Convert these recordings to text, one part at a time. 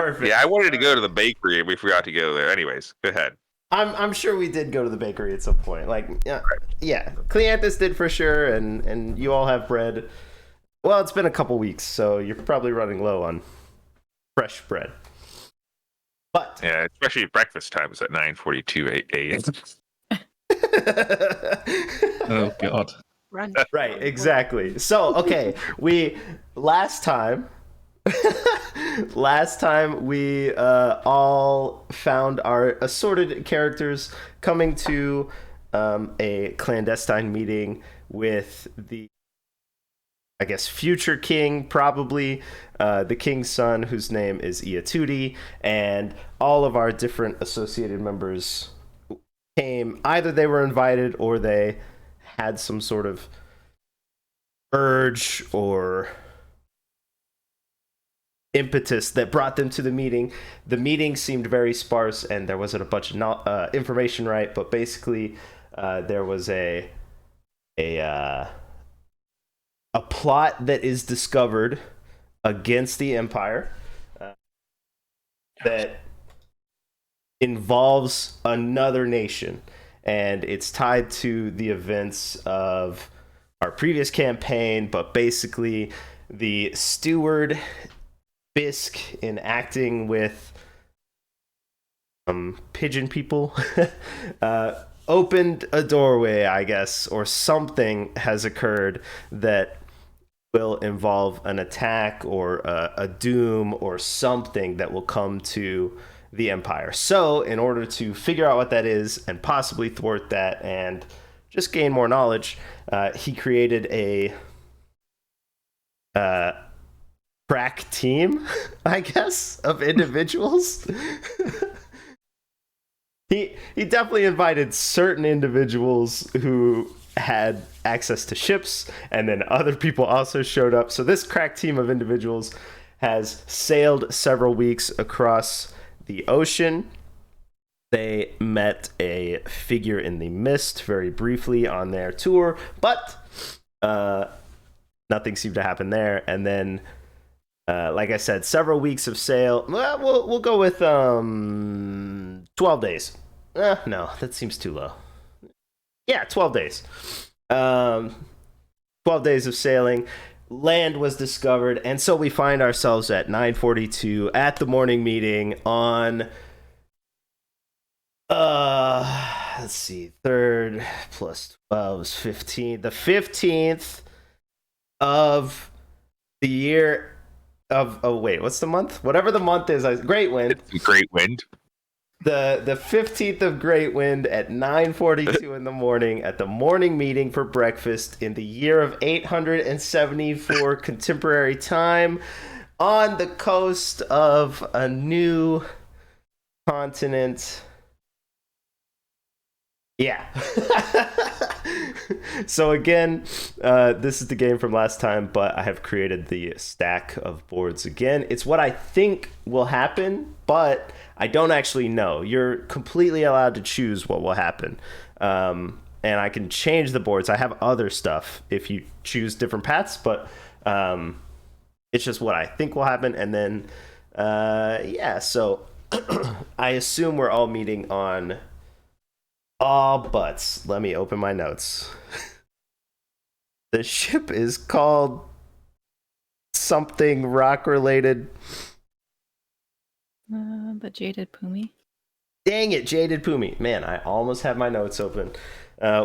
Perfect. Yeah, I wanted to go to the bakery and we forgot to go there. Anyways, go ahead. I'm sure we did go to the bakery at some point. Like, yeah, Cleanthus did for sure, and you all have bread. Well, it's been a couple weeks, so you're probably running low on fresh bread. But Yeah, especially breakfast time is at 9:42 a.m. Oh God. Run. right, exactly. So okay, we last time we all found our assorted characters coming to a clandestine meeting with the, I guess, future king, probably the king's son, whose name is Iatudi, and all of our different associated members came. Either they were invited or they had some sort of urge or impetus that brought them to the meeting. The meeting seemed very sparse, and there wasn't a bunch of information, right? But basically, there was a plot that is discovered against the Empire that involves another nation, and it's tied to the events of our previous campaign. But basically, the steward Fisk, in acting with pigeon people, opened a doorway, I guess, or something has occurred that will involve an attack or a doom or something that will come to the Empire. So, in order to figure out what that is and possibly thwart that and just gain more knowledge, he created a crack team, I guess, of individuals. He definitely invited certain individuals who had access to ships, and then other people also showed up. So this crack team of individuals has sailed several weeks across the ocean. They met a figure in the mist very briefly on their tour, but nothing seemed to happen there. And then like I said, several weeks of sail. Well, we'll go with 12 days. No, that seems too low. Yeah, 12 days. 12 days of sailing. Land was discovered, and so we find ourselves at 9:42 at the morning meeting on let's see, 3rd plus 12 is 15. The 15th of the year of, oh wait, what's the month? Whatever the month is, Great Wind. It's Great Wind. The 15th of Great Wind at 9:42 in the morning at the morning meeting for breakfast in the year of 874 contemporary time on the coast of a new continent. Yeah. So again, this is the game from last time, but I have created the stack of boards again. It's what I think will happen, but I don't actually know. You're completely allowed to choose what will happen. And I can change the boards. I have other stuff if you choose different paths, but it's just what I think will happen. And then, yeah, so I assume we're all meeting on all butts. Let me open my notes. The ship is called something rock related. The Jaded Pumi. Dang it, Jaded Pumi. Man, I almost have my notes open.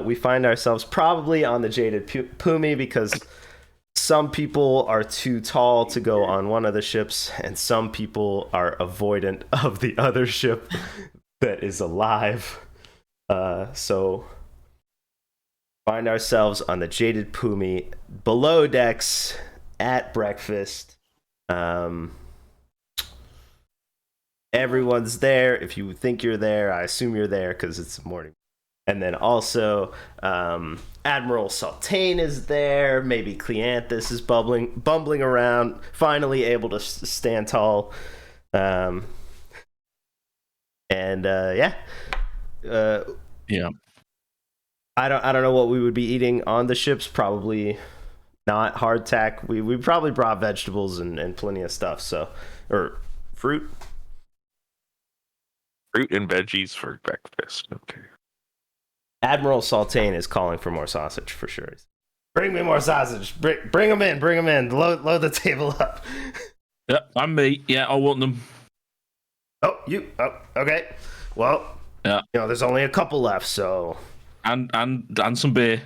We find ourselves probably on the Jaded Pumi because some people are too tall to go on one of the ships, and some people are avoidant of the other ship that is alive. So find ourselves on the Jaded Pumi below decks at breakfast. Everyone's there. If you think you're there, I assume you're there because it's morning. And then also Admiral Sultane is there. Maybe Cleanthus is bumbling around, finally able to stand tall. Yeah. Yeah. I don't know what we would be eating on the ships. Probably not hardtack. We probably brought vegetables and plenty of stuff. So, or fruit. Fruit and veggies for breakfast. Okay. Admiral Saltain is calling for more sausage for sure. Bring me more sausage. Bring them in. Bring them in. Load the table up. Yeah, I'm me. Yeah, I want them. Oh, you. Oh, okay. Well, yeah. There's only a couple left, so. And some beer.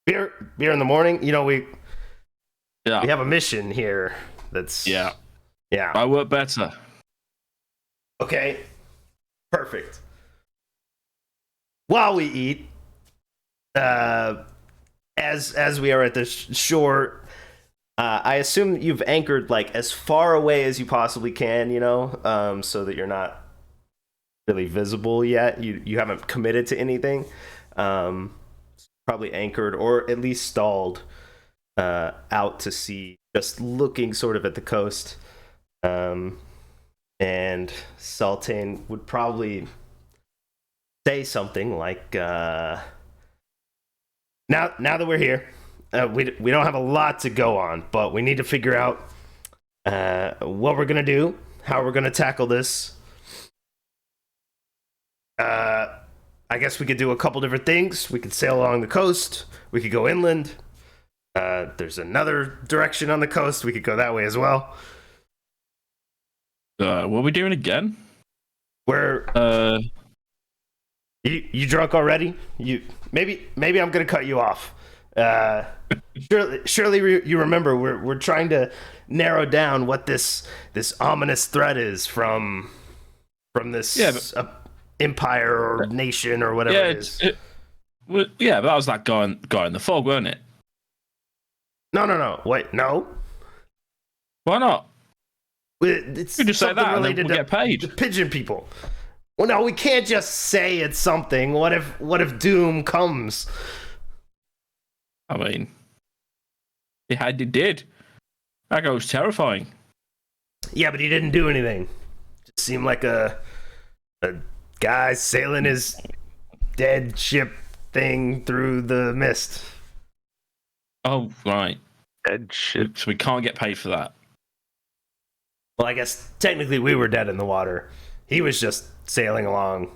Beer in the morning. We Yeah. We have a mission here. That's yeah. Yeah. I work better. Okay. Perfect. While we eat, as we are at the shore, I assume you've anchored like as far away as you possibly can, so that you're not really visible yet. You haven't committed to anything. Probably anchored or at least stalled out to sea, just looking sort of at the coast. And Sultan would probably say something like, now that we're here, we don't have a lot to go on, but we need to figure out what we're going to do, how we're going to tackle this. I guess we could do a couple different things. We could sail along the coast. We could go inland. There's another direction on the coast. We could go that way as well. What are we doing again? We're you drunk already? Maybe I'm gonna cut you off. Surely you remember we're trying to narrow down what this ominous threat is from this empire or nation or whatever it is. But that was that guy in the fog, wasn't it? No. Wait, no. Why not? It's you just say that related and then we'll get paid. To pigeon people. Well, no, we can't just say it's something. What if doom comes? I mean, it did. That guy was terrifying. Yeah, but he didn't do anything. Just seemed like a guy sailing his dead ship thing through the mist. Oh, right. Dead ship. So we can't get paid for that. Well, I guess technically we were dead in the water. He was just sailing along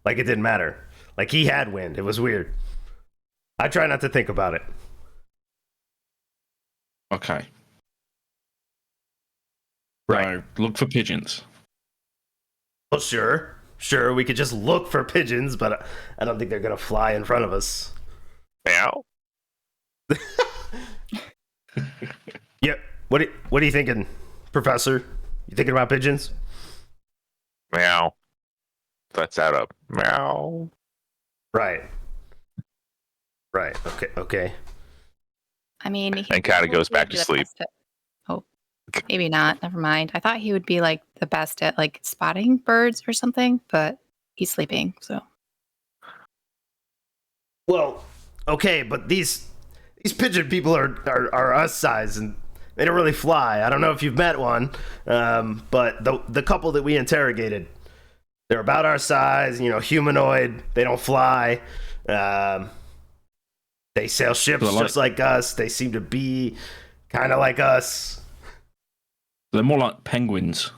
like it didn't matter. Like he had wind. It was weird. I try not to think about it. Okay. Right. So, look for pigeons. Well, sure. We could just look for pigeons, but I don't think they're going to fly in front of us. Meow. Yeah. What are you thinking, Professor? You thinking about pigeons? Meow. Let's add up. Meow. Right. Okay. I mean, And Kata goes back to sleep. Oh, maybe not. Never mind. I thought he would be like the best at like spotting birds or something, but he's sleeping. So. Well, okay, but these pigeon people are us size and they don't really fly. I don't know if you've met one, but the couple that we interrogated, they're about our size, humanoid. They don't fly. They sail ships just like us. They seem to be kind of like us. They're more like penguins.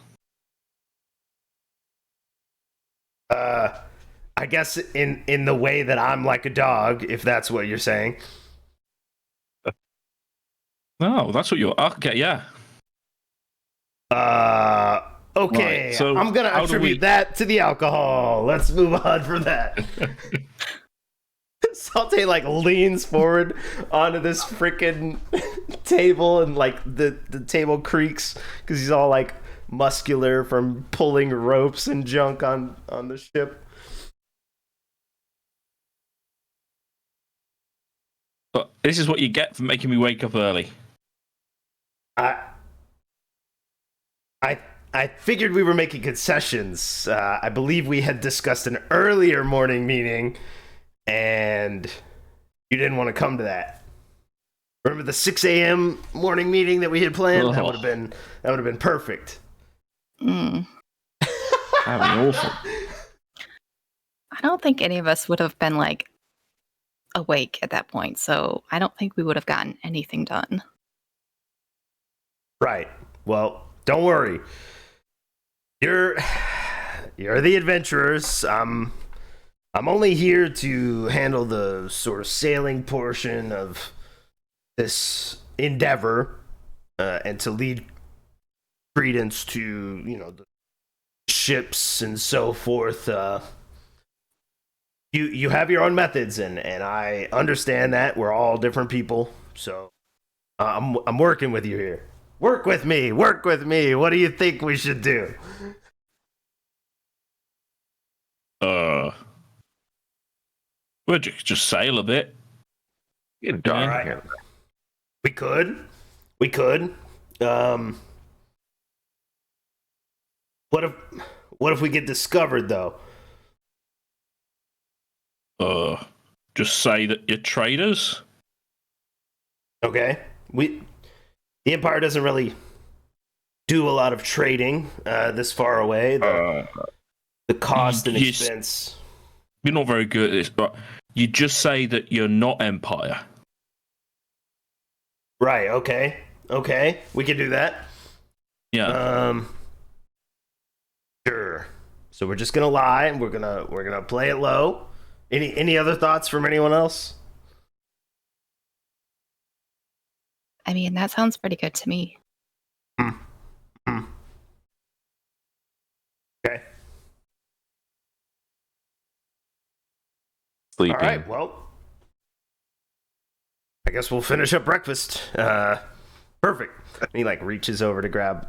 I guess in the way that I'm like a dog, if that's what you're saying. Oh, that's what you're... Okay, yeah. Okay, right, so I'm going to attribute that to the alcohol. Let's move on from that. Salte like leans forward onto this freaking table and like the table creaks because he's all like muscular from pulling ropes and junk on the ship. But this is what you get for making me wake up early. I figured we were making concessions. I believe we had discussed an earlier morning meeting, and you didn't want to come to that. Remember the 6 a.m. morning meeting that we had planned? Oh. That would have been perfect. Mm. That'd be awful. I don't think any of us would have been like awake at that point, so I don't think we would have gotten anything done. Right. Well, don't worry. You're the adventurers. I'm only here to handle the sort of sailing portion of this endeavor, and to lead credence to, the ships and so forth. You have your own methods, and I understand that we're all different people. So I'm working with you here. Work with me. Work with me. What do you think we should do? We'll just sail a bit. Getting dark. All right. We could. What if we get discovered though? Just say that you're traders. Okay. The Empire doesn't really do a lot of trading this far away. The cost and expense. You're not very good at this, but you just say that you're not Empire. Right. Okay. We can do that. Yeah. Sure. So we're just gonna lie, and we're gonna play it low. Any other thoughts from anyone else? I mean, that sounds pretty good to me. Okay. Sleeping. All right. Well, I guess we'll finish up breakfast. Perfect. And he reaches over to grab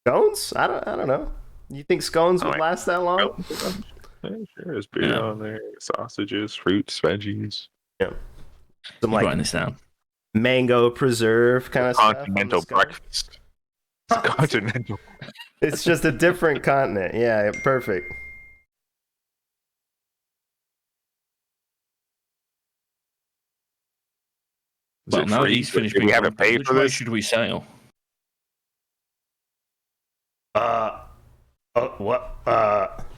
scones. I don't know. You think scones would last that long? Yeah, sure, there's beer on there, sausages, fruits, veggies. Yeah. Some writing this down. Mango preserve kind of stuff. Continental breakfast. It's continental. It's just a different continent. Yeah, perfect. Well, now that he's finished, we haven't paid for which way this. should we sail? What?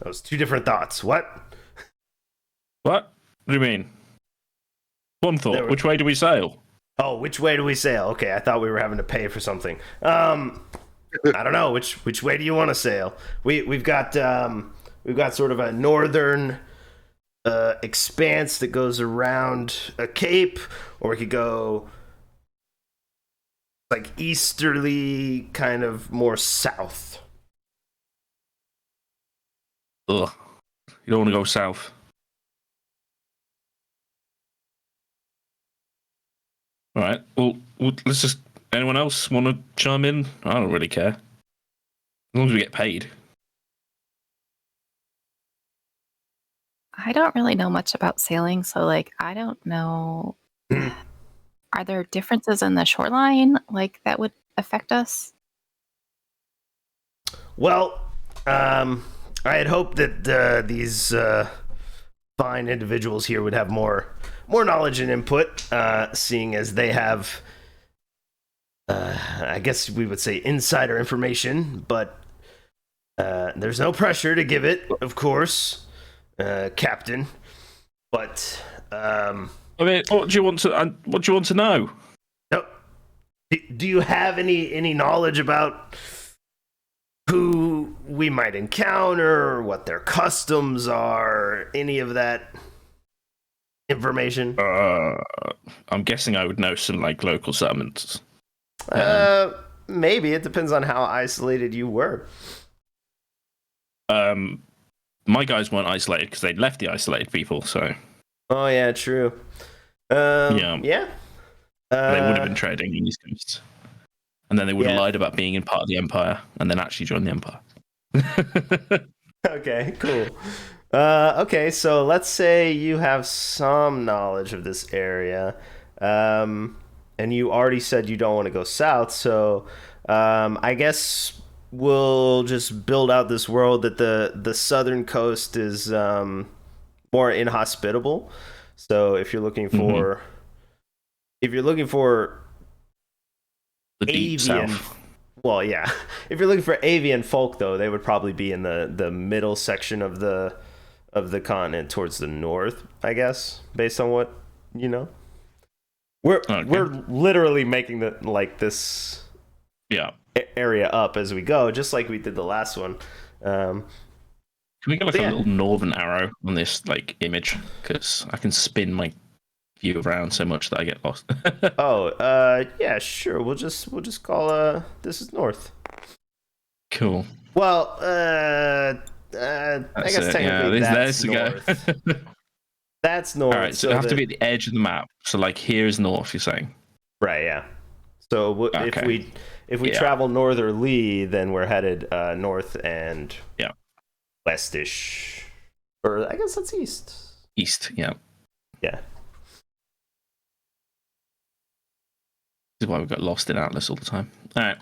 Those two different thoughts. What? What do you mean? One thought. Which way do we sail? Oh, which way do we sail? Okay, I thought we were having to pay for something. I don't know. Which way do you want to sail? We've got sort of a northern expanse that goes around a cape, or we could go easterly, kind of more south. Ugh. You don't want to go south. All right. Well, let's just. Anyone else want to chime in? I don't really care. As long as we get paid. I don't really know much about sailing, so I don't know. Are there differences in the shoreline that would affect us? Well, I had hoped that these fine individuals here would have more knowledge and input, seeing as they have, I guess we would say, insider information, but there's no pressure to give it, of course, Captain. But I mean, what do you want to know? No, do you have any knowledge about who we might encounter, what their customs are, any of that information? I'm guessing I would know some local settlements. Maybe it depends on how isolated you were. My guys weren't isolated because they'd left the isolated people. So. Oh yeah, true. Yeah. They would have been trading in the East Coast. And then they would have lied about being in part of the Empire and then actually joined the Empire. Okay, cool. Okay, so let's say you have some knowledge of this area. And you already said you don't want to go south, so I guess we'll just build out this world that the southern coast is more inhospitable. So if you're looking for the deep avian, south. well, yeah. If you're looking for avian folk, though, they would probably be in the middle section of the continent towards the north, I guess, based on what you know. We're literally making this. Yeah. area up as we go, just like we did the last one. Can we get like a little northern arrow on this like image? Because I can spin my view around so much that I get lost. Yeah, sure. We'll just call this is north. Cool. Well, I guess technically that's north. That's north. All right, so it has to be at the edge of the map. So like here is north. You're saying? Right. Yeah. So if we travel northerly, then we're headed north and westish, or I guess that's east. East. Yeah. Yeah. This is why we got lost in Atlas all the time. All right.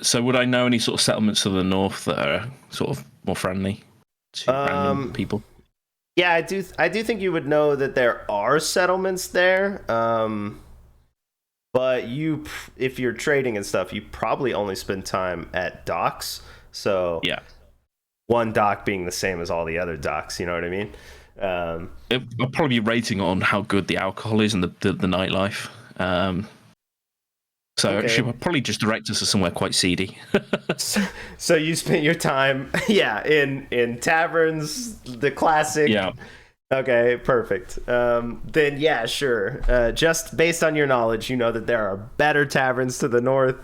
So would I know any sort of settlements to the north that are sort of more friendly to random people? Yeah, I do think you would know that there are settlements there. But if you're trading and stuff, you probably only spend time at docks. So yeah, one dock being the same as all the other docks. You know what I mean? I'll probably be rating on how good the alcohol is and the nightlife. So she would probably just direct us to somewhere quite seedy. So you spent your time, in taverns, the classic. Yeah. Okay, perfect. Then yeah, sure. Just based on your knowledge, you know that there are better taverns to the north.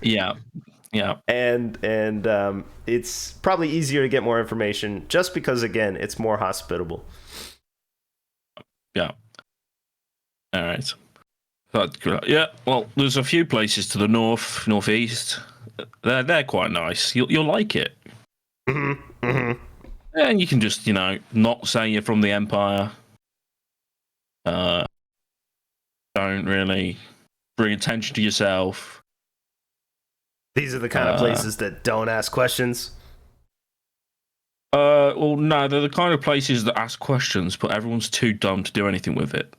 Yeah. And it's probably easier to get more information just because, again, it's more hospitable. Yeah. All right. Yeah, well, there's a few places to the northeast. They're quite nice. You'll like it. Mm-hmm. Mm-hmm. And you can just, not say you're from the Empire. Don't really bring attention to yourself. These are the kind of places that don't ask questions. Well, no, they're the kind of places that ask questions, but everyone's too dumb to do anything with it.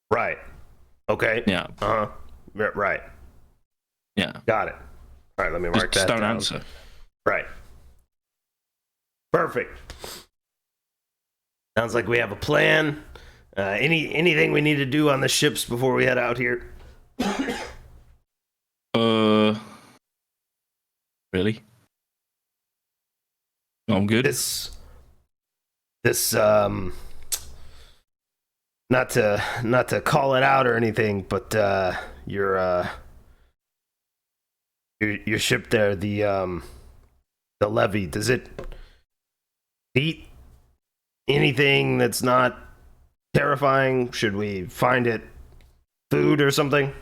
Right. Okay. Yeah. Uh-huh. Right. Yeah. Got it. All right, let me mark that down. Don't answer. Right. Perfect. Sounds like we have a plan. Anything we need to do on the ships before we head out here? Really? I'm good. This not to call it out or anything, but your ship there, the levy, does it eat anything that's not terrifying? Should we find it food or something?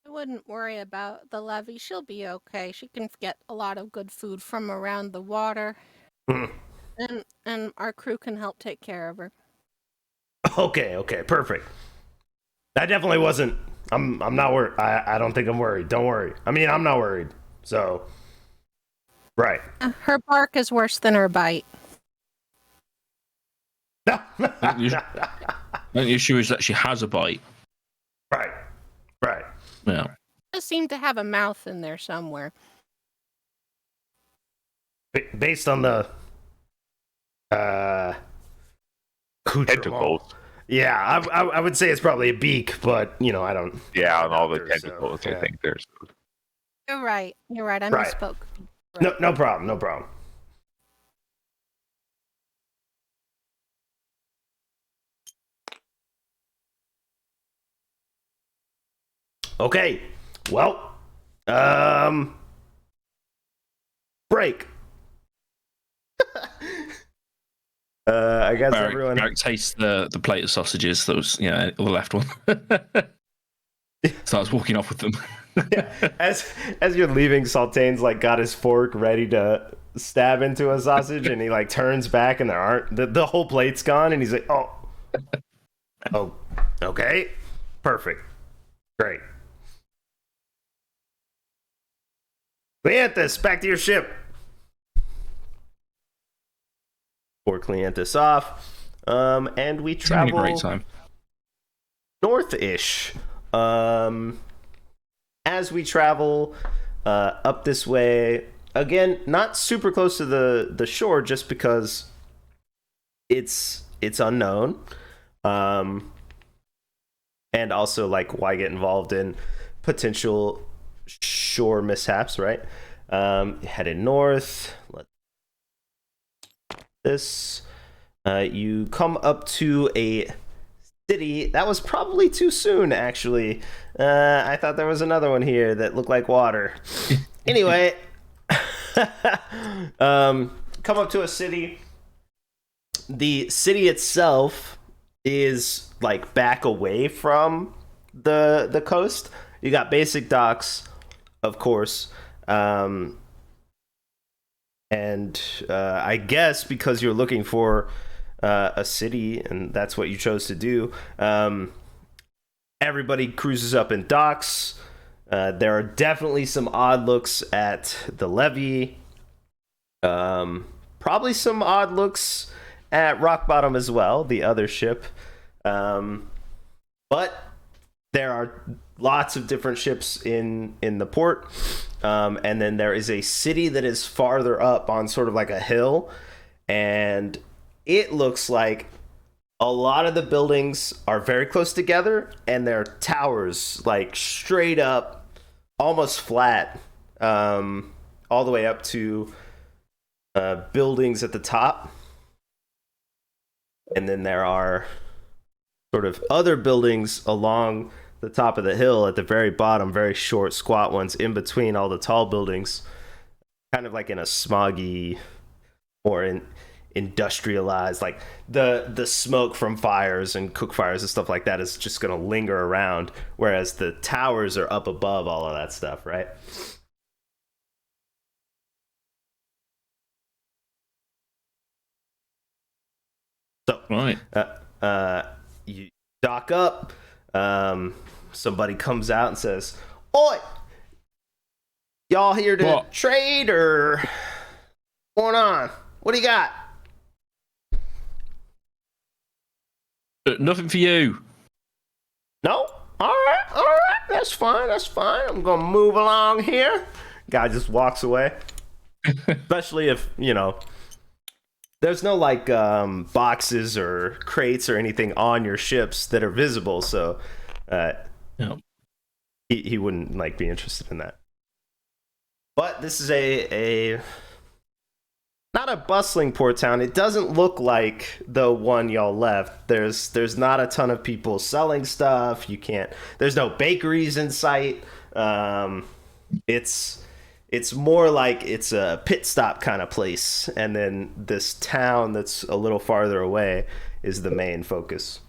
I wouldn't worry about the levy. She'll be okay. She can get a lot of good food from around the water. And our crew can help take care of her. Okay, perfect. I definitely wasn't. I'm not worried. I don't think I'm worried. Don't worry. I mean, I'm not worried. So, right. Her bark is worse than her bite. The issue is that she has a bite. Right. Yeah. She does seem to have a mouth in there somewhere. Based on the tentacles. Yeah, I would say it's probably a beak, but I don't. Yeah, on all the tentacles, I think there's. You're right. I misspoke. Right. No problem. Okay. Well, break. I guess everyone tastes the plate of sausages that was the left one. Starts walking off with them. Yeah. As you're leaving, Saltain's got his fork ready to stab into a sausage, and he turns back, and there aren't the whole plate's gone, and he's like, oh, okay, perfect, great. Cleanthus, back to your ship. Pour Cleanthus off, and we travel a great time. north-ish. As we travel up this way, again, not super close to the shore, just because it's unknown, and also like why get involved in potential shore mishaps, right? Headed north. You come up to a city. That was probably too soon, actually. I thought there was another one here that looked like water. Anyway, come up to a city. The city itself is like back away from the coast. You got basic docks, of course. And I guess because you're looking for a city and that's what you chose to do, everybody cruises up in docks. There are definitely some odd looks at the levee. Probably some odd looks at Rock Bottom as well, the other ship. But there are lots of different ships in the port. And then there is a city that is farther up on sort of like a hill. And it looks like a lot of the buildings are very close together. And they're towers, like straight up, almost flat, all the way up to buildings at the top. And then there are sort of other buildings along the top of the hill at the very bottom, very short, squat ones in between all the tall buildings, kind of like in a smoggy or industrialized, like the smoke from fires and cook fires and stuff like that is just going to linger around, whereas the towers are up above all of that stuff, right? So, Right. You dock up. Somebody comes out and says, "Oi, y'all here to trade or what's going on? What do you got?" Nothing for you. No? All right. That's fine. I'm gonna move along here. Guy just walks away. Especially if, there's no like boxes or crates or anything on your ships that are visible, so No. he wouldn't like be interested in that. But this is a not a bustling port town. It doesn't look like the one y'all left. There's not a ton of people selling stuff. There's no bakeries in sight. It's more like it's a pit stop kind of place, and then this town that's a little farther away is the main focus.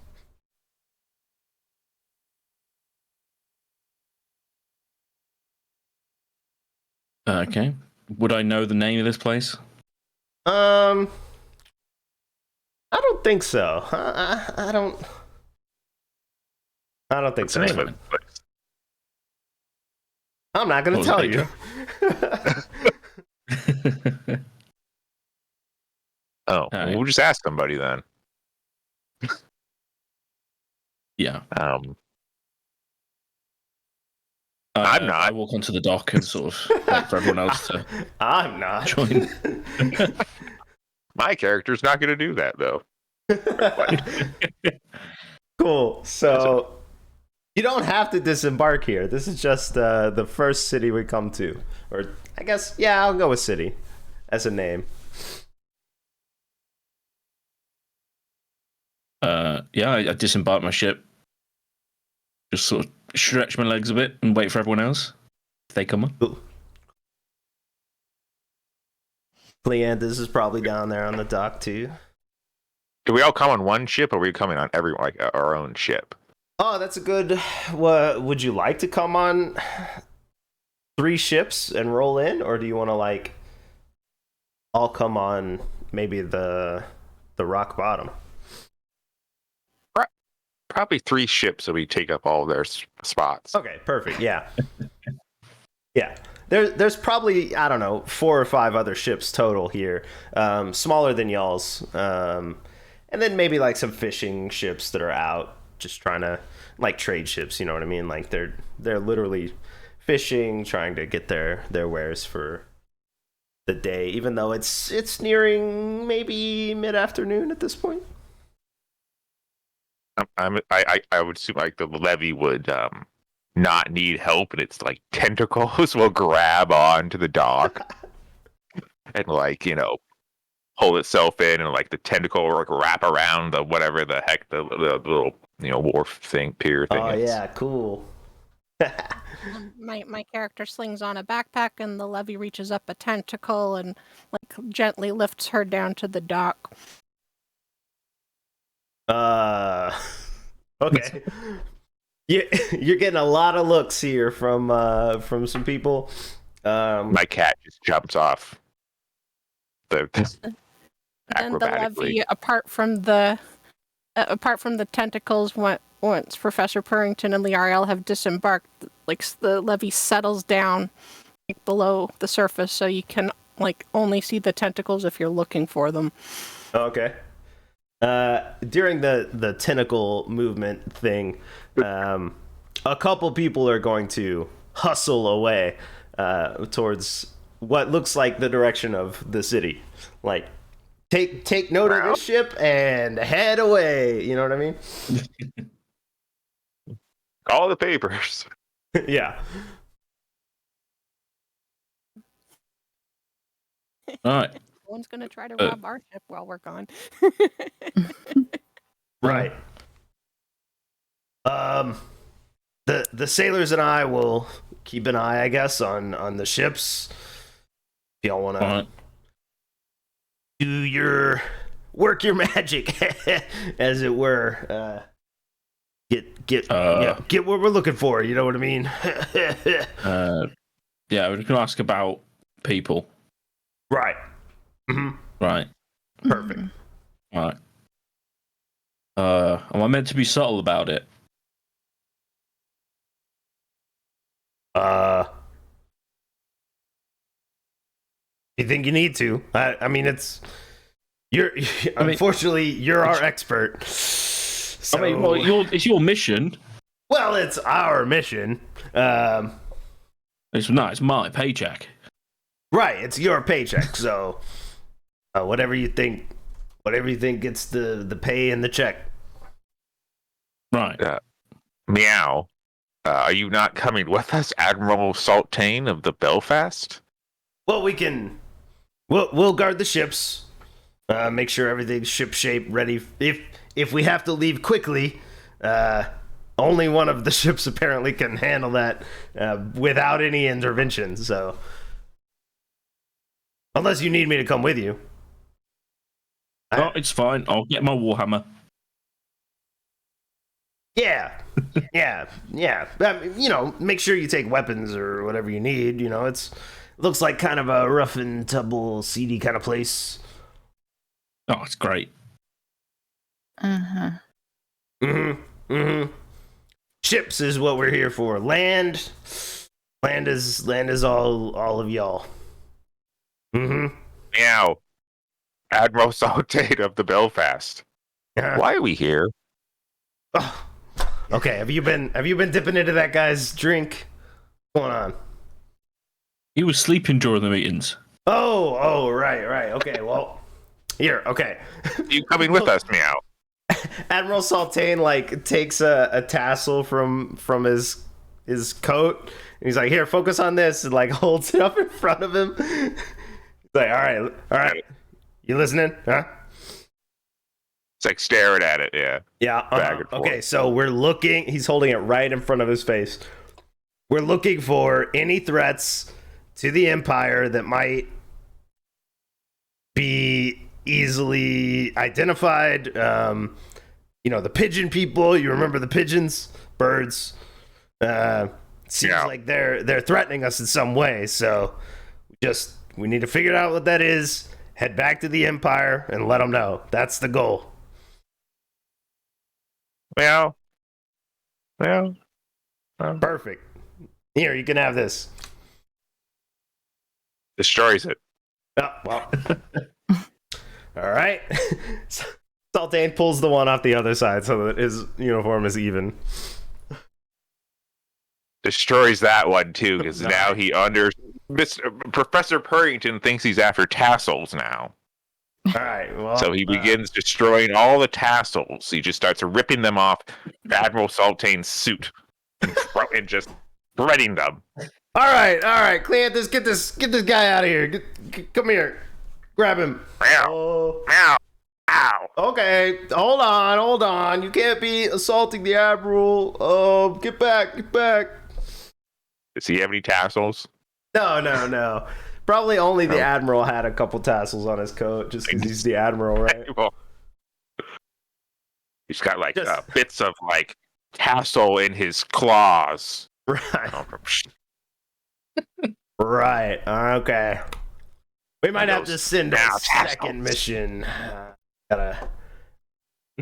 Okay. Would I know the name of this place? I don't think so. I don't think What's so. the name of it? I'm not going to tell you. Oh, right. we'll just ask somebody then. Yeah. I'm not. I walk onto the dock and sort of wait for everyone else to I'm not. join. My character's not going to do that, though. Cool. So you don't have to disembark here. This is just the first city we come to. Or I guess, yeah, I'll go with city as a name. Yeah, I disembark my ship. Just sort of stretch my legs a bit and wait for everyone else if they come up. Cool. Cleanthus is probably down there on the dock too. Do we all come on one ship, or are we coming on our own ship? Oh, that's a good. Would you like to come on 3 ships and roll in, or do you want to like all come on maybe the Rock Bottom? Probably 3 ships, so we take up all their spots. Okay, perfect. Yeah, yeah. There's probably, I don't know, 4 or 5 other ships total here, smaller than y'all's, and then maybe like some fishing ships that are out just trying to, like, trade ships. You know what I mean? Like they're literally fishing, trying to get their wares for the day, even though it's nearing maybe mid-afternoon at this point. I would assume like the levy would not need help, and its like tentacles will grab onto the dock and like hold itself in, and like the tentacle will like wrap around the whatever the heck the little wharf thing pier thing. Oh is. yeah, cool. My character slings on a backpack, and the levy reaches up a tentacle and like gently lifts her down to the dock. Okay. You're getting a lot of looks here from some people. My cat just jumps off. Then the Acrobatically. levy, apart from the tentacles, once Professor Purrington and Liariel have disembarked, like the levy settles down like, below the surface, so you can like only see the tentacles if you're looking for them. Okay. During the tentacle movement thing, a couple people are going to hustle away towards what looks like the direction of the city. Like, take note of this ship and head away. You know what I mean? All the papers. Yeah. All right. No one's gonna try to rob our ship while we're gone. Right. The sailors and I will keep an eye, I guess, on the ships. If y'all want to do work your magic, as it were. Get what we're looking for. You know what I mean? Yeah, we're going to ask about people. Right. Mm-hmm. Right. Perfect. All right. Am I meant to be subtle about it? You think you need to? I mean, unfortunately, you're our expert. So, I mean, well, it's your mission. Well, it's our mission. It's my paycheck. Right, it's your paycheck. So, whatever you think gets the pay and the check. Right. Meow. Are you not coming with us, Admiral Saltane of the Belfast? Well, we'll guard the ships. Make sure everything's ship-shape, ready. If we have to leave quickly, only one of the ships apparently can handle that without any intervention. So, unless you need me to come with you. No, it's fine. I'll get my Warhammer. Yeah. Make sure you take weapons or whatever you need. It looks like kind of a rough and tumble, seedy kind of place. Oh, it's great. Ships is what we're here for. Land is all of y'all. Meow. Admiral Saltane of the Belfast. Why are we here? Oh. Okay, have you been dipping into that guy's drink? What's going on? He was sleeping during the meetings. Oh, right. Okay, well, here, okay. You coming with us, Meow? Admiral Saltane takes a tassel from his coat, and he's like, "Here, focus on this," and holds it up in front of him. He's like, "All right, you listening, huh?" It's like staring at it, yeah. Yeah. Back and forth. Okay, so we're looking. He's holding it right in front of his face. We're looking for any threats to the Empire that might be easily identified. The pigeon people. You remember the pigeons, birds? Seems like they're threatening us in some way. So we need to figure out what that is. Head back to the Empire and let them know. That's the goal. Meow. Perfect. Here, you can have this. Destroys it. Oh, well. All right. Saltane pulls the one off the other side so that his uniform is even. Destroys that one too, because now he Professor Purrington thinks he's after tassels now. All right. Well, So he begins destroying all the tassels. He just starts ripping them off Admiral Saltane's suit and just shredding them. All right. Cleanthus, get this guy out of here. Come here. Grab him. Meow. Oh. Meow. Ow. Okay. Hold on. You can't be assaulting the Admiral. Oh, get back. Does he have any tassels? No. Probably only the Admiral had a couple tassels on his coat, just because he's the Admiral, right? He's got like bits of like tassel in his claws. Right. Okay. We might have to send a second mission. Gotta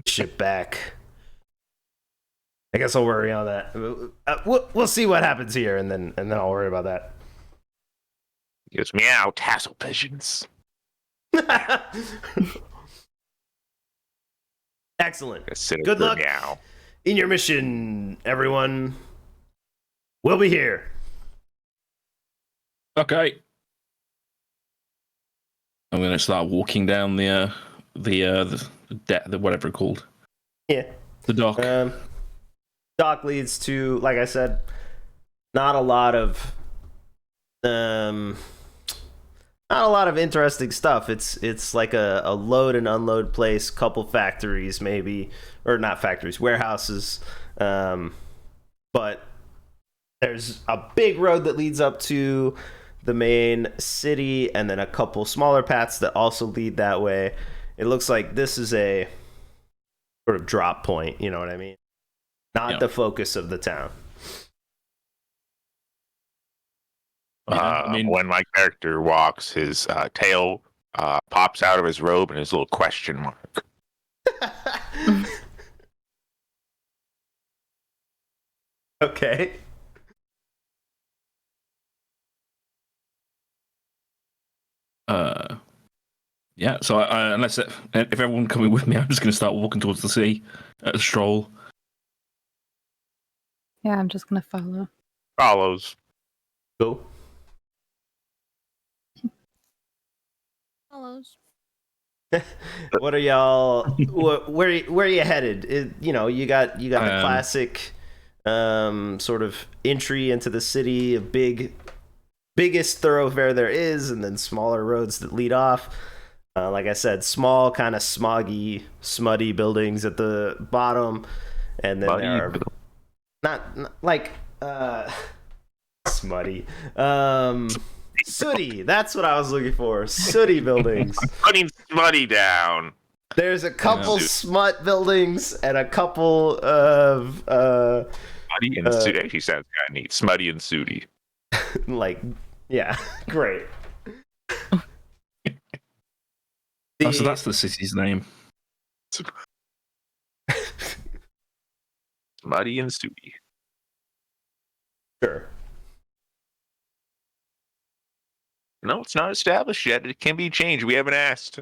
ship back. I guess I'll worry on that. We'll see what happens here, and then I'll worry about that. He goes, meow, tassel pigeons. Excellent. Good luck in your mission, everyone. We'll be here. Okay. I'm going to start walking down the whatever it's called. Yeah. The dock. Dock leads to, like I said, not a lot of interesting stuff. It's like a load and unload place, couple factories maybe, or not factories, warehouses. But there's a big road that leads up to the main city, and then a couple smaller paths that also lead that way. It looks like this is a sort of drop point, you know what I mean? Not the focus of the town. When my character walks, his tail pops out of his robe and his little question mark. Okay. Yeah, so unless if everyone coming with me, I'm just going to start walking towards the sea at a stroll. Yeah, I'm just going to follow. Follows. Go. Follows. What are y'all? Where are you headed? You got the classic sort of entry into the city, a biggest thoroughfare there is, and then smaller roads that lead off. Like I said, small, kind of smoggy, smutty buildings at the bottom, and then there are not like smutty, sooty. That's what I was looking for. Sooty buildings. Putting smutty down. There's a couple smut buildings and a couple of smutty and sooty. Actually sounds kind of neat. Smutty and sooty. Yeah, great. So that's the city's name. Smutty and sooty. Sure. No, it's not established yet. It can be changed. We haven't asked.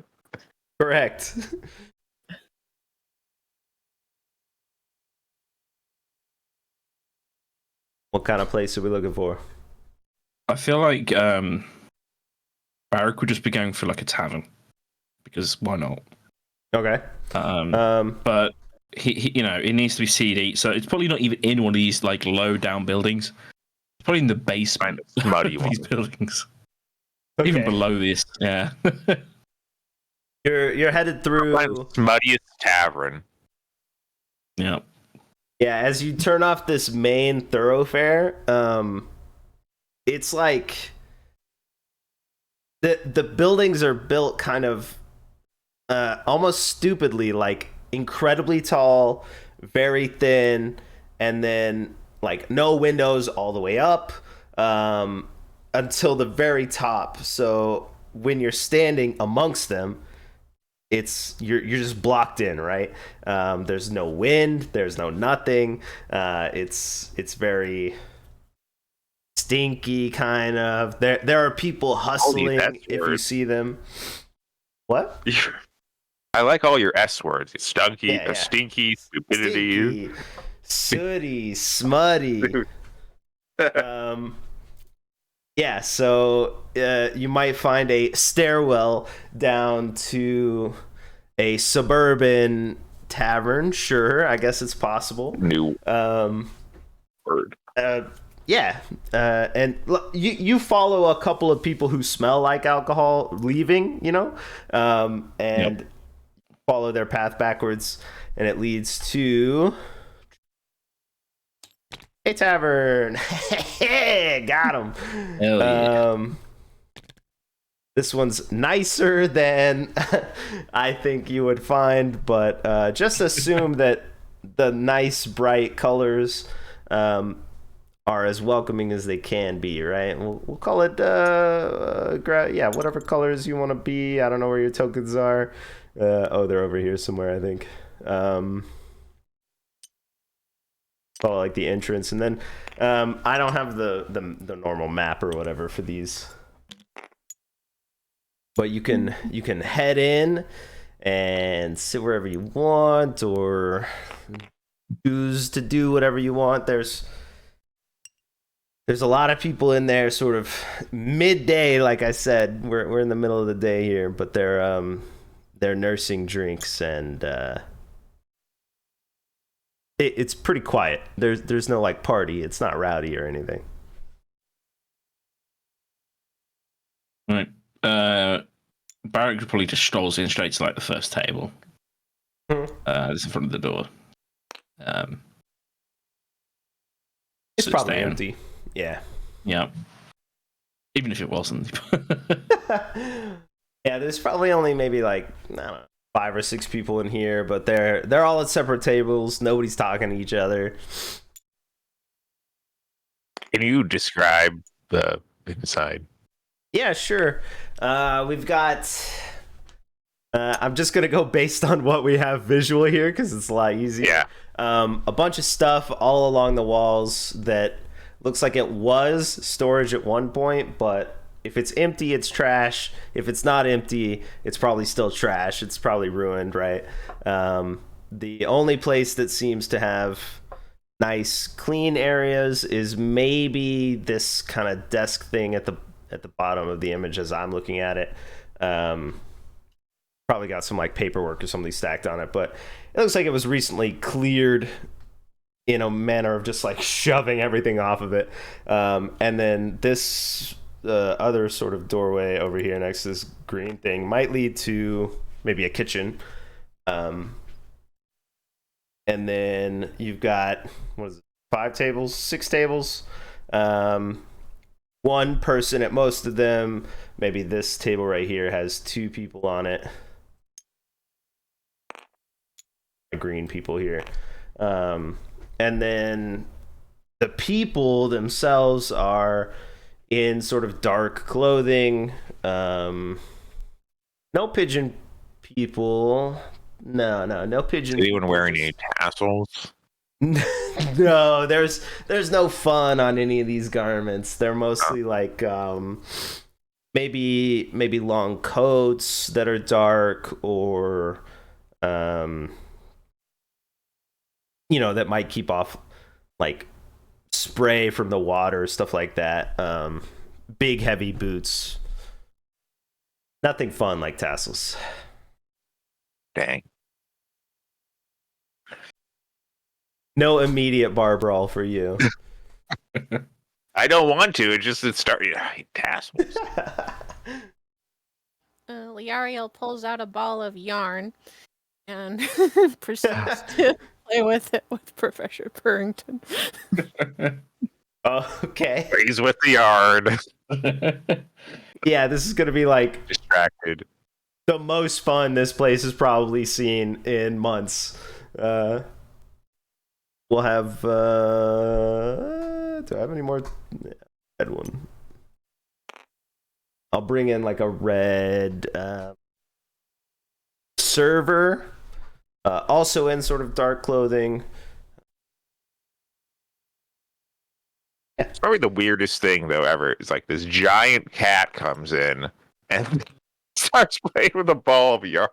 Correct. What kind of place are we looking for? I feel like Barrack would just be going for like a tavern, because why not? Okay. But he it needs to be CD, so it's probably not even in one of these like low down buildings. It's probably in the basement of these buildings. Okay. Even below this, yeah. You're headed through Smuttiest tavern. Yeah. Yeah, as you turn off this main thoroughfare, it's like the buildings are built kind of almost stupidly, like incredibly tall, very thin, and then like no windows all the way up until the very top. So when you're standing amongst them, you're just blocked in, right? There's no wind, there's no nothing. It's very stinky, kind of. There are people hustling if you see them. What? I like all your S words. It's stinky, stupidity, Stinky, sooty, smutty. Yeah, so you might find a stairwell down to a suburban tavern. Sure, I guess it's possible. New Um, word. yeah, and you follow a couple of people who smell like alcohol leaving, and follow their path backwards, and it leads to a tavern. Got him. Hell yeah. This one's nicer than I think you would find, but just assume that the nice, bright colors are as welcoming as they can be, right? We'll call it, whatever colors you want to be. I don't know where your tokens are. They're over here somewhere, I think. Follow like the entrance, and then I don't have the normal map or whatever for these. But you can head in and sit wherever you want, or choose to do whatever you want. There's a lot of people in there, sort of midday. Like I said, we're in the middle of the day here, but they're nursing drinks, and it's pretty quiet. There's no like party. It's not rowdy or anything. Right. Barrack probably just strolls in straight to like the first table. It's in front of the door. It's sits probably down. empty. Yeah. Yeah. Even if it wasn't. Yeah, there's probably only maybe like, I don't know, 5 or 6 people in here, but they're all at separate tables. Nobody's talking to each other. Can you describe the inside? Yeah, sure. We've got. I'm just gonna go based on what we have visual here because it's a lot easier. Yeah. A bunch of stuff all along the walls that looks like it was storage at one point, but if it's empty, it's trash. If it's not empty, it's probably still trash. It's probably ruined, right? The only place that seems to have nice, clean areas is maybe this kind of desk thing at the bottom of the image as I'm looking at it. Probably got some like paperwork or something stacked on it, but it looks like it was recently cleared in a manner of just like shoving everything off of it. And then this other sort of doorway over here next to this green thing might lead to maybe a kitchen. And then you've got, 5 tables, 6 tables. One person at most of them. Maybe this table right here has 2 people on it. Green people here. And then the people themselves are in sort of dark clothing. No pigeon people. No pigeon. Is anyone wearing any tassels? No, there's no fun on any of these garments. They're mostly like maybe long coats that are dark, or that might keep off like spray from the water, stuff like that. Big heavy boots. Nothing fun like tassels. Dang. No immediate bar brawl for you. I don't want to. It started. Tassels. Liariel pulls out a ball of yarn and proceeds to play with it with Professor Purrington. Okay. Plays with the yard. Yeah, this is gonna be like Distracted. the most fun this place has probably seen in months. We'll have. Do I have any more? Red one. I'll bring in like a red server, also in sort of dark clothing. It's probably the weirdest thing though ever. It's like this giant cat comes in and starts playing with a ball of yarn.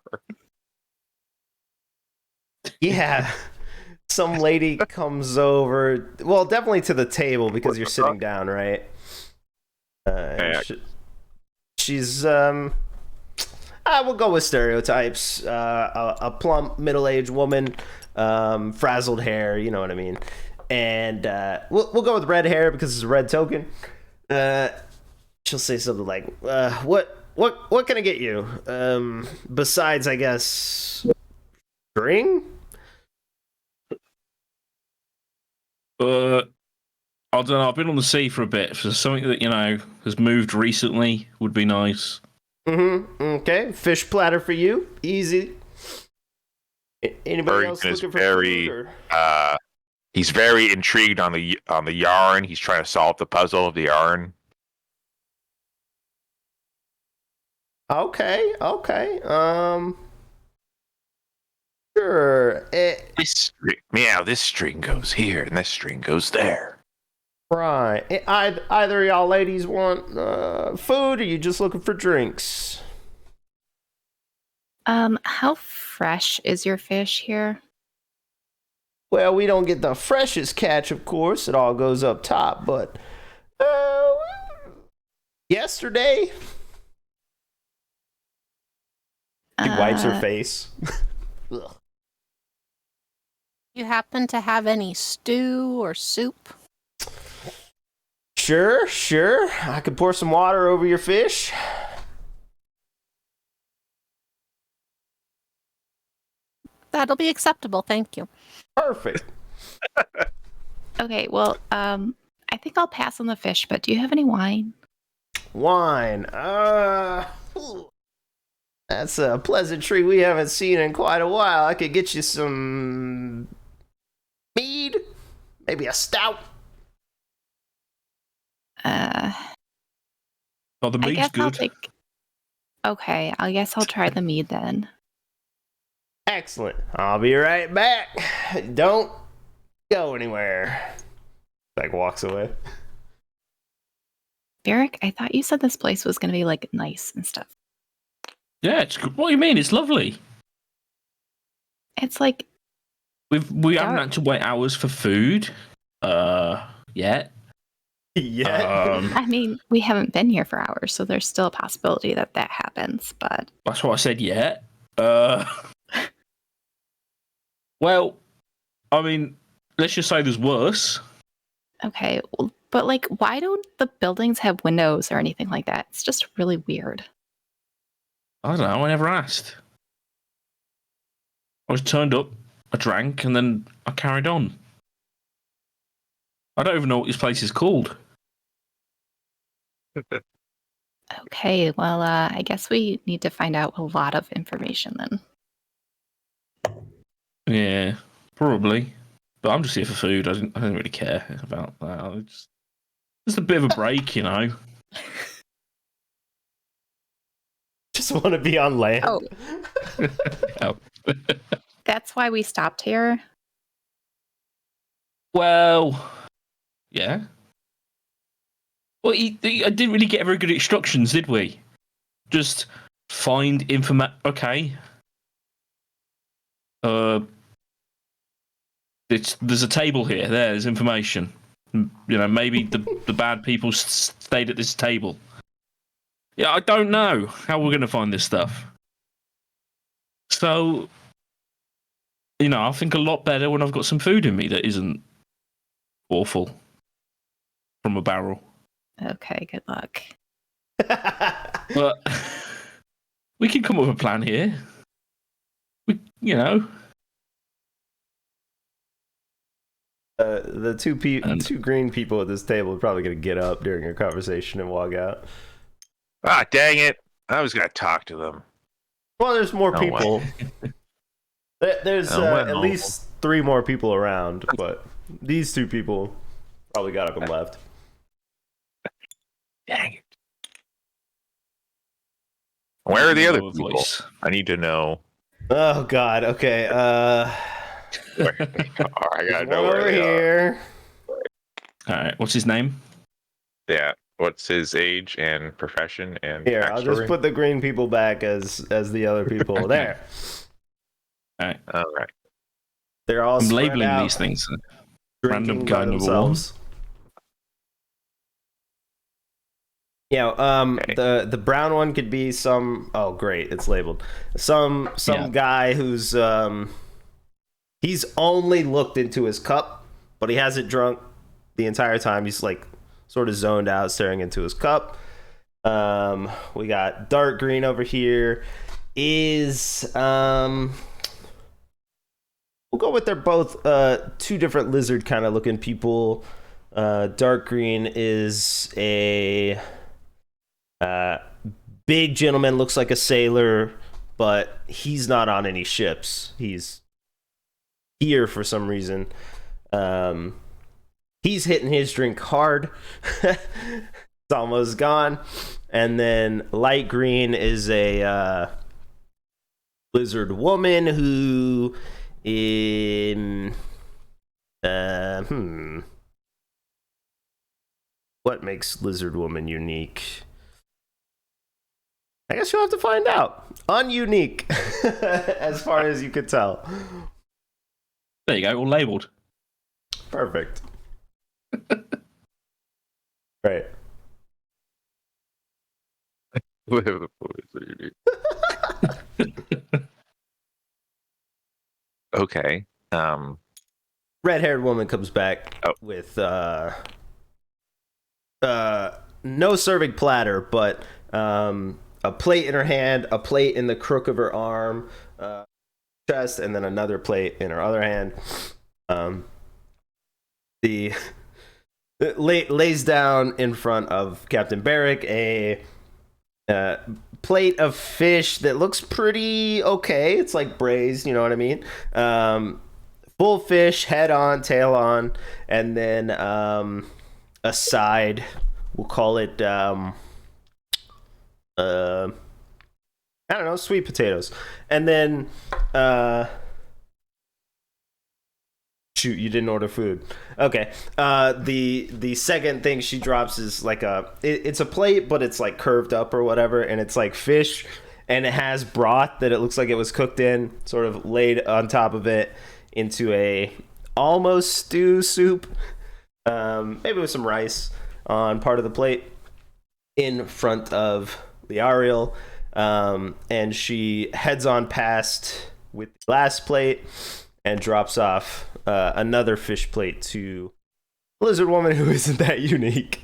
Yeah. Some lady comes over. Well, definitely to the table because you're sitting down, right? And she's I will go with stereotypes. A plump, middle-aged woman, frazzled hair. You know what I mean. And we'll go with red hair because it's a red token. She'll say something like, "What can I get you? Besides, I guess, string." I don't know. I've been on the sea for a bit. So something that has moved recently would be nice. Okay. Fish platter for you. Easy. Anybody else looking for food? He's very intrigued on the yarn. He's trying to solve the puzzle of the yarn. Okay. Sure. This string goes here and this string goes there. Right. Either of y'all ladies want food, or you just looking for drinks? How fresh is your fish here? Well, we don't get the freshest catch, of course. It all goes up top, but yesterday. She wipes her face. Ugh. You happen to have any stew or soup? Sure. I could pour some water over your fish. That'll be acceptable, thank you. Perfect. Okay, well, I think I'll pass on the fish, but do you have any wine? Wine. That's a pleasantry we haven't seen in quite a while. I could get you some mead, maybe a stout. Oh, the mead's good. Okay, I guess I'll try the mead then. Excellent. I'll be right back. Don't go anywhere. Like walks away. Eric, I thought you said this place was going to be like nice and stuff. Yeah, it's good. What do you mean? It's lovely. It's like we haven't had to wait hours for food. Yet. Yeah. I mean, we haven't been here for hours, so there's still a possibility that happens. But that's what I said. Yet. Well, I mean, let's just say there's worse. Okay, but like, why don't the buildings have windows or anything like that? It's just really weird. I don't know. I never asked. I was turned up, I drank, and then I carried on. I don't even know what this place is called. Okay, well, I guess we need to find out a lot of information then. Yeah, probably. But I'm just here for food. I don't really care about that. It's just a bit of a break, you know. Just want to be on land. Oh. Oh. That's why we stopped here? Well, yeah. Well, I didn't really get very good instructions, did we? Just find information. Okay. There's a table here. There's information. You know, maybe the bad people stayed at this table. Yeah, I don't know how we're going to find this stuff. So, you know, I think a lot better when I've got some food in me that isn't awful from a barrel. Okay, good luck. But we can come up with a plan here. You know. The two green people at this table are probably going to get up during your conversation and walk out. Ah, dang it. I was going to talk to them. Well, there's more people. There's at least 3 more people around, but these 2 people probably got up and left. Dang it. Where are the other people? I need to know. Oh, God. Okay. I gotta know where over they here. All right. What's his name? Yeah. What's his age and profession and here? backstory? I'll just put the green people back as the other people. There. All right. All right. They're all I'm spread labeling out, these things. drinking Random by guy number 1. themselves. Yeah, Okay. the brown one could be some. Oh, great, it's labeled. Some Yeah. guy who's he's only looked into his cup, but he hasn't drunk the entire time. He's like sort of zoned out, staring into his cup. We got dark green over here. Is we'll go with they're both two different lizard kind of looking people. Dark green is a big gentleman, looks like a sailor, but he's not on any ships. He's here for some reason. He's hitting his drink hard. It's almost gone. And then light green is a lizard woman who in what makes lizard woman unique? I guess you'll have to find out. Ununique, as far as you could tell. There you go, all labelled. Perfect. Right. Okay. Red-haired woman comes back with no serving platter, but a plate in her hand, a plate in the crook of her arm, chest, and then another plate in her other hand. The lays down in front of Captain Barrick a plate of fish that looks pretty okay. It's like braised, you know what I mean? Full fish, head on, tail on, and then a side. We'll call it I don't know, sweet potatoes. And then shoot, you didn't order food. Okay. The second thing she drops is like it's a plate, but it's like curved up or whatever, and it's like fish, and it has broth that it looks like it was cooked in, sort of laid on top of it into a almost stew soup. Maybe with some rice on part of the plate in front of the Ariel. And she heads on past with the last plate and drops off another fish plate to Lizard Woman, who isn't that unique.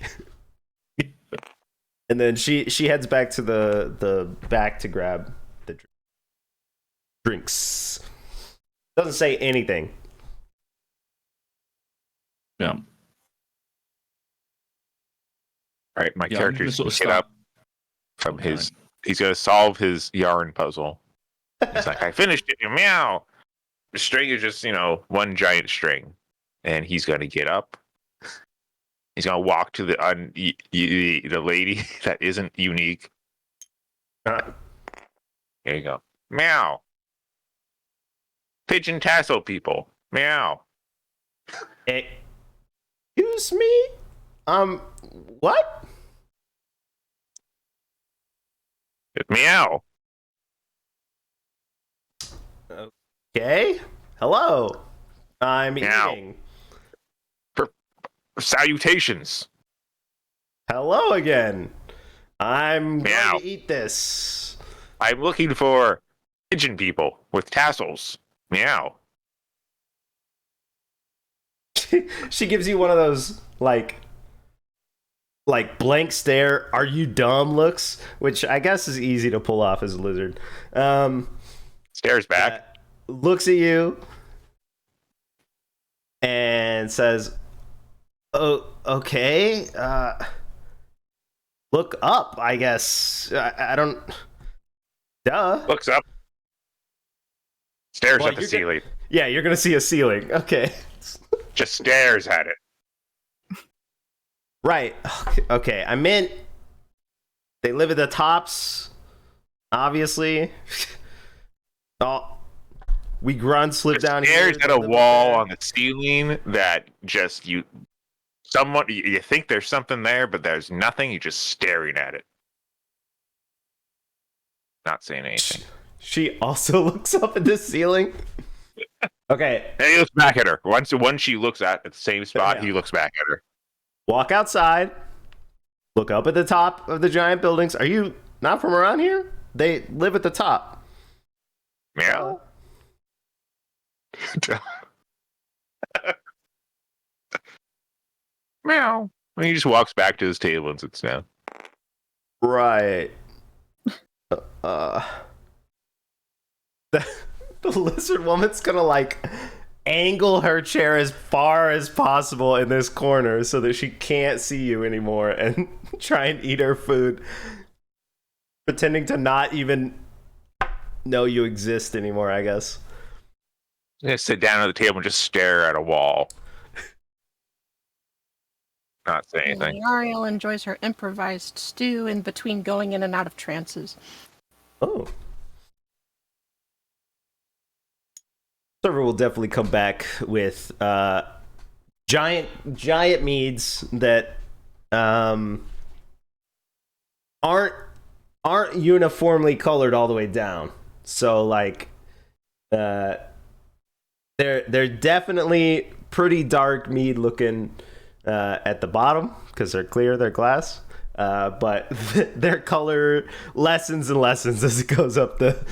And then she heads back to the back to grab the drinks. Doesn't say anything. Yeah. All right, my Yeah, character's sort gonna of get start. up from Okay. his. He's gonna solve his yarn puzzle. He's like, I finished it. Meow. The string is just one giant string, and he's gonna get up. He's gonna walk to the lady that isn't unique. Here you go. Meow. Pigeon tassel people. Meow. Excuse me? What? Meow. Okay. Hello. I'm Meow. eating. Salutations. Hello again. I'm Meow. going to eat this. I'm looking for pigeon people with tassels. Meow. She gives you one of those like blank stare, are you dumb looks, which I guess is easy to pull off as a lizard. Stares back. Looks at you and says, "Oh, okay. Look up, I guess. I don't. Duh. Looks up. Stares Well, at the you're ceiling. Yeah, you're gonna see a ceiling. Okay. Just stares at it. Right. Okay. I meant they live at the tops. Obviously. Oh, we grunts live down here. Stares at a They live up wall there. on the ceiling that just you think there's something there, but there's nothing. You're just staring at it. Not saying anything. She also looks up at the ceiling. Okay. And he looks back at her. Once she looks at the same spot, Yeah. he looks back at her. Walk outside. look up at the top of the giant buildings. Are you not from around here? They live at the top. Meow. Meow. And he just walks back to his table and sits down. Right. The lizard woman's gonna like angle her chair as far as possible in this corner so that she can't see you anymore and try and eat her food, pretending to not even know you exist anymore, I guess. Yeah, sit down at the table and just stare at a wall. Not say anything. Ariel enjoys her improvised stew in between going in and out of trances. Oh. Server will definitely come back with giant meads that aren't uniformly colored all the way down. So like they're definitely pretty dark mead looking at the bottom because they're clear, they're glass. But their color lessens and lessens as it goes up the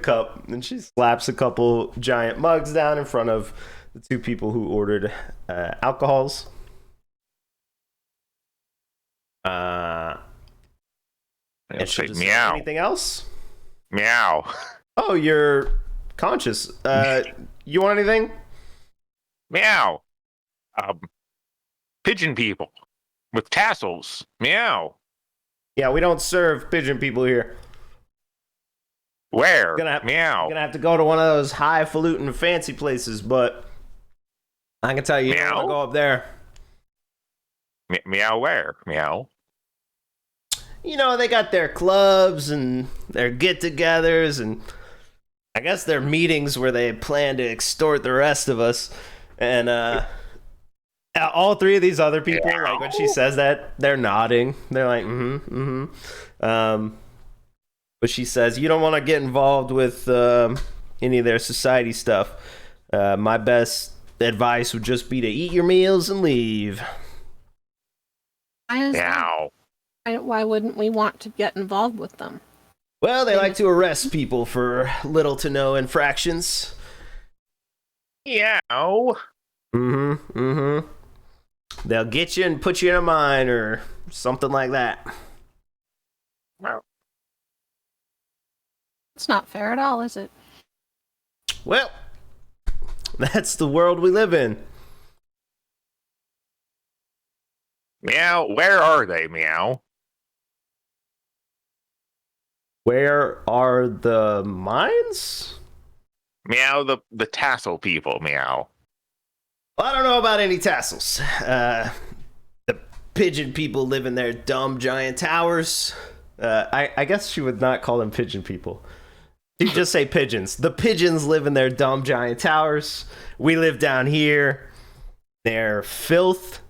cup. And she slaps a couple giant mugs down in front of the two people who ordered alcohols. And she'll just say, meow. anything else? Meow. Oh, you're conscious. You want anything? Meow. Pigeon people with tassels. Meow. Yeah, we don't serve pigeon people here. Where? You're Meow. gonna have to go to one of those highfalutin fancy places, but I can tell you, you don't want to go up there. Meow where? Meow. You know, they got their clubs and their get-togethers and I guess their meetings where they plan to extort the rest of us. And all three of these other people, like when she says that, they're nodding. They're like, but she says, you don't want to get involved with any of their society stuff. My best advice would just be to eat your meals and leave. Meow. Why wouldn't we want to get involved with them? Well, they like to arrest people for little to no infractions. Meow. They'll get you and put you in a mine or something like that. Meow. It's not fair at all, is it? Well, that's the world we live in. Meow. Where are they? Meow. Where are the mines? Meow. The tassel people. Meow. Well, I don't know about any tassels. The pigeon people live in their dumb giant towers. I guess she would not call them pigeon people. She'd just say pigeons. The pigeons live in their dumb giant towers. We live down here. They're filth.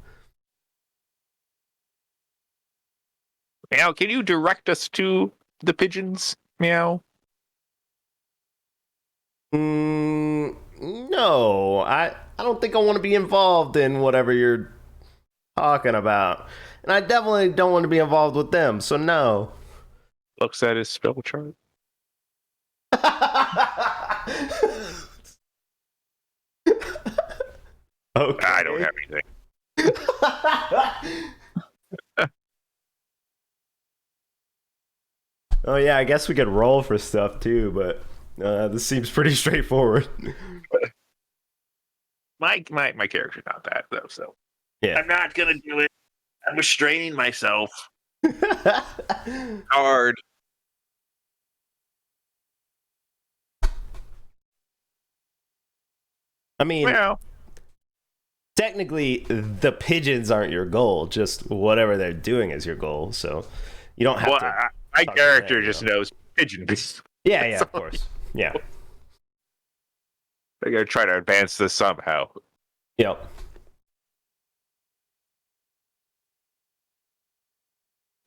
Meow. Can you direct us to the pigeons? Meow. No, I don't think I want to be involved in whatever you're talking about. And I definitely don't want to be involved with them, so no. Looks at his spell chart. Okay. I don't have anything. Oh yeah, I guess we could roll for stuff too, but this seems pretty straightforward. My character's not that though, so Yeah. I'm not gonna do it. I'm restraining myself hard. I mean, Meow. technically, the pigeons aren't your goal. Just whatever they're doing is your goal. So you don't have Well, to. my talk character to them, just knows pigeons. Yeah, of course. Yeah. They're gonna try to advance this somehow. Yep.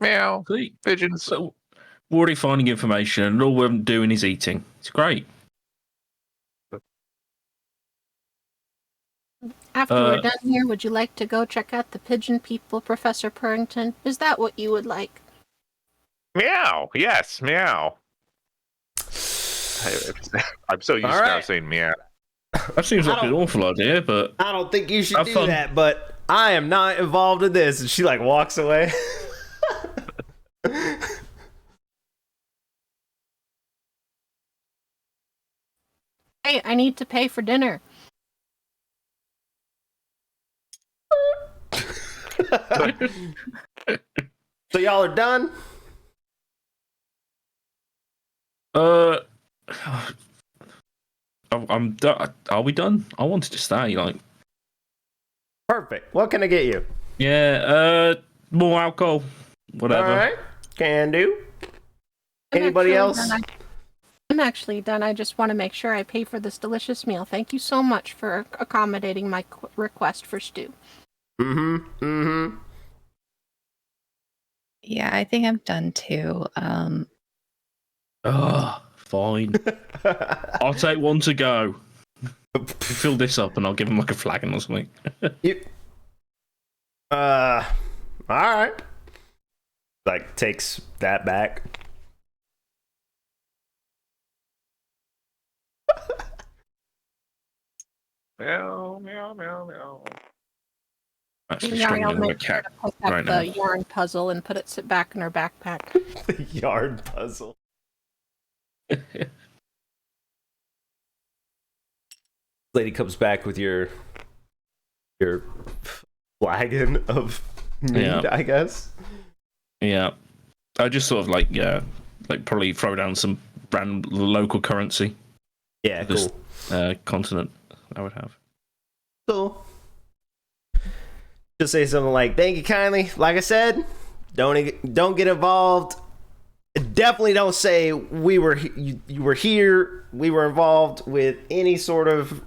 Meow. See, Pigeons. so we're already finding information, and all we're doing is eating. It's great. After we're done here, would you like to go check out the pigeon people, Professor Purrington? Is that what you would like? Meow. Yes, meow. I'm so used to now saying meow. That seems like an awful idea, but I don't think you should have do fun. that, but I am not involved in this. And she like walks away. Hey, I need to pay for dinner. So y'all are done? I'm done. Are we done? I wanted to stay. Like, Perfect. What can I get you? yeah. More alcohol. Whatever. All right. Can do. I'm Anybody actually else? done. I'm actually done. I just want to make sure I pay for this delicious meal. Thank you so much for accommodating my request for stew. Yeah, I think I'm done too. Fine. I'll take one to go. Fill this up and I'll give him like a flagon or something. All right. Like takes that back. Meow, meow, meow, meow. Actually Yarn, I'll struggling with a make sure cat to pick up right the now. yarn puzzle and put it back in her backpack. The yard puzzle. Lady comes back with your flagon of meat, Yeah. I guess. Yeah. I just sort of like probably throw down some brand local currency. Yeah, This cool. continent I would have. Cool. Just say something like, "Thank you kindly." Like I said, don't get involved. Definitely don't say you were here. We were involved with any sort of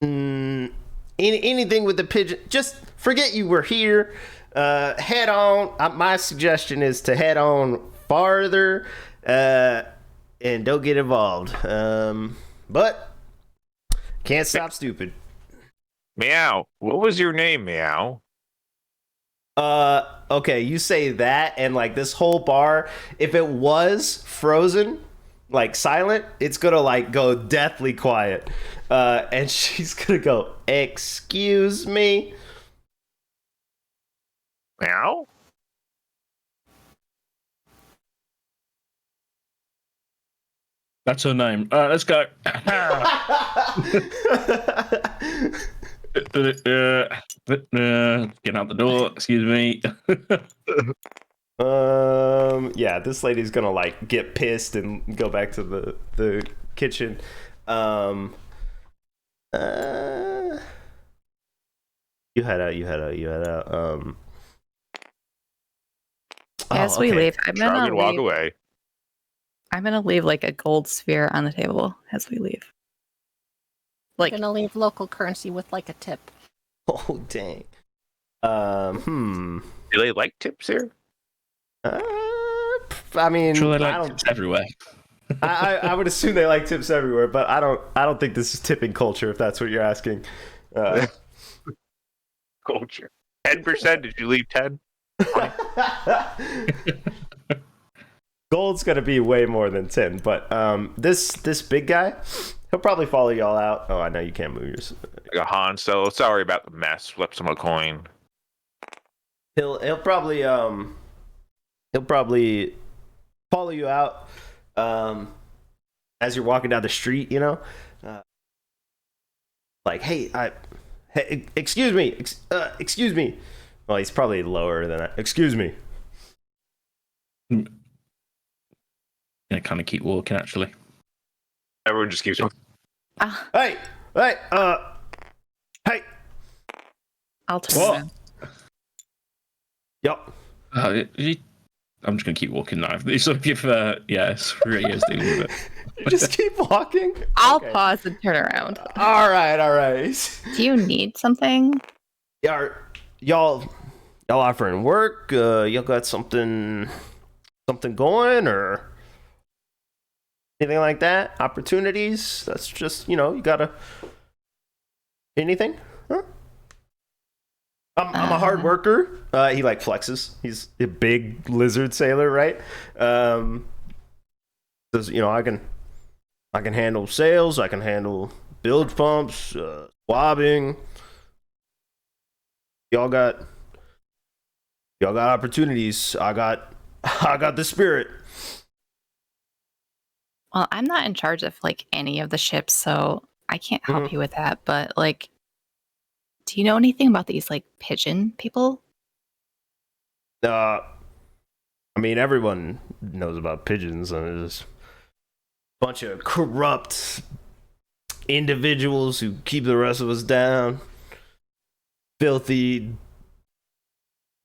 anything with the pigeon. Just forget you were here. Head on. My suggestion is to head on farther and don't get involved. But can't stop stupid. Meow. What was your name, Meow? Okay, you say that, and like this whole bar, if it was frozen, like silent, it's gonna like go deathly quiet. And she's gonna go, "Excuse me." Meow? That's her name. All right, let's go. Getting out the door. Excuse me. Yeah, this lady's gonna like get pissed and go back to the kitchen. You head out. As we leave, Shrug and walk away. I'm gonna leave like a gold sphere on the table as we leave. Like, I'm gonna leave local currency with like a tip. Oh dang. Do they like tips here? I mean, Sure, they I like don't. tips everywhere. I would assume they like tips everywhere, but I don't think this is tipping culture. If that's what you're asking. Culture. 10%. Did you leave 10? Gold's gonna be way more than 10, but this big guy, he'll probably follow y'all out. Oh, I know you can't move yours. Like a Han Solo. Sorry about the mess. Flips him a coin. He'll probably follow you out as you're walking down the street. You know, like hey, excuse me, excuse me. Well, he's probably lower than that. Excuse me. Yeah, kind of keep walking actually. Everyone just keeps walking. Hey, hey. I'll turn What? around. Yup. I'm just gonna keep walking now. So if screw it, dealing with it. Just keep walking. I'll Okay. pause and turn around. All right. Do you need something? Y'all offering work? Y'all got something going or anything like that? Opportunities? That's just, you gotta Anything? Huh? I'm a hard worker. He like flexes. He's a big lizard sailor, right? Says, I can handle sales. I can handle bilge pumps, swabbing. Y'all got opportunities. I got the spirit. Well, I'm not in charge of like any of the ships, so I can't help you with that. But like, do you know anything about these like pigeon people? I mean, everyone knows about pigeons. There's a bunch of corrupt individuals who keep the rest of us down. Filthy.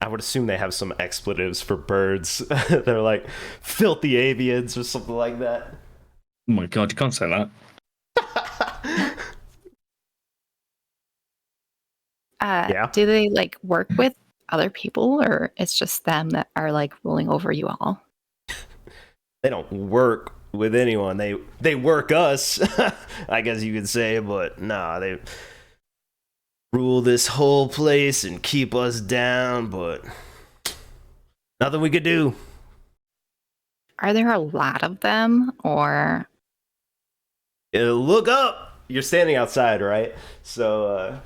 I would assume they have some expletives for birds. They're like filthy avians or something like that. Oh my god, you can't say that. Yeah. Do they like work with other people, or it's just them that are like ruling over you all? They don't work with anyone. They work us, I guess you could say, but nah, they rule this whole place and keep us down, but nothing we could do. Are there a lot of them, or Look up. You're standing outside, right? So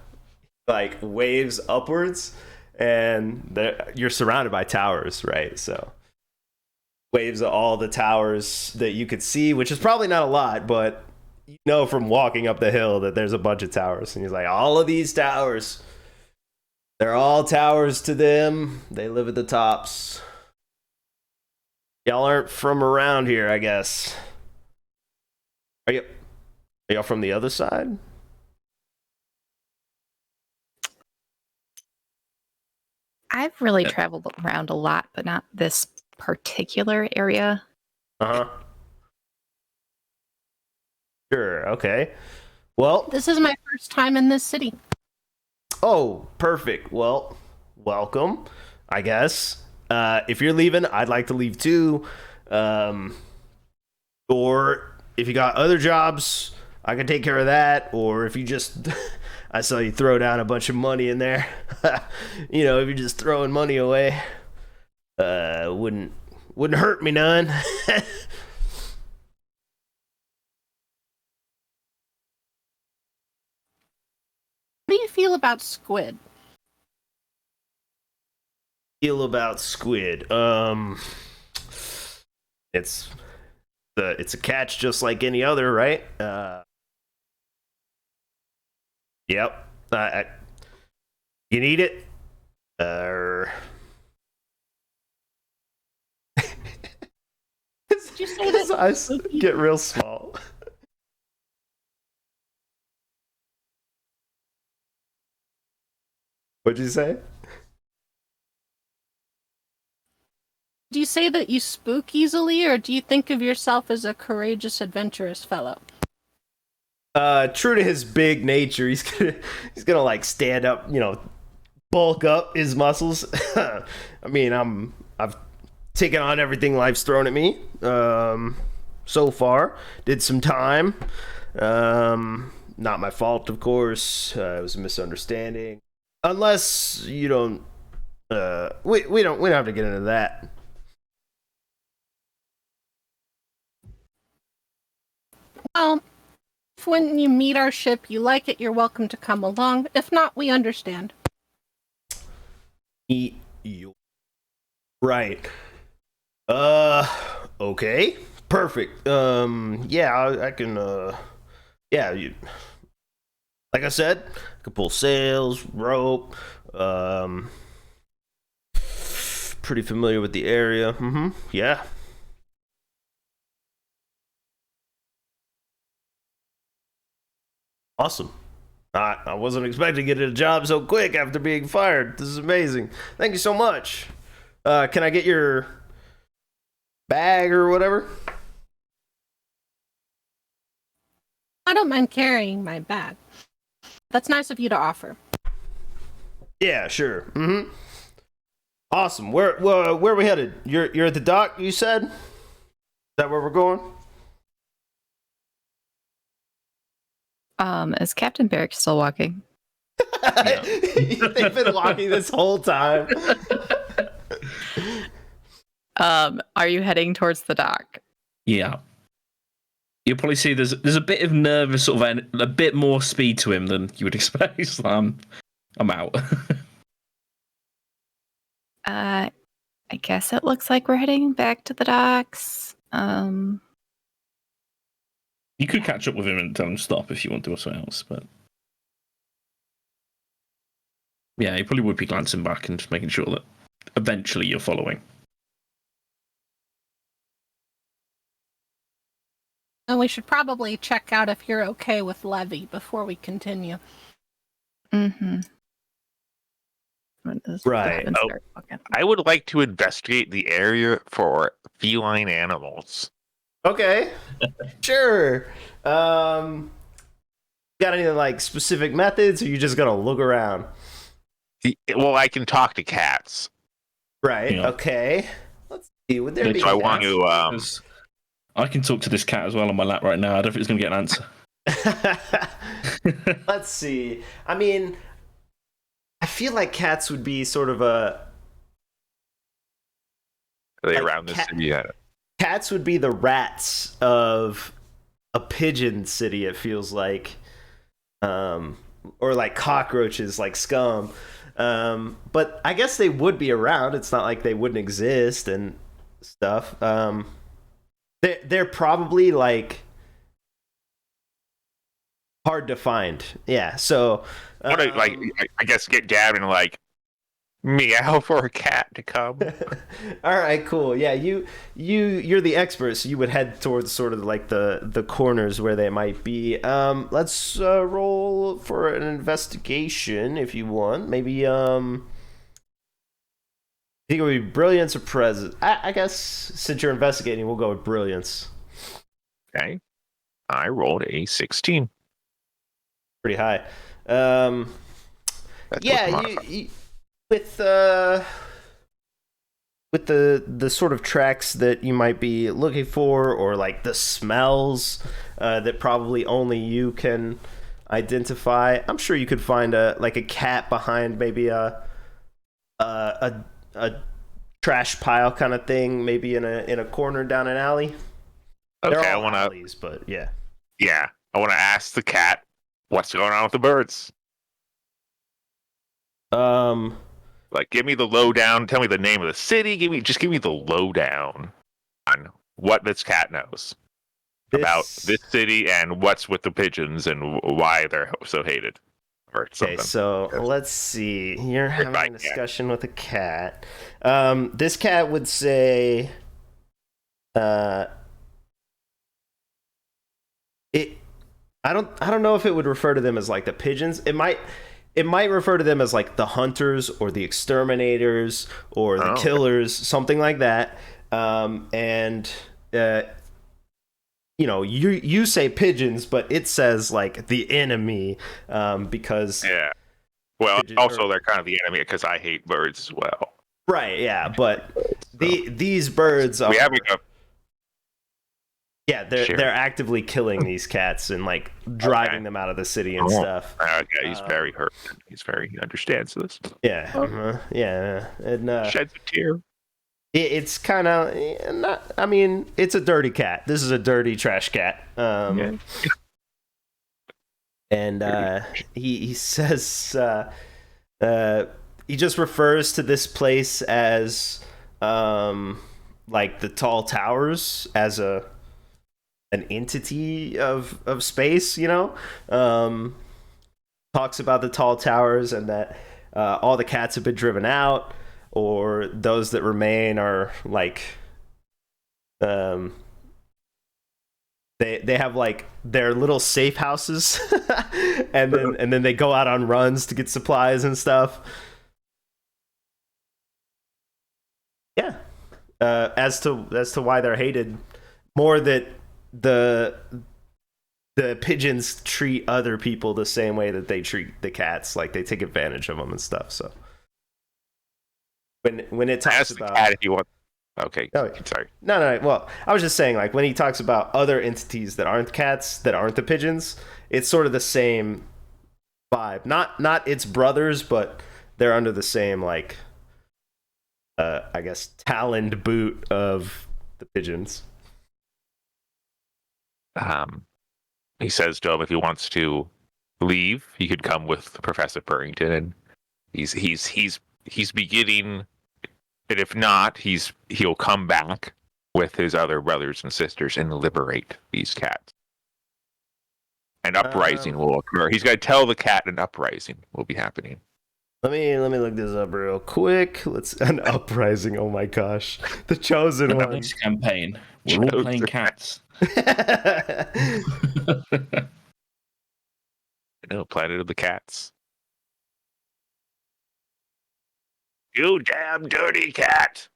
like waves upwards, and you're surrounded by towers, right? So waves of all the towers that you could see, which is probably not a lot, but you know from walking up the hill that there's a bunch of towers. And he's like, all of these towers, they're all towers to them. They live at the tops. Y'all aren't from around here, I guess. Are y'all from the other side? I've really traveled around a lot, but not this particular area. Uh-huh. Sure, okay. Well, This is my first time in this city. oh, perfect. Well, welcome, I guess. If you're leaving, I'd like to leave too. Or if you got other jobs, I can take care of that. Or if you just, I saw you throw down a bunch of money in there. If you're just throwing money away, wouldn't hurt me none. What do you feel about squid? Feel about squid? It's a catch just like any other, right? Yep. You can eat it. Did you say His that? eyes get real small. What'd you say? Do you say that you spook easily, or do you think of yourself as a courageous, adventurous fellow? True to his big nature, he's gonna like stand up, bulk up his muscles. I mean, I've taken on everything life's thrown at me. So far, did some time. Not my fault, of course. It was a misunderstanding. Unless you don't, we don't have to get into that. Well, if when you meet our ship you like it, you're welcome to come along. If not, we understand. Eat you. Right. Okay. Perfect. Yeah, I can, yeah, like I said, I can pull sails, rope, pretty familiar with the area. Yeah. Awesome. I wasn't expecting to get a job so quick after being fired. This is amazing. Thank you so much. Can I get your bag or whatever? I don't mind carrying my bag. That's nice of you to offer. Yeah, sure. Awesome. Where are we headed? You're at the dock, you said? Is that where we're going? Is Captain Barrick still walking? They've been walking this whole time. Are you heading towards the dock? Yeah. You'll probably see there's a bit of nervous sort of a bit more speed to him than you would expect. So I'm out. I guess it looks like we're heading back to the docks. You could catch up with him and tell him to stop if you want to or something else, but yeah, he probably would be glancing back and just making sure that eventually you're following. And we should probably check out if you're okay with Levy before we continue. Mm-hmm. Right. I would like to investigate the area for feline animals. Okay. Sure. Got any like specific methods, or you just gonna look around? Well, I can talk to cats. Right. Yeah. Okay. Let's see. Would there be? So I want to. Because I can talk to this cat as well on my lap right now. I don't think it's going to get an answer. Let's see. I mean, I feel like cats would be sort of Are they like around this city yet? cats would be the rats of a pigeon city. It feels like, or like cockroaches, like scum. But I guess they would be around. It's not like they wouldn't exist and stuff. They're probably like hard to find. Yeah. So What I guess get Gab and like meow for a cat to come. all right, cool. Yeah, you're the expert, so you would head towards sort of like the corners where they might be. Let's roll for an investigation if you want. Maybe I think it would be brilliance or presence. I guess since you're investigating, we'll go with brilliance. Okay. I rolled a 16. Pretty high. That's Yeah, you with the sort of tracks that you might be looking for, or like the smells that probably only you can identify. I'm sure you could find a cat behind maybe a trash pile kind of thing, maybe in a corner down an alley. Okay, They're I all want to. alleys, but yeah. Yeah, I want to ask the cat what's going on with the birds. Like, give me the lowdown. Tell me the name of the city. Give me the lowdown on what this cat knows about this city and what's with the pigeons and why they're so hated. Or something. Okay, so let's see. You're having a discussion with a cat. This cat would say, I don't know if it would refer to them as like the pigeons. It might refer to them as like the hunters or the exterminators or the killers, something like that. You say pigeons, but it says like the enemy, because yeah. Well, also they're kind of the enemy because I hate birds as well. Right. Yeah, but these birds are. We have a. Yeah, they're actively killing these cats and like driving them out of the city and stuff. Okay, he's very hurt. He understands this. Yeah, yeah, and sheds a tear. It's kind of not. I mean, it's a dirty cat. This is a dirty trash cat. And he says he just refers to this place as like the tall towers as an entity of space, talks about the tall towers and that all the cats have been driven out, or those that remain are like they have like their little safe houses and then they go out on runs to get supplies and stuff. Yeah. As to why they're hated, more that the pigeons treat other people the same way that they treat the cats, like they take advantage of them and stuff. So when it talks about cat if you want. Okay, sorry. No. Well, I was just saying, like when he talks about other entities that aren't cats, that aren't the pigeons, it's sort of the same vibe. Not its brothers, but they're under the same like I guess taloned boot of the pigeons. He says to him if he wants to leave, he could come with Professor Purrington, and he's beginning. And if not, he'll come back with his other brothers and sisters and liberate these cats. An uprising will occur. He's got to tell the cat an uprising will be happening. Let me look this up real quick. An uprising. Oh my gosh, the chosen one. Next campaign, we're all playing cats. Planet of the Cats. You damn dirty cat!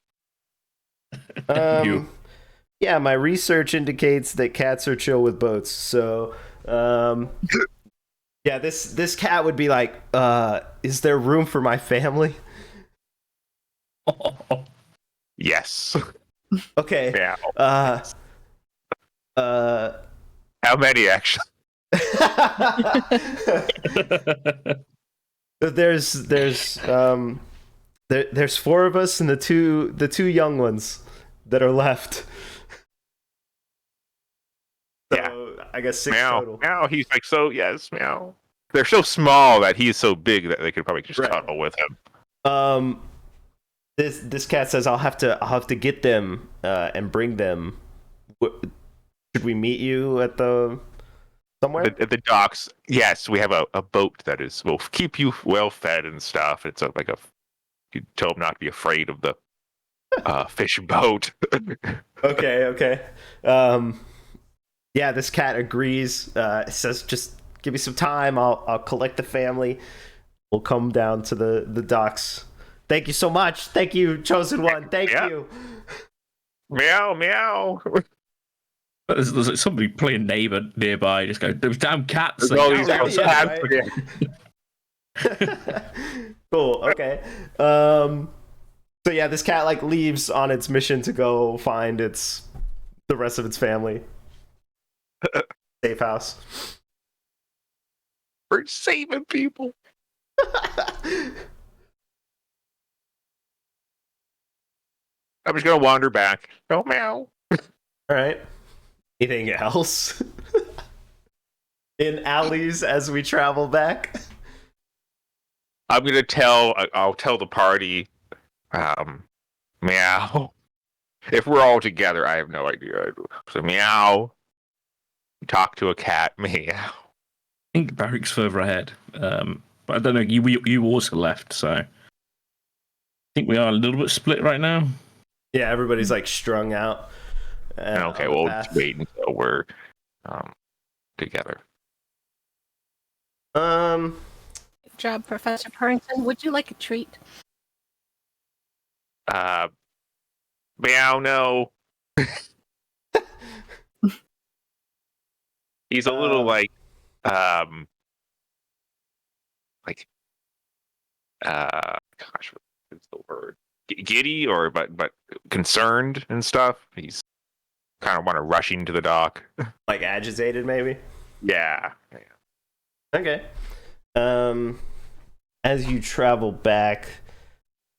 Yeah, my research indicates that cats are chill with boats. So, yeah, this cat would be like, is there room for my family? Yes. Okay. Yeah. How many actually? There's four of us and the two young ones that are left. So, yeah, I guess 6 total. Meow. He's like, so yes, meow. They're so small that he's so big that they could probably just cuddle with him. This cat says I'll have to get them and bring them. Should we meet you at the somewhere? At the docks. Yes, we have a boat that will keep you well fed and stuff. It's you tell them not to be afraid of the fish boat. Okay. Yeah, this cat agrees. It says, just give me some time. I'll collect the family. We'll come down to the docks. Thank you so much. Thank you, chosen one. Thank you. Meow, meow. There's like somebody playing neighbor nearby. Just go, those damn cats. There's all these cats. Right? Cool. Okay. So yeah, this cat like leaves on its mission to go find the rest of its family. Safe house. We're saving people. I'm just gonna wander back. Oh, meow. All right. Anything else? In alleys as we travel back? I'll tell the party, meow. If we're all together, I have no idea. So meow. Talk to a cat, meow. I think Barrick's further ahead, but I don't know. You also left, so I think we are a little bit split right now. Yeah, everybody's like strung out. Okay, we'll just wait until we're together. Good job, Professor Purrington. Would you like a treat? Meow, no. He's a little gosh, what's the word? Giddy but concerned and stuff. He's kind of want to rush into the dock. Like agitated, maybe? Yeah. Okay. As you travel back,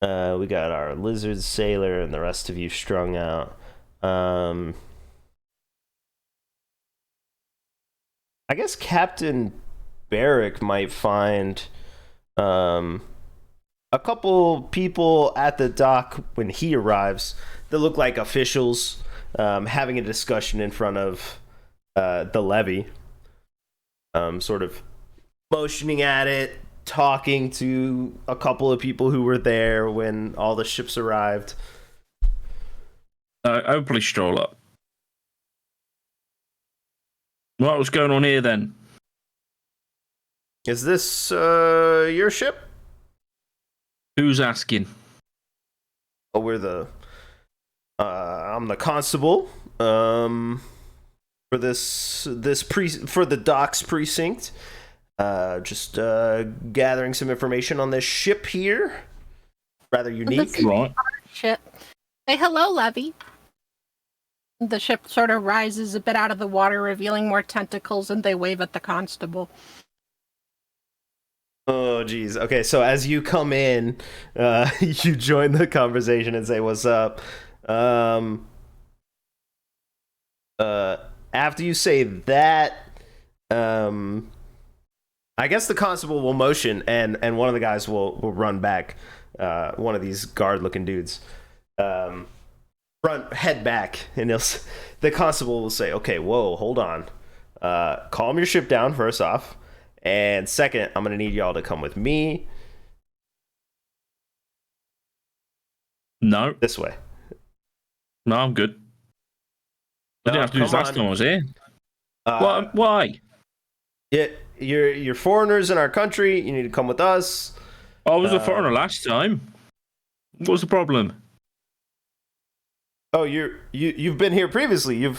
we got our lizard sailor and the rest of you strung out. I guess Captain Barrick might find a couple people at the dock when he arrives that look like officials having a discussion in front of the levee, sort of motioning at it, talking to a couple of people who were there when all the ships arrived. I would probably stroll up. What was going on here then? Is this your ship? Who's asking? Oh, I'm the constable. For the docks precinct. Just gathering some information on this ship here. Rather unique. Right. Ship. Say hello, Levy. The ship sort of rises a bit out of the water, revealing more tentacles, and they wave at the constable. Oh, geez. Okay, so as you come in, you join the conversation and say, "What's up?" Um, uh, After you say that, um, I guess the constable will motion, and one of the guys will run back. One of these guard-looking dudes, um, head back, and the constable will say, "Okay, whoa, hold on. Calm your ship down first off, and second, I'm gonna need y'all to come with me No, this way." no, I'm good. I didn't have to do this come last on. time I was here. Uh, Why? Yeah, you're foreigners in our country. You need to come with us. I was a foreigner last time. What was the problem? Oh, you've been here previously.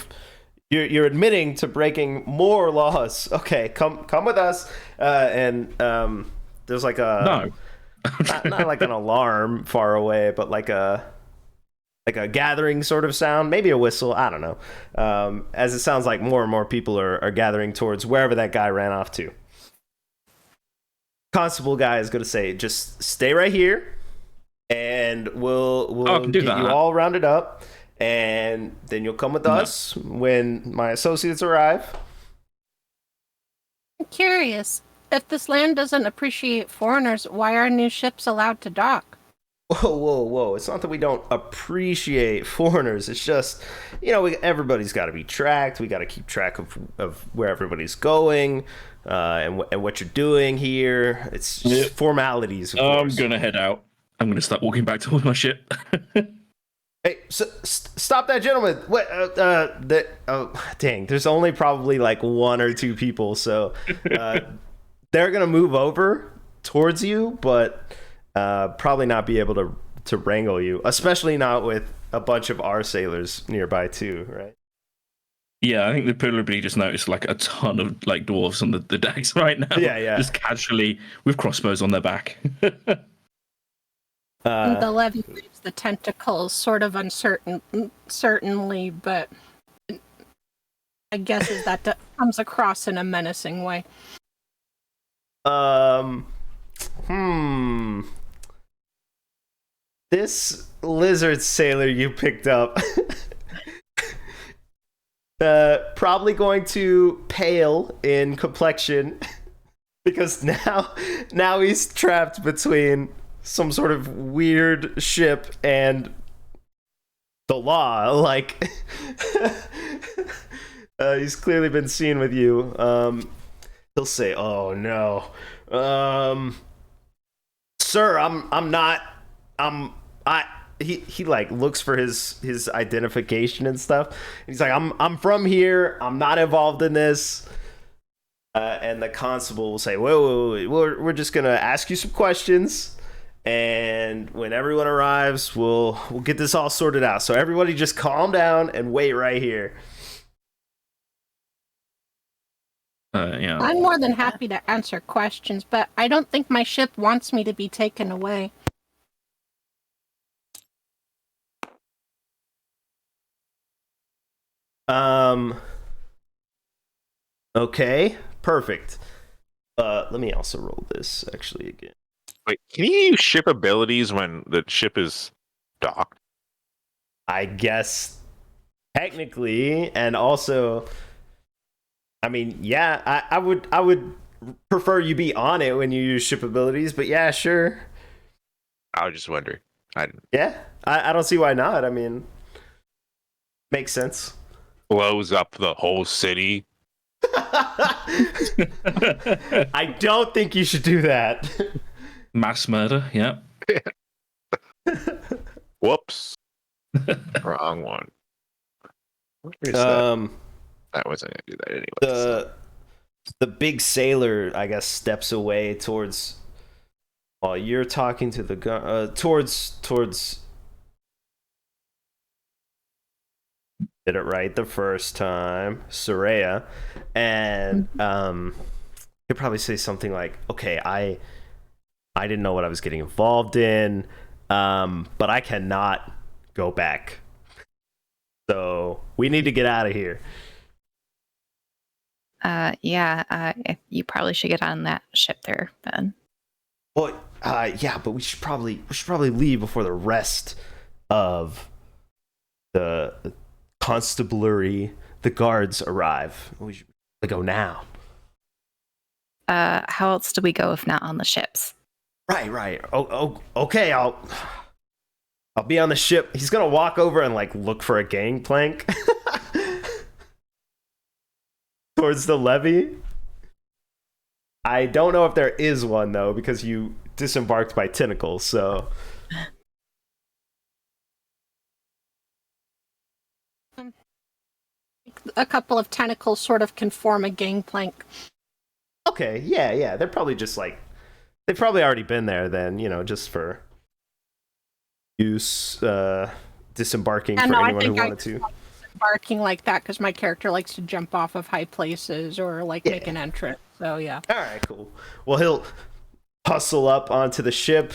You're admitting to breaking more laws. Okay, come with us. And there's like a not like an alarm far away, but like a gathering sort of sound, maybe a whistle. I don't know. As it sounds like more and more people are gathering towards wherever that guy ran off to. Constable guy is going to say, "Just stay right here, and we'll do get that. you all rounded up, and then you'll come with us when my associates arrive." I'm curious. If this land doesn't appreciate foreigners, why are new ships allowed to dock? Whoa! It's not that we don't appreciate foreigners. It's just, everybody's got to be tracked. We got to keep track of where everybody's going, and what you're doing here. It's just formalities. Of I'm course. gonna head out. I'm gonna start walking back towards my ship. Hey, stop that gentleman! What? Dang! There's only probably like one or two people, so they're gonna move over towards you, but probably not be able to wrangle you, especially not with a bunch of our sailors nearby too, right? Yeah, I think they probably just noticed like a ton of like dwarves on the decks right now. Yeah. Just casually with crossbows on their back. The levy leaves the tentacles sort of certainly, but I guess is that comes across in a menacing way. This lizard sailor you picked up probably going to pale in complexion because now he's trapped between some sort of weird ship and the law. Like he's clearly been seen with you. He'll say, "Oh no, sir, I'm not. He like looks for his identification and stuff. He's like, I'm from here. I'm not involved in this." And the constable will say, wait, we're just gonna ask you some questions, and when everyone arrives, we'll get this all sorted out. So everybody just calm down and wait right here. Yeah. I'm more than happy to answer questions, but I don't think my ship wants me to be taken away. Okay, perfect. Let me also roll this actually again. Wait, can you use ship abilities when the ship is docked? I guess technically, and also, I mean, yeah, I would prefer you be on it when you use ship abilities, but yeah, sure. I was just wondering. Yeah, I don't see why not. I mean, makes sense. Blows up the whole city. I don't think you should do that. Mass murder, yeah. Whoops. Wrong one. Where is that? That wasn't gonna do that anyway. The big sailor, I guess, steps away towards. While you're talking to the gun, towards. Did it right the first time, Soraya, and he'll probably say something like, "Okay, I didn't know what I was getting involved in, but I cannot go back. So we need to get out of here." You probably should get on that ship there then. Well, yeah, but we should probably leave before the rest of the constabulary, the guards arrive. We should go now. How else do we go if not on the ships? Right. Oh, okay. I'll be on the ship. He's gonna walk over and like look for a gangplank towards the levee. I don't know if there is one though, because you disembarked by tentacles. So A couple of tentacles sort of can form a gangplank. okay, yeah. They're probably just like they've probably already been there. Then just for use, disembarking for anyone who wanted to. Barking like that because my character likes to jump off of high places or like make an entrance. So yeah. All right, cool. Well, he'll hustle up onto the ship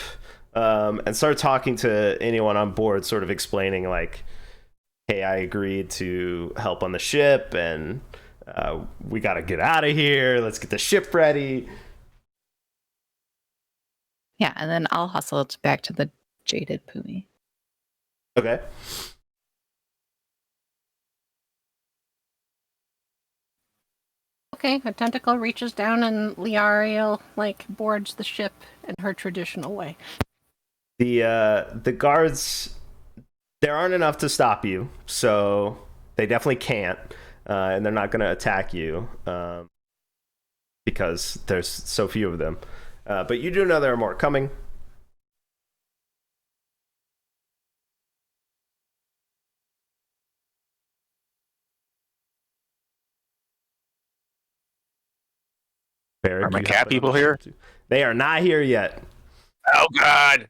and start talking to anyone on board, sort of explaining like, "Hey, I agreed to help on the ship, and we got to get out of here. Let's get the ship ready." Yeah, and then I'll hustle back to the jaded Pumi. Okay. Okay, a tentacle reaches down and Liariel like boards the ship in her traditional way. The guards, there aren't enough to stop you, so they definitely can't, and they're not going to attack you because there's so few of them. But you do know there are more coming. Barrett, Are my you cat have people another here? ship too. They are not here yet. Oh God!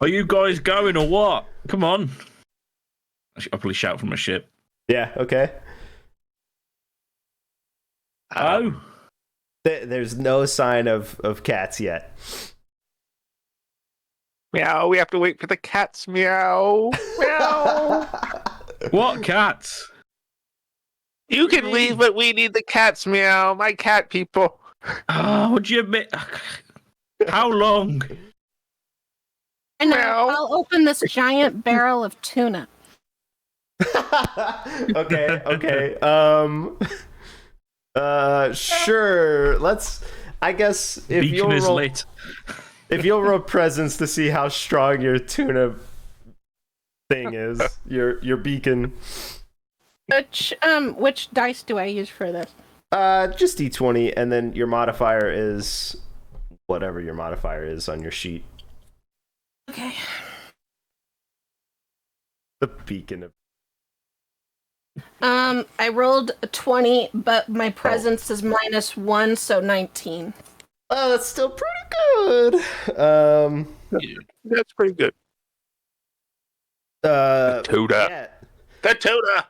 Are you guys going or what? Come on. I'll probably shout from a ship. Yeah, okay. Oh. There's no sign of cats yet. Meow. We have to wait for the cats. Meow. Meow. What cats? You can leave, but we need the cats. Meow. My cat people. Oh, would you admit? How long? And Meow. I'll open this giant barrel of tuna. Okay. Sure. Let's. I guess if Beacon you'll is roll, lit. if you'll roll presence to see how strong your tuna thing is, your beacon. Which dice do I use for this? Just D20, and then your modifier is whatever your modifier is on your sheet. Okay. The beacon of. I rolled a 20, but my presence is -1, so 19. Oh, that's still pretty good. That's pretty good. Tuna. Yeah. The tuna.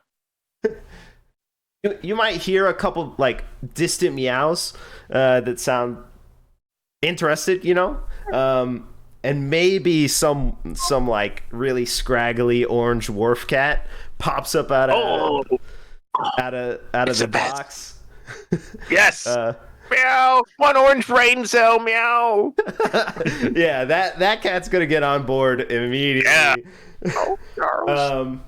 You might hear a couple like distant meows that sound interested, and maybe some like really scraggly orange wharf cat pops up out of the box. Yes. Meow. One orange brain cell. Meow. Yeah, that cat's gonna get on board immediately. Yeah. Oh, Charles.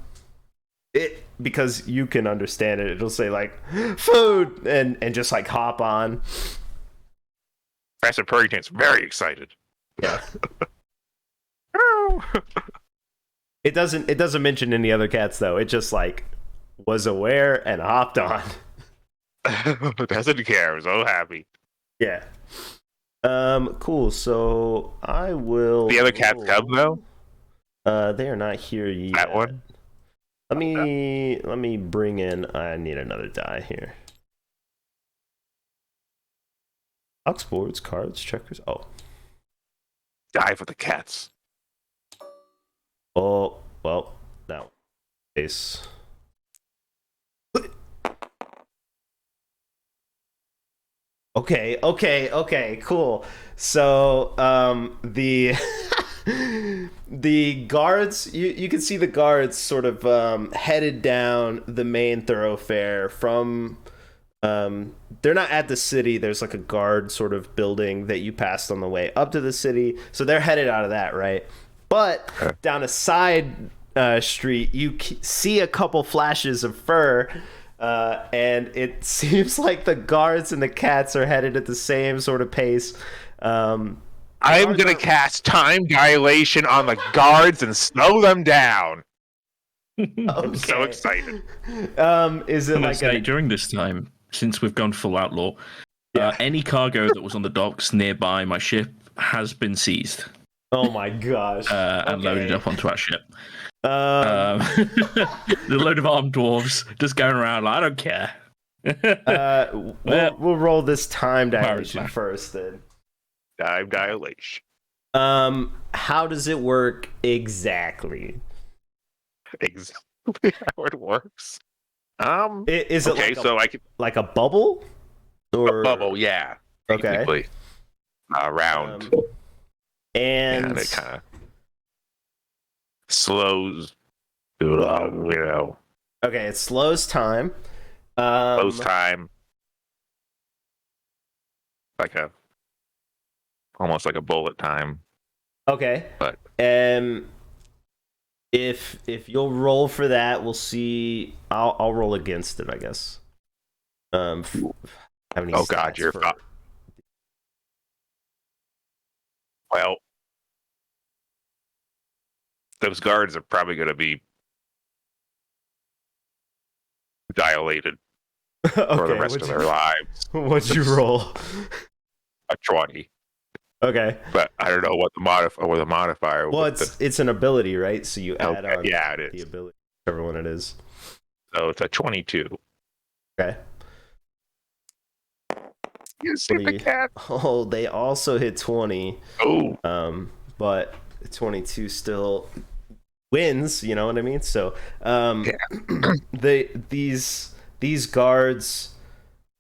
Because you can understand it, it'll say like food and just like hop on. Professor Purrington's very excited. Yeah. It doesn't mention any other cats though. It just like was aware and hopped on. Doesn't care. So happy. Yeah. Cool. So I will. The other cats come though. They are not here yet. That one. Let me bring in. I need another die here. Ox boards, cards, checkers. Oh. Die for the cats. Oh well. Now. Ace. Okay, cool. So, the the guards, you can see the guards sort of headed down the main thoroughfare from They're not at the city. There's like a guard sort of building that you passed on the way up to the city. So they're headed out of that, right? But down a side street, you see a couple flashes of fur, and it seems like the guards and the cats are headed at the same sort of pace. I'm going to cast time dilation on the guards and slow them down. I'm so excited. Is it like during this time, since we've gone full outlaw, any cargo that was on the docks nearby my ship has been seized. Oh my gosh! And loaded up onto our ship. The load of armed dwarves just going around like, I don't care. We'll roll this time dilation first, then. Time dilation. How does it work exactly? Exactly how it works. Is it okay? like So I could like a bubble, or a bubble? Yeah. Okay. Round. And it kind of slows. You know. Okay, it slows time. Slows time. Almost like a bullet time. Okay. But if you'll roll for that, we'll see. I'll roll against it, I guess. Oh God, you're well. Those guards are probably going to be dilated for the rest of their lives. What'd you roll? A 20. Okay. But I don't know what the modifier. Well, it's an ability, right? So you add on it is. The ability, whichever one it is. So it's a 22. Okay. You see the cat? Oh, they also hit 20. Oh. But 22 still wins, you know what I mean? So these guards,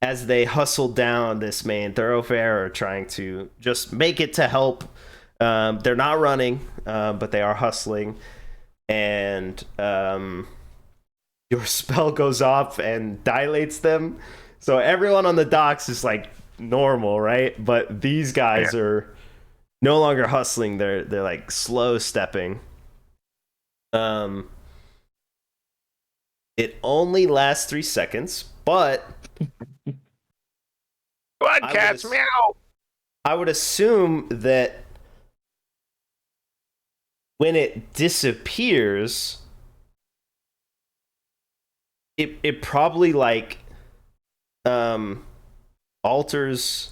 as they hustle down this main thoroughfare, are trying to just make it to help. They're not running, but they are hustling, and your spell goes off and dilates them, so everyone on the docks is like normal, right? But these guys are no longer hustling. They're like slow stepping. It only lasts 3 seconds, but Blood cats, meow. I would assume that when it disappears, it probably like alters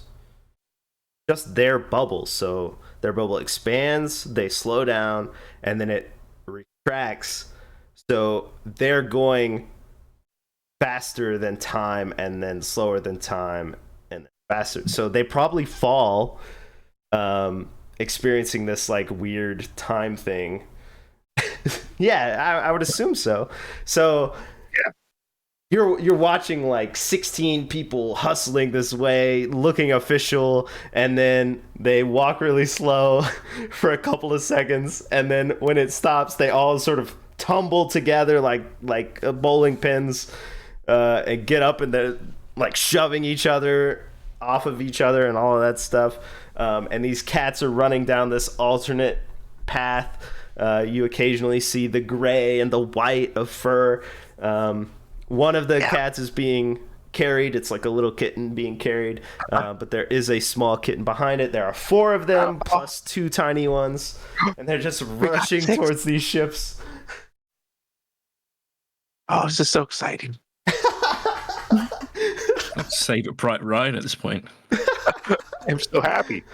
just their bubble. So their bubble expands, they slow down, and then it retracts. So they're going faster than time, and then slower than time, and faster. So they probably fall, experiencing this like weird time thing. Yeah, I would assume so. So yeah. You're watching like 16 people hustling this way, looking official, and then they walk really slow for a couple of seconds, and then when it stops, they all sort of tumble together like bowling pins, and get up, and they're like shoving each other off of each other and all of that stuff. And these cats are running down this alternate path. You occasionally see the gray and the white of fur. One of the cats is being carried. It's like a little kitten being carried, but there is a small kitten behind it. There are 4 of them plus 2 tiny ones, and they're just rushing towards these ships. Oh, this is so exciting. Let's save it bright Ryan at this point. I'm so happy.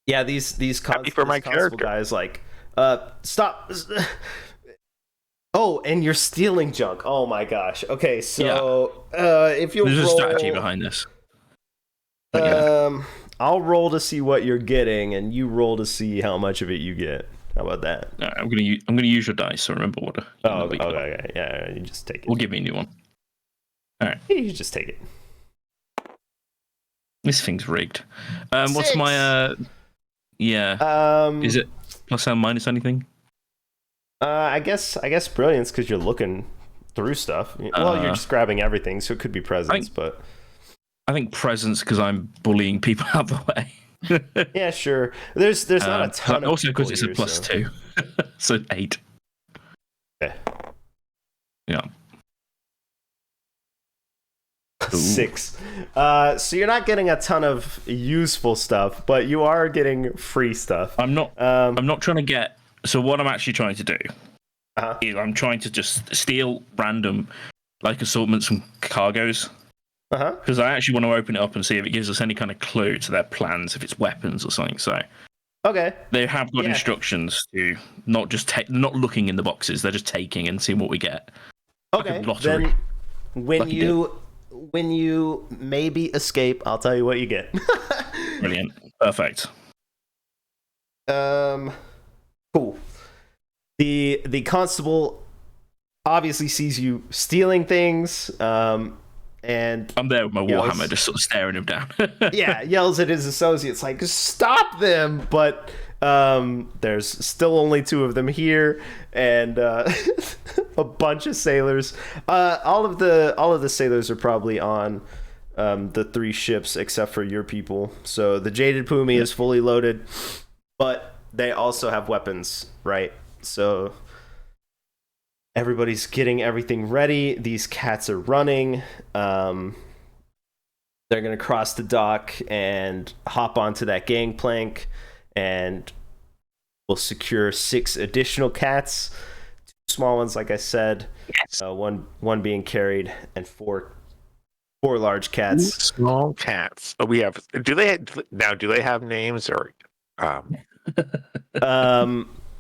Yeah, these character guys like stop. Oh, and you're stealing junk. Oh my gosh. Okay, so if you there's roll, a strategy behind this. I'll roll to see what you're getting, and you roll to see how much of it you get. How about that? Right, I'm gonna use your dice. So remember what. Okay. Yeah, you just take it. We'll give me a new one. All right, you just take it. This thing's rigged. What's my is it plus or minus anything? I guess brilliance, because you're looking through stuff. Well, you're just grabbing everything, so it could be presents, but I think presents because I'm bullying people out the way. yeah, sure. There's not a ton of also because people it's a here, +2, so 8. Okay. Yeah. 6. So you're not getting a ton of useful stuff, but you are getting free stuff. I'm not trying to get. So what I'm actually trying to do is I'm trying to just steal random assortments from cargoes. Because I actually want to open it up and see if it gives us any kind of clue to their plans, if it's weapons or something. So okay, they have got instructions to not just not looking in the boxes. They're just taking and seeing what we get. Okay, then when you maybe escape, I'll tell you what you get. Brilliant, perfect. Cool. The constable obviously sees you stealing things. And I'm there with my warhammer, just sort of staring him down. Yells at his associates like, "Stop them!" But there's still only 2 of them here, and a bunch of sailors. All of the sailors are probably on the 3 ships except for your people. So the Jaded Pumi is fully loaded, but they also have weapons, right? So everybody's getting everything ready. These cats are running. They're going to cross the dock and hop onto that gangplank, and we'll secure 6 additional cats. 2 small ones, like I said. Yes. One being carried, and 4 large cats. Small cats. Oh, we have. Do they have names, or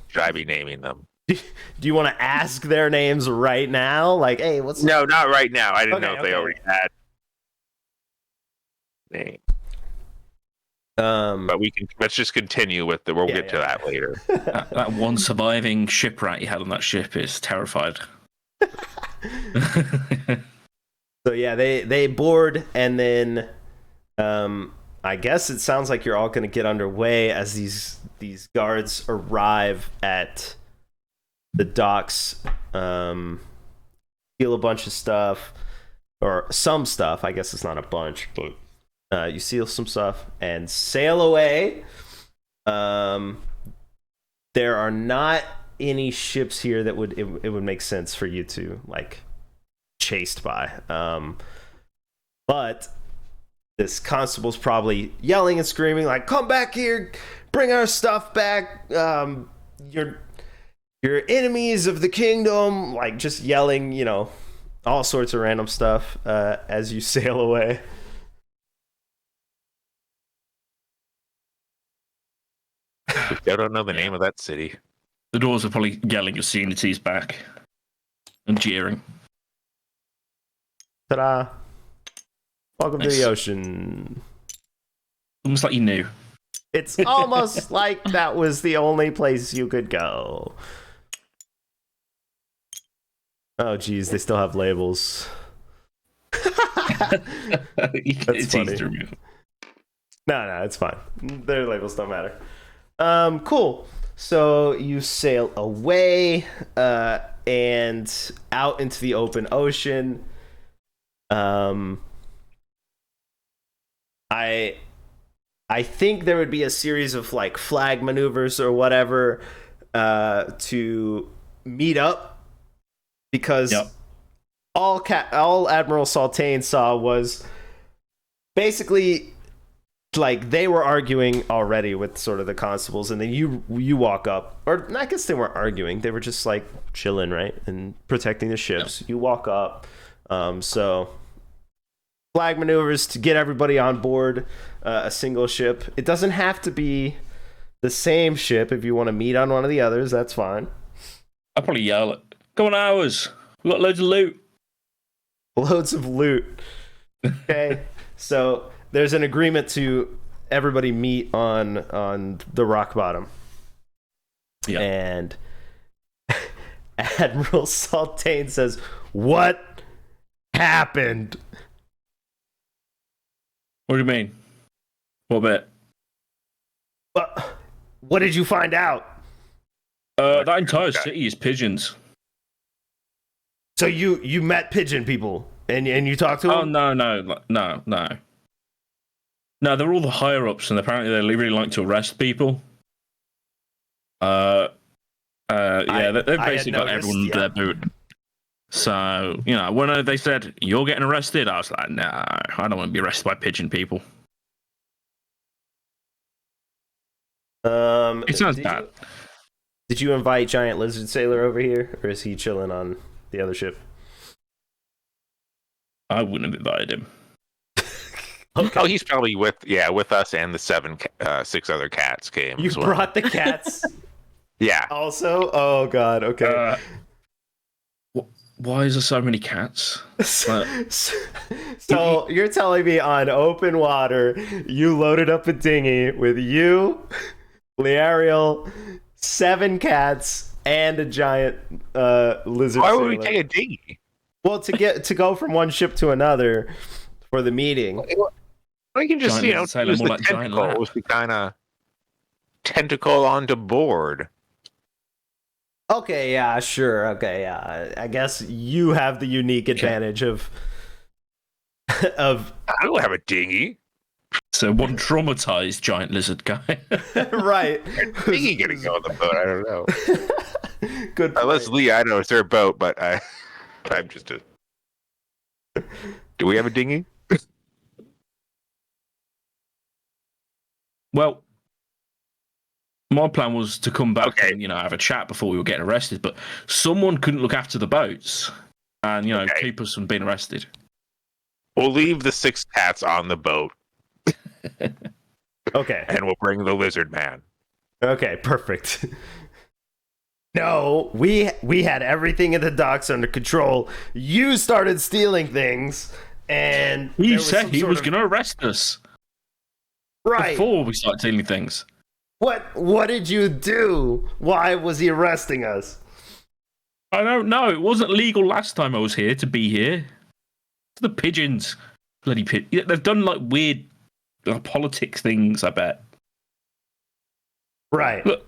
should I be naming them? Do you want to ask their names right now? Like, hey, what's... No, not right now. I didn't know if they already had names. But let's just continue with We'll get to that later. That one surviving shipwright you had on that ship is terrified. So yeah, they board, and then I guess it sounds like you're all going to get underway as these guards arrive at the docks, steal a bunch of stuff, or some stuff. I guess it's not a bunch, but you steal some stuff and sail away. There are not any ships here that it would make sense for you to chased by. But this constable's probably yelling and screaming like, "Come back here, bring our stuff back. You're enemies of the kingdom," just yelling, all sorts of random stuff as you sail away. We still don't know the name of that city. The doors are probably yelling as soon as he's back and jeering. Ta-da! Welcome to the ocean. Almost like you knew. It's almost like that was the only place you could go. Oh, geez, they still have labels. It's funny. easy to remove. No, it's fine. Their labels don't matter. Cool. So you sail away and out into the open ocean. I think there would be a series of flag maneuvers or whatever to meet up, because all Admiral Saltaine saw was basically they were arguing already with sort of the constables, and then you walk up, or I guess they weren't arguing, they were just chilling, right, and protecting the ships. You walk up, so flag maneuvers to get everybody on board a single ship. It doesn't have to be the same ship. If you want to meet on one of the others, that's fine. I'll probably yell it. Come on, ours. We've got loads of loot. Loads of loot. Okay. So there's an agreement to everybody meet on the rock bottom. Yeah. And Admiral Saltaine says, "What happened?" What do you mean? What bit? What did you find out? That entire city is pigeons. So you met pigeon people and you talked to them? Oh no. No, they're all the higher ups, and apparently they really like to arrest people. Yeah, they've basically got everyone under their boot. So, when they said, you're getting arrested, I was like, no, I don't want to be arrested by pigeon people. It sounds bad. Did you invite Giant Lizard Sailor over here, or is he chilling on the other ship? I wouldn't have invited him. Okay. Oh, he's probably with us, and the 6 other cats came. You brought the cats? Yeah. Also? Oh, God, okay. Why is there so many cats? So you're telling me on open water, you loaded up a dinghy with you, Leariel, 7 cats, and a giant lizard. Why would we take a dinghy? Well, to go from one ship to another for the meeting. We can just use the tentacles to kind of tentacle onto board. Okay, yeah, sure. Okay, yeah. I guess you have the unique advantage of. I don't have a dinghy. So one traumatized giant lizard guy. Right. Dinghy gonna go on the boat? I don't know. Good. Unless Lee, I know it's their boat, but I'm just a. Do we have a dinghy? Well, my plan was to come back and have a chat before we were getting arrested, but someone couldn't look after the boats and keep us from being arrested. We'll leave the 6 cats on the boat. Okay. And we'll bring the lizard man. Okay, perfect. No, we had everything in the docks under control. You started stealing things, and he said he was going to arrest us. Right. Before we started stealing things. What did you do? Why was he arresting us? I don't know. It wasn't legal last time I was here to be here. The pigeons. Bloody pigeons. They've done like weird politics things, I bet. Right. Look,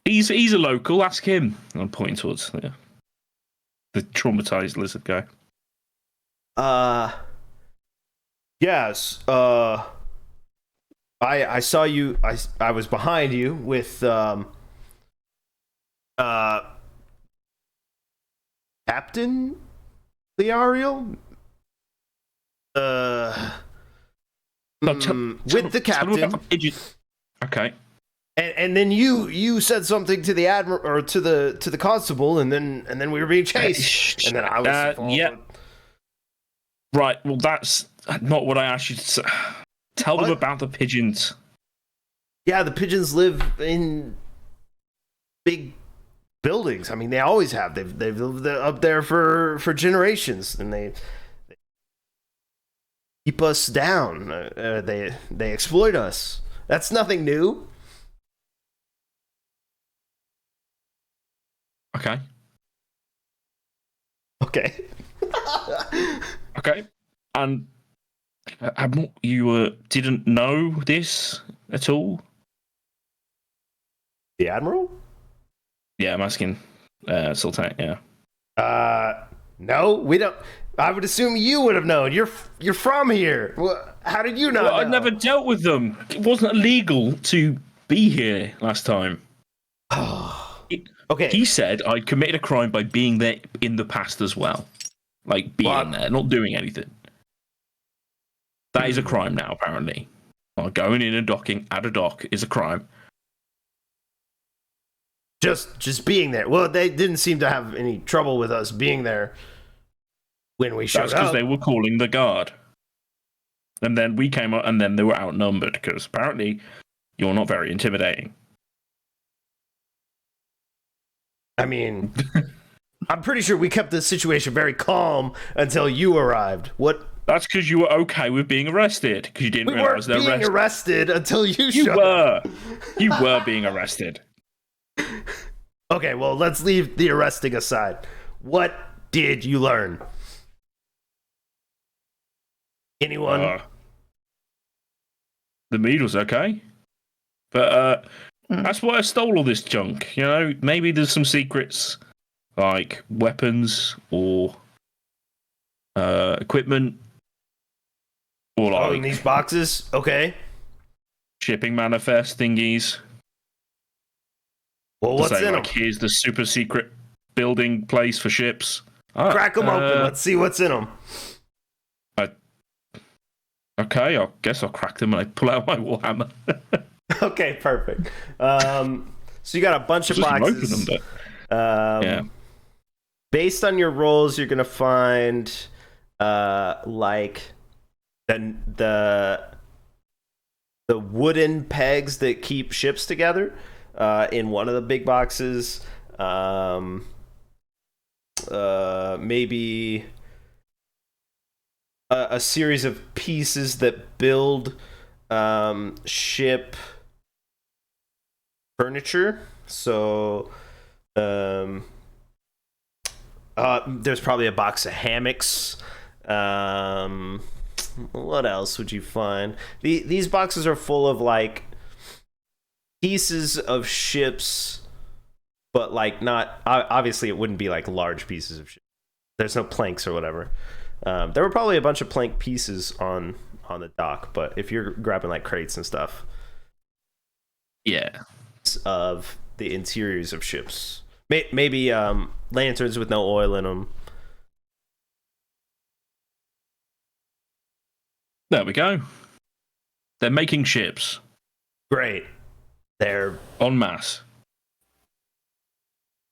he's a local. Ask him. I'm pointing towards the traumatized lizard guy. Yes. I saw you. I was behind you with Captain Leariel. With the captain. Okay. And then you said something to the admiral or to the constable, and then we were being chased, and then I was. Yeah. Right. Well, that's not what I asked you to say. Tell them about the pigeons. Yeah, the pigeons live in big buildings. I mean, they always have. They've lived up there for generations, and they keep us down. They exploit us. That's nothing new. Okay. Okay. Okay. And you didn't know this at all? The Admiral? Yeah, I'm asking Sultan, yeah. No, we don't. I would assume you would have known. You're from here. How did you know? I'd never dealt with them. It wasn't illegal to be here last time. Okay. He said I'd committed a crime by being there in the past as well. Like being there, not doing anything. That is a crime now, apparently. Going in and docking at a dock is a crime. Just being there. Well, they didn't seem to have any trouble with us being there when we showed up. That's because they were calling the guard. And then we came up and then they were outnumbered because apparently you're not very intimidating. I mean, I'm pretty sure we kept the situation very calm until you arrived. What? That's because you were okay with being arrested because you didn't realize they were being arrested until you showed up. You were being arrested. Okay, well, let's leave the arresting aside. What did you learn? Anyone? The mead was okay. But that's why I stole all this junk. You know, maybe there's some secrets like weapons or equipment, or in like these boxes? Okay. shipping manifest thingies. Well, To what's say in them? like, here's the super secret building place for ships. Crack them open. Let's see what's in them. Okay, I guess I'll crack them and I pull out my warhammer. Okay, perfect. So you got a bunch of boxes. Open them, yeah. Based on your rolls, you're gonna find like the wooden pegs that keep ships together in one of the big boxes. Maybe a series of pieces that build ship furniture. So there's probably a box of hammocks. What else would you find? These boxes are full of like pieces of ships, but like not obviously it wouldn't be like large pieces of ship. There's no planks or whatever. There were probably a bunch of plank pieces on the dock, but if you're grabbing like crates and stuff, yeah, of the interiors of ships, maybe lanterns with no oil in them. There we go. They're making ships. Great. They're en masse.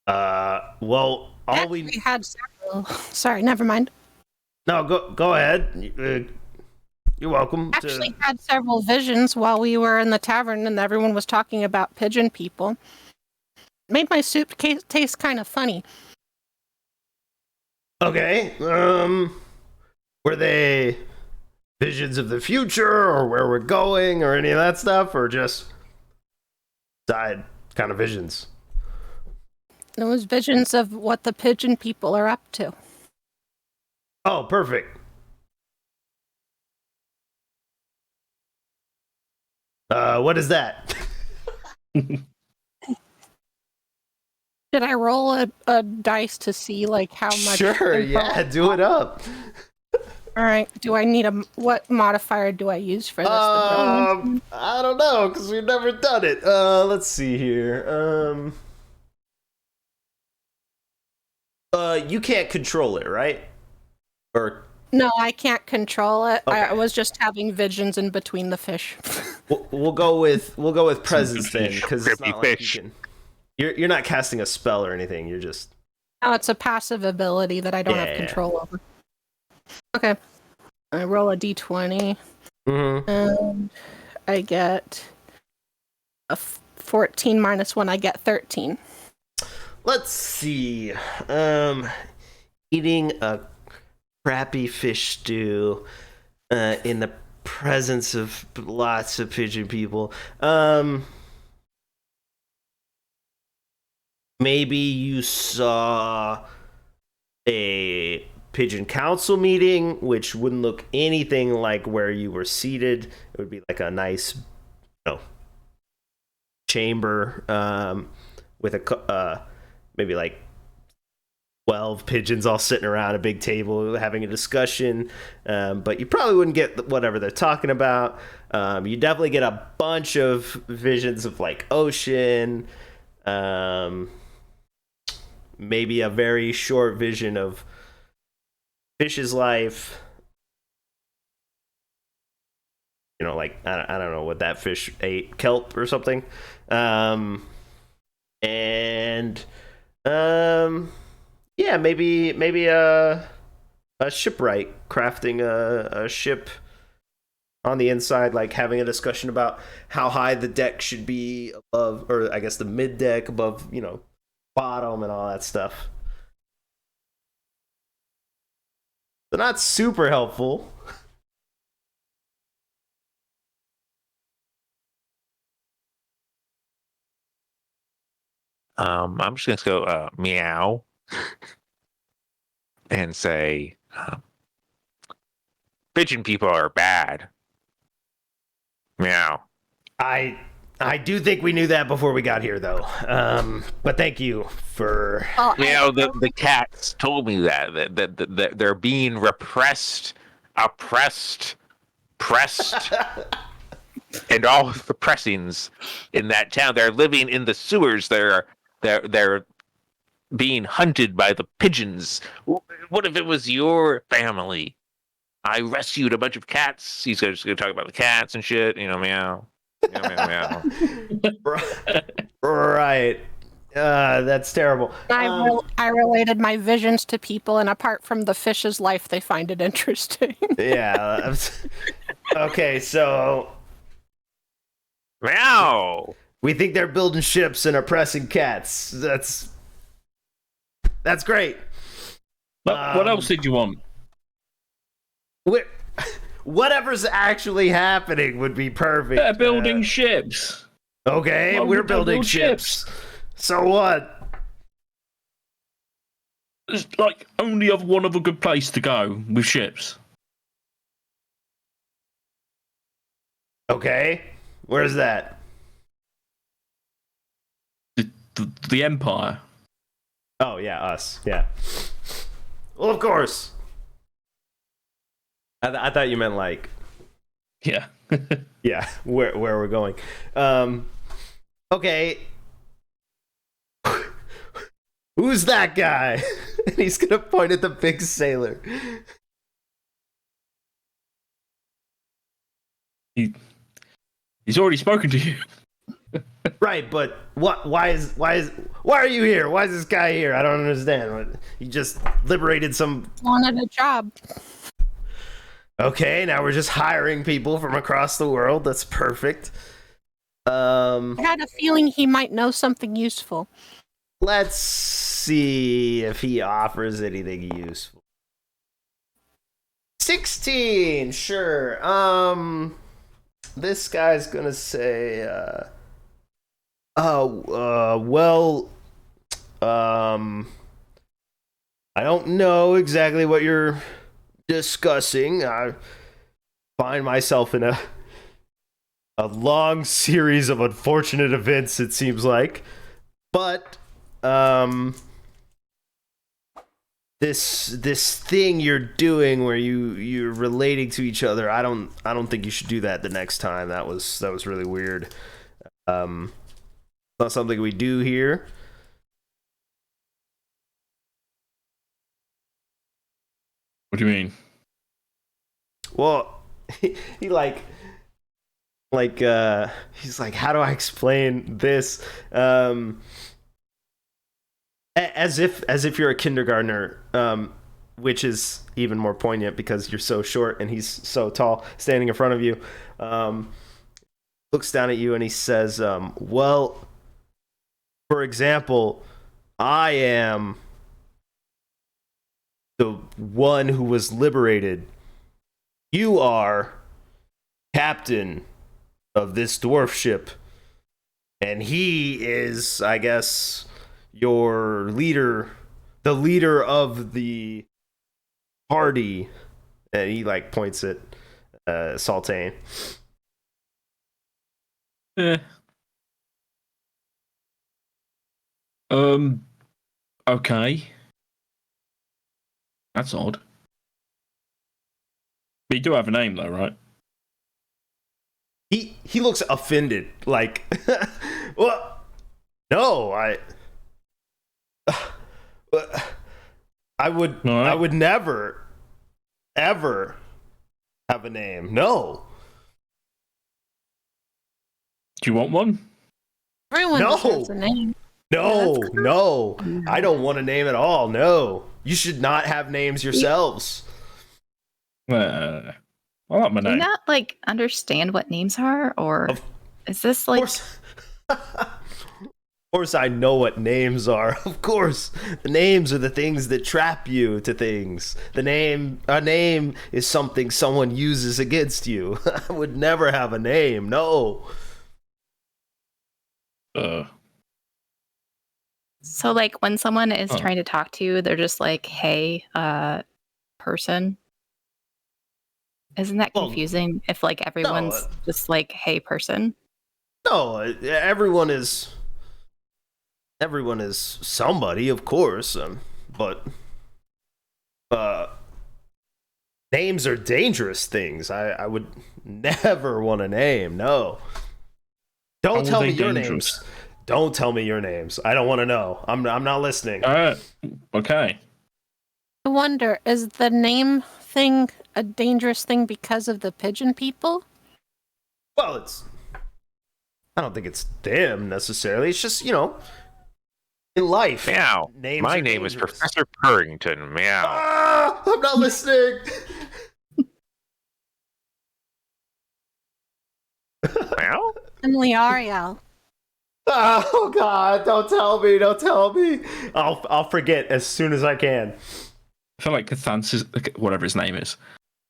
Well, all we had several. Sorry, never mind. No, go ahead. You're welcome. Actually, had several visions while we were in the tavern, and everyone was talking about pigeon people. Made my soup taste kind of funny. Okay. Were they visions of the future, or where we're going, or any of that stuff, or just side kind of visions? It was visions of what the pigeon people are up to. Oh, perfect. What is that? Did I roll a dice to see like how much? Sure, yeah, do it up. All right. Do I need what modifier do I use for this? I don't know, because we've never done it. Let's see here. You can't control it, right? Or no, I can't control it. Okay. I was just having visions in between the fish. we'll go with presence then, because it's not like fish. you can. You're not casting a spell or anything. You're just. Oh, it's a passive ability that I don't have control over. Okay. I roll a d20. Mm-hmm. And I get a 14 minus 1. I get 13. Let's see. Eating a crappy fish stew in the presence of lots of pigeon people. Maybe you saw a pigeon council meeting, which wouldn't look anything like where you were seated. It would be like a nice, chamber with a maybe like 12 pigeons all sitting around a big table having a discussion, but you probably wouldn't get whatever they're talking about. You definitely get a bunch of visions of like ocean, maybe a very short vision of fish's life. Like I don't know what that fish ate, kelp or something. Yeah, maybe a shipwright crafting a ship on the inside, like having a discussion about how high the deck should be above, or I guess the mid deck above, bottom and all that stuff. They're not super helpful. I'm just gonna go meow and say pigeon people are bad. Meow. I I do think we knew that before we got here, though. But thank you for. Oh, The cats told me that they're being repressed, oppressed, pressed, and all of the pressings in that town. They're living in the sewers. They're being hunted by the pigeons. What if it was your family? I rescued a bunch of cats. He's just gonna talk about the cats and shit. Meow. Meow, meow. Right. That's terrible. I related my visions to people, and apart from the fish's life, they find it interesting. Yeah. Okay, so Meow. we think they're building ships and oppressing cats. That's great. But what else did you want? Whatever's actually happening would be perfect. They're building ships. Okay, Why we're would they building build ships. So what? There's like only one other good place to go with ships. Okay, where's that? The Empire. Oh yeah, us. Yeah. Well, of course. I thought you meant like. Yeah. Yeah, where we're going. Okay. Who's that guy? And he's gonna point at the big sailor. He's already spoken to you. Right, but why are you here? Why is this guy here? I don't understand. He just liberated some. Wanted a job. Okay, now we're just hiring people from across the world. That's perfect. I had a feeling he might know something useful. Let's see if he offers anything useful. 16, sure. This guy's gonna say, well, I don't know exactly what you're discussing. I find myself in a long series of unfortunate events, it seems like. But this thing you're doing where you're relating to each other, I don't think you should do that the next time. That was really weird. Not something we do here. What do you mean? Well, he he's like, how do I explain this? As if you're a kindergartner, which is even more poignant because you're so short and he's so tall, standing in front of you. Looks down at you and he says, well, for example, I am the one who was liberated. You are captain of this dwarf ship, and he is, I guess, your leader, the leader of the party. And he like points at Saltaine. Okay. That's odd. But you do have a name though, right? He looks offended, like, well, no, I would never, ever have a name. No. Do you want one? Everyone No. deserves a name. No, I don't want a name at all. No, you should not have names yourselves. I like my Do you name. not like understand what names are, or is this like? Of course, I know what names are. Of course, the names are the things that trap you to things. A name is something someone uses against you. I would never have a name. No. So like when someone is trying to talk to you, they're just like, "Hey, person." Isn't that confusing if like everyone's just like, "Hey, person"? No, everyone is somebody, of course, but names are dangerous things. I would never want a name. No. Don't tell me your names. Don't tell me your names. I don't want to know. I'm not listening. Okay. I wonder, is the name thing a dangerous thing because of the pigeon people? Well, I don't think it's them necessarily. It's just, in life. Meow. My name is Professor Purrington. Meow. Ah, I'm not listening. Meow? Emily Ariel. Oh God! Don't tell me! Don't tell me! I'll forget as soon as I can. I feel like Cathan's, whatever his name is,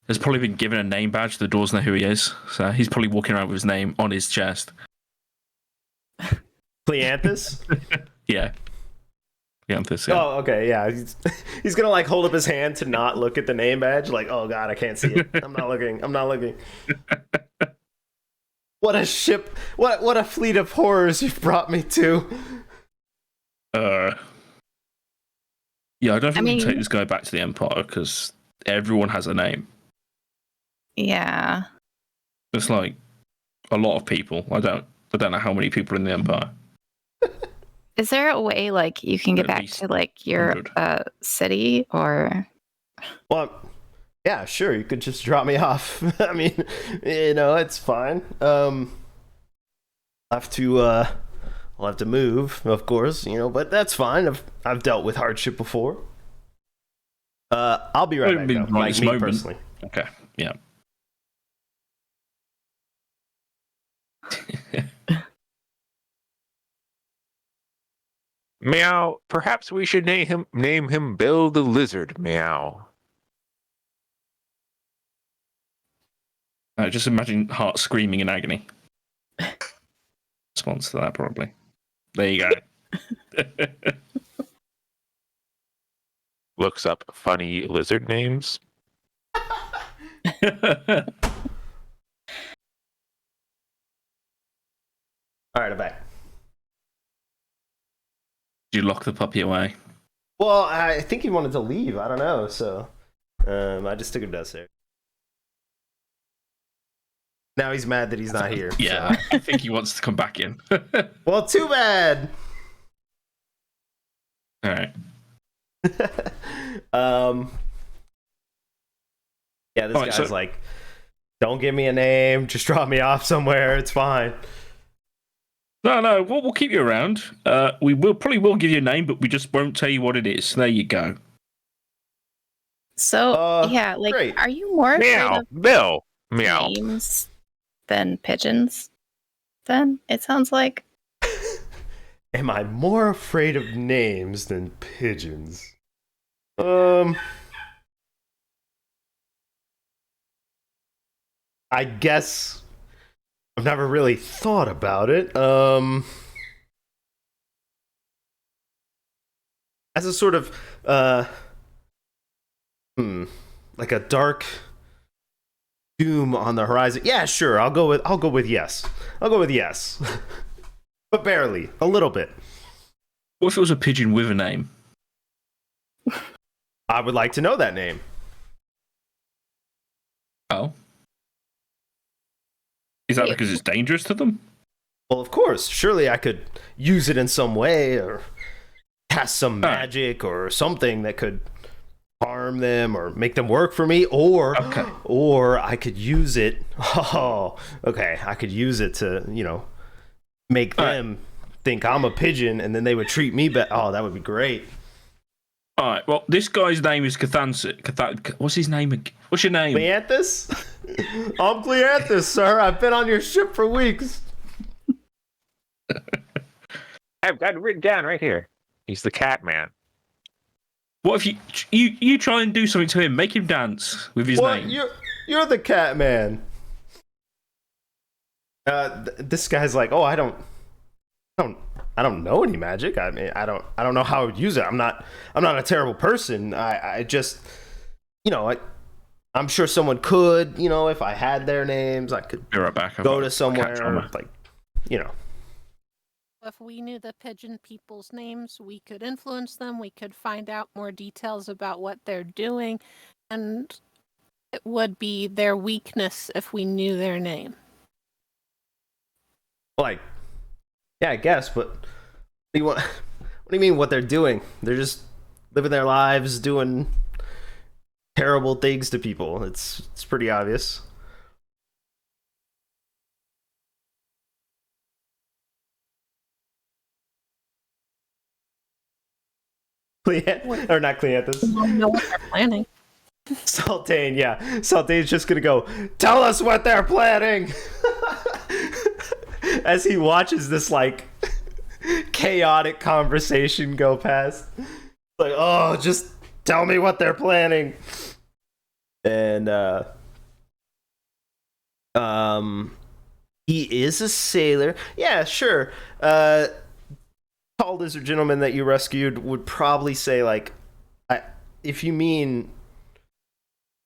has probably been given a name badge. The doors know who he is, so he's probably walking around with his name on his chest. Cleanthus? Yeah. Cleanthus, yeah. Oh, okay, yeah. He's gonna like hold up his hand to not look at the name badge. Like, oh God, I can't see it. I'm not looking. I'm not looking. What a ship! What a fleet of horrors you've brought me to. Yeah, I don't think we can take this guy back to the Empire because everyone has a name. Yeah. It's like a lot of people. I don't know how many people in the Empire. Is there a way like you can get back to like your city or? Well, yeah, sure. You could just drop me off. I mean, it's fine. I'll have to move, of course, but that's fine. I've dealt with hardship before. I'll be right back. Though, like me personally. Okay. Yeah. Meow. Perhaps we should name him Bill the Lizard. Meow. Just imagine Hart screaming in agony. Response to that, probably. There you go. Looks up funny lizard names. All right, I'm back. Did you lock the puppy away? Well, I think he wanted to leave. I don't know, so I just took him downstairs. Now he's mad that he's not here. Yeah, so. I think he wants to come back in. Well, too bad. All right. Yeah, this guy's like, don't give me a name. Just drop me off somewhere. It's fine. No, we'll keep you around. We probably will give you a name, but we just won't tell you what it is. There you go. So, yeah, like, great. Are you more afraid of Bill. Meow. names than pigeons? Then, it sounds like. Am I more afraid of names than pigeons? I guess I've never really thought about it. As a sort of like a dark doom on the horizon. Yeah, sure. I'll go with yes. I'll go with yes. But barely. A little bit. What if it was a pigeon with a name? I would like to know that name. Oh. Is that because it's dangerous to them? Well, of course. Surely I could use it in some way or cast some magic or something that could harm them or make them work for me, or I could use it. Oh, okay. I could use it to, make them think I'm a pigeon, and then they would treat me better. Oh, that would be great. All right. Well, this guy's name is what's his name? What's your name? Cleanthus? I'm Cleanthus, sir. I've been on your ship for weeks. I've got it written down right here. He's the cat man. What if you try and do something to him? Make him dance with his name. You're the cat man. This guy's like, oh, I don't know any magic. I mean, I don't know how I would use it. I'm not a terrible person. I just, I'm sure someone could, if I had their names, I could be right back. go to somewhere. Like, you know. If we knew the pigeon people's names, we could influence them. We could find out more details about what they're doing, and it would be their weakness if we knew their name. Like, yeah, I guess, but what do you want? What do you mean what they're doing? They're just living their lives, doing terrible things to people. It's pretty obvious. Or not Cleanthus. We don't know what they're planning. Saltane, yeah. Saltane's just gonna go, tell us what they're planning! As he watches this, like, chaotic conversation go past. Like, oh, just tell me what they're planning. And, he is a sailor. Yeah, sure. Tall lizard gentleman that you rescued would probably say, like, if you mean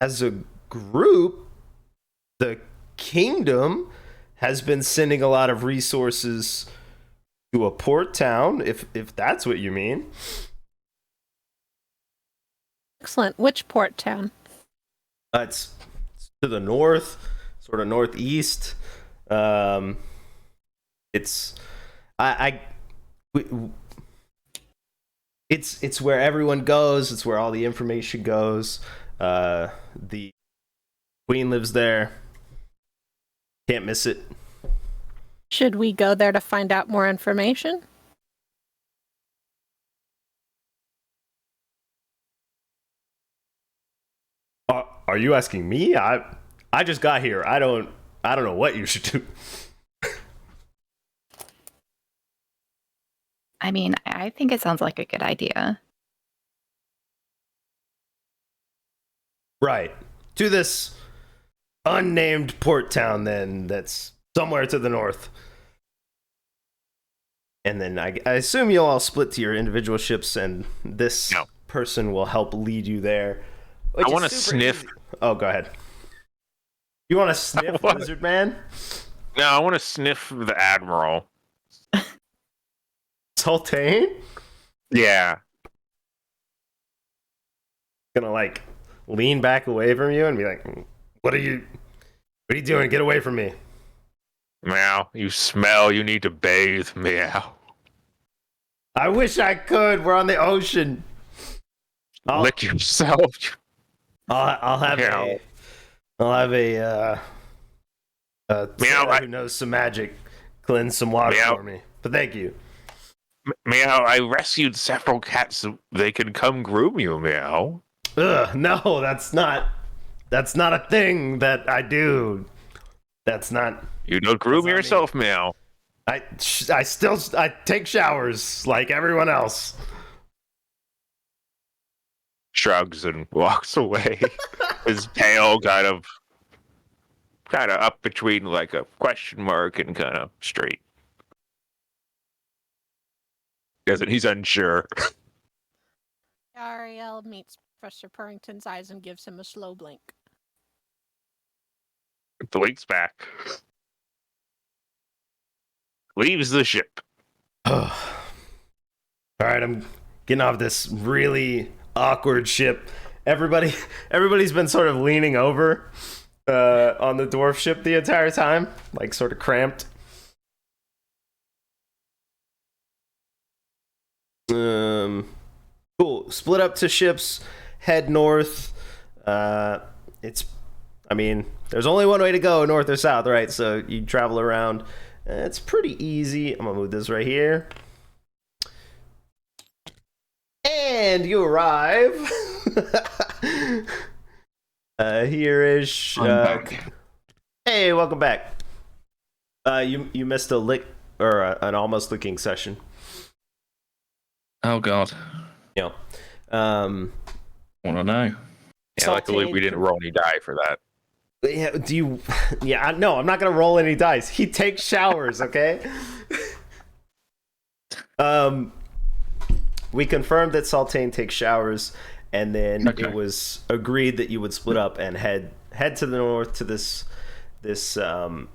as a group, the kingdom has been sending a lot of resources to a port town, if that's what you mean. Excellent. Which port town? It's to the north, sort of northeast. It's it's where everyone goes. It's where all the information goes. The queen lives there. Can't miss it. Should we go there to find out more information? Are you asking me? I just got here. I don't know what you should do. I mean, I think it sounds like a good idea. Right. To this unnamed port town, then, that's somewhere to the north. And then I assume you'll all split to your individual ships, and this person will help lead you there. I want to sniff. Easy. Oh, go ahead. You want to sniff, Lizard Man? No, I want to sniff the Admiral. Sultane? Yeah. Gonna, like, lean back away from you and be like, what are you doing? Get away from me. Meow, you smell. You need to bathe. Meow. I wish I could. We're on the ocean. Lick yourself. I'll have a sailor who knows some magic cleanse some water for me. But thank you. Meow, I rescued several cats so they can come groom you, Meow. Ugh, no, that's not a thing that I do. That's not. You don't groom yourself, Meow. I take showers like everyone else. Shrugs and walks away. His tail kind of up between like a question mark and kind of straight. He's unsure. Ariel meets Professor Purrington's eyes and gives him a slow blink. Blinks back. Leaves the ship. All right, I'm getting off this really awkward ship. Everybody's been sort of leaning over on the dwarf ship the entire time, like sort of cramped. Cool. Split up to ships, head north. There's only one way to go, north or south, right? So you travel around. It's pretty easy. I'm gonna move this right here. And you arrive. Here-ish. Hey, welcome back. You missed a lick or an almost licking session. Oh God. Yeah. Want to know? Yeah, luckily we didn't roll any die for that. Yeah. Do you? Yeah. No, I'm not gonna roll any dice. He takes showers. Okay. We confirmed that Saltane takes showers, and then it was agreed that you would split up and head to the north to this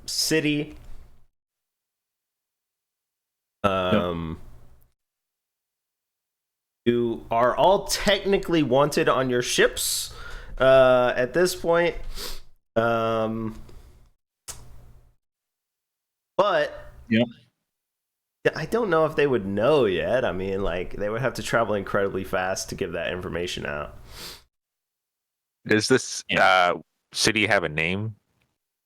city. Um, You are all technically wanted on your ships at this point. But yeah. I don't know if they would know yet. I mean, like, they would have to travel incredibly fast to give that information out. Does this city have a name,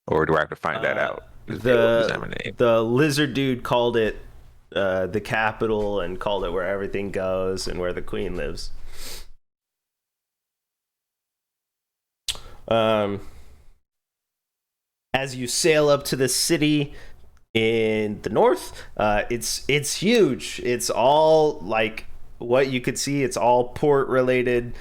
or do I have to find that out? The lizard dude called it the capital and called it where everything goes and where the queen lives. As you sail up to the city in the north, it's huge. It's all like what you could see. It's all port related.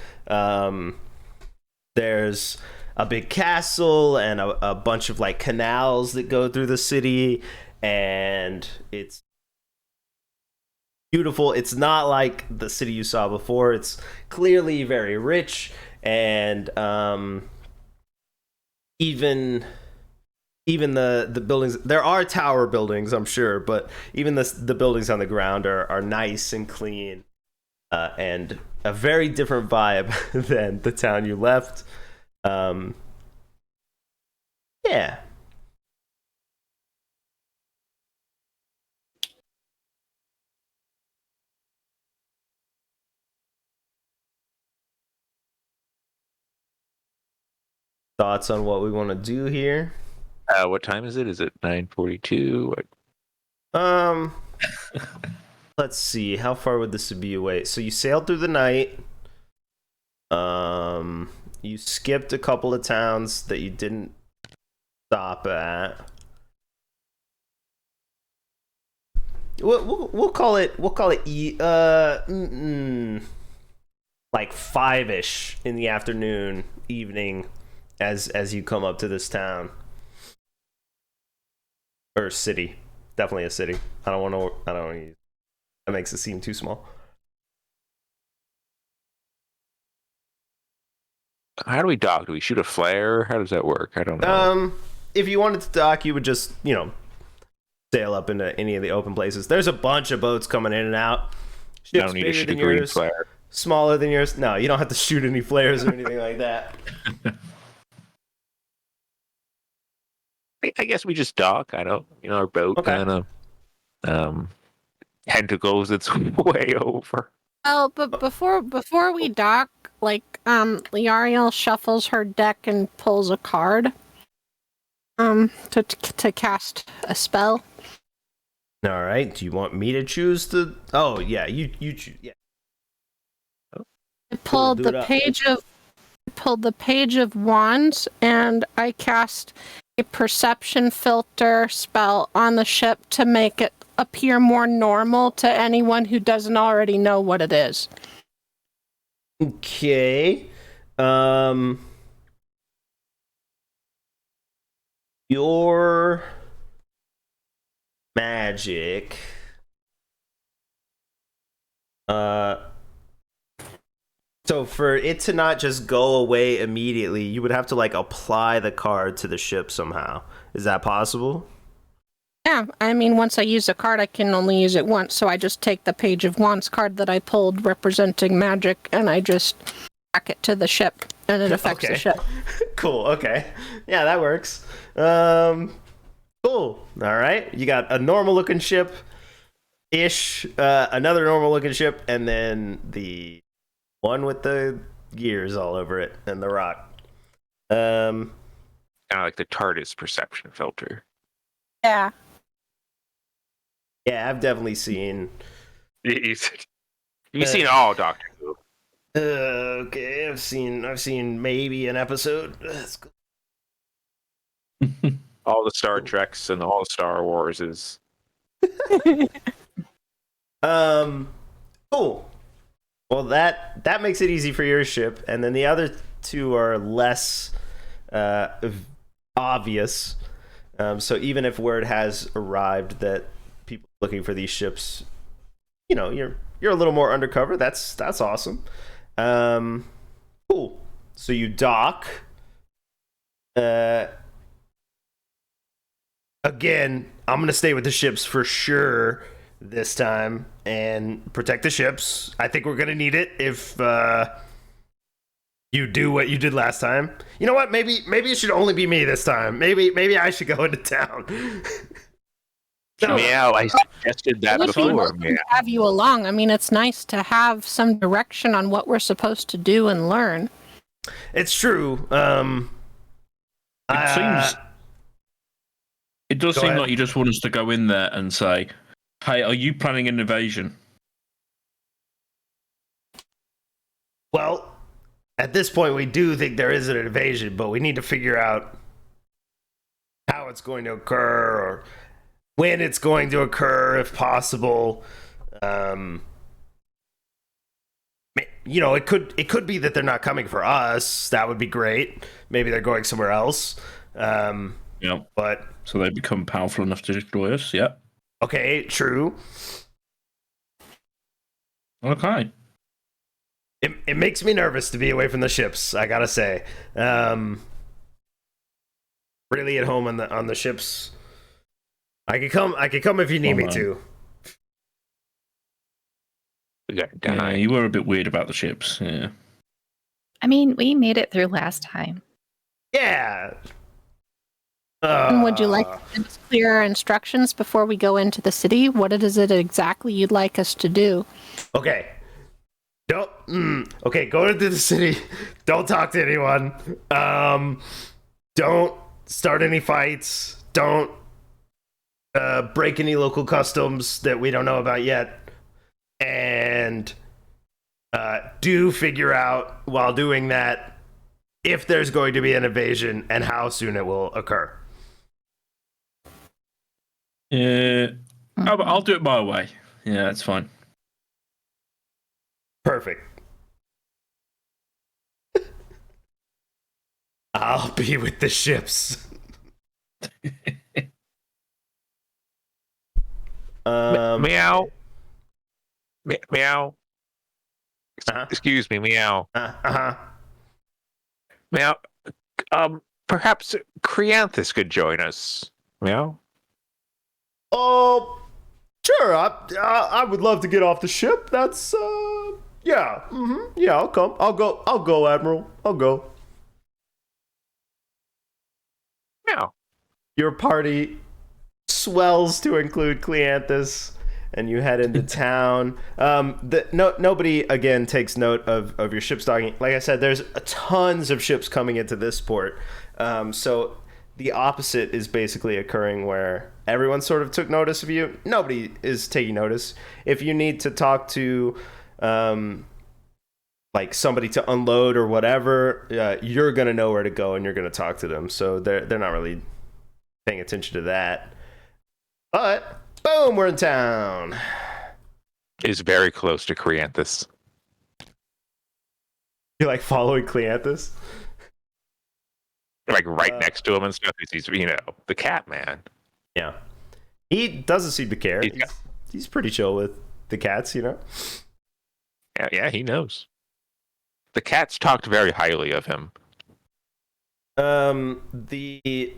There's a big castle and a bunch of like canals that go through the city, and it's beautiful. It's not like the city you saw before. It's clearly very rich, and even the buildings, there are tower buildings, I'm sure, but even the buildings on the ground are nice and clean, and a very different vibe than the town you left. Yeah. Thoughts on what we want to do here? What time is it? Is it 9:42? Let's see. How far would this be away? So you sailed through the night. You skipped a couple of towns that you didn't stop at. We'll call it like 5ish in the afternoon, evening, as you come up to this town or city. Definitely a city. I don't want to use, that makes it seem too small. How do we dock? Do we shoot a flare? How does that work? I don't know. If you wanted to dock, you would just, sail up into any of the open places. There's a bunch of boats coming in and out. Ships I don't need to shoot a green flare. Smaller than yours. No, you don't have to shoot any flares or anything like that. I guess we just dock. I don't, our boat kind of tentacles its way over. Oh, but before we dock, Liariel shuffles her deck and pulls a card to cast a spell. All right. Do you want me to choose the? Oh yeah, you choose. Yeah. I pulled the page of wands, and I cast a perception filter spell on the ship to make it appear more normal to anyone who doesn't already know what it is. Okay. Your magic. So for it to not just go away immediately, you would have to apply the card to the ship somehow. Is that possible? Yeah, I mean, once I use a card, I can only use it once, so I just take the Page of Wands card that I pulled representing magic, and I just back it to the ship, and it affects the ship. Cool, okay. Yeah, that works. Cool. All right. You got a normal-looking ship-ish, another normal-looking ship, and then the one with the gears all over it, and the rock. Kind of like the TARDIS perception filter. Yeah. Yeah, I've definitely seen. You've seen all Doctor Who. Okay, I've seen maybe an episode. That's cool. All the Star Treks and all the Star Warses. Cool. Well, that makes it easy for your ship, and then the other two are less obvious. So even if word has arrived that people looking for these ships, you're a little more undercover. That's awesome. Cool. So you dock. Again, I'm gonna stay with the ships for sure. this time and protect the ships. I think we're gonna need it if you do what you did last time. You know what? Maybe it should only be me this time. Maybe I should go into town. No. Meow, I suggested that It would be before. welcome to have you along. I mean, it's nice to have some direction on what we're supposed to do and learn. It's true. It does Go seem ahead. like you just want us to go in there and say, "Hey, are you planning an invasion?" Well, at this point, we do think there is an invasion, but we need to figure out how it's going to occur or when it's going to occur, if possible. You know, it could be that they're not coming for us. That would be great. Maybe they're going somewhere else. Yeah. But So they become powerful enough to destroy us. Yeah. okay, true. Okay. It makes me nervous to be away from the ships, I gotta say. Really at home on the ships. I could come if you need me to. Yeah, you were a bit weird about the ships. Yeah. I mean, we made it through last time. Yeah. And would you like clear instructions before we go into the city? What is it exactly you'd like us to do? Okay. Don't. Okay, go into the city. Don't talk to anyone. Don't start any fights. Don't break any local customs that we don't know about yet. And do figure out while doing that if there's going to be an invasion and how soon it will occur. Yeah. I'll do it my way. Yeah, that's fine. Perfect. I'll be with the ships. Meow. Meow. Uh-huh. Excuse me, meow. Uh-huh. Meow. Perhaps Creanthus could join us. Meow. Oh, sure. I would love to get off the ship. That's yeah. Yeah, I'll come. I'll go, Admiral. I'll go. Meow. Your party swells to include Cleanthus, and you head into town. Nobody again takes note of your ship's docking. Like I said, there's tons of ships coming into this port. So the opposite is basically occurring where everyone sort of took notice of you. Nobody is taking notice. If you need to talk to like somebody to unload or whatever, you're gonna know where to go and you're gonna talk to them. So they're not really paying attention to that. But boom, we're in town. Is very close to Creanthus. You're like following Cleanthus? Like right next to him and stuff. He's the cat man. Yeah. He doesn't seem to care. He's pretty chill with the cats, Yeah, he knows. The cats talked very highly of him. The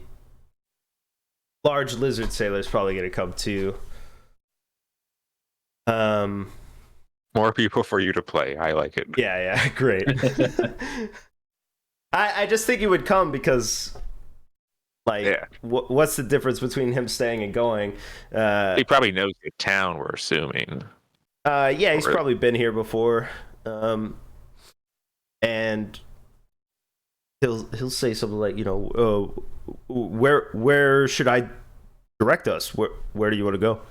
large lizard sailor is probably going to come too. More people for you to play. I like it. Yeah, great. I just think he would come because, what's the difference between him staying and going? He probably knows the town, we're assuming. Yeah, he's probably been here before. And he'll say something like, where should I direct us? Where do you want to go?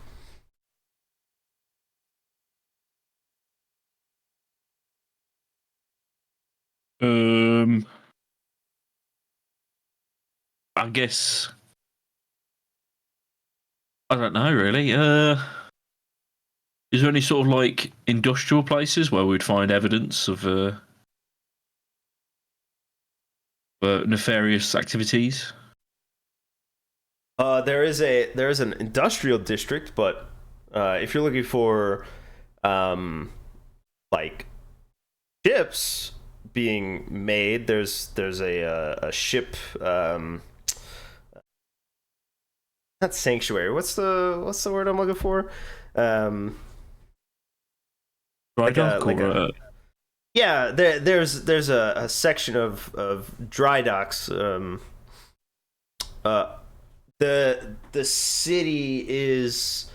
I guess I don't know really. Is there any sort of like industrial places where we'd find evidence of nefarious activities? There is an industrial district, but if you're looking for like ships being made, there's a ship, not sanctuary. What's the word I'm looking for? Dry like a dock like or a yeah. There's a section of dry docks. The city is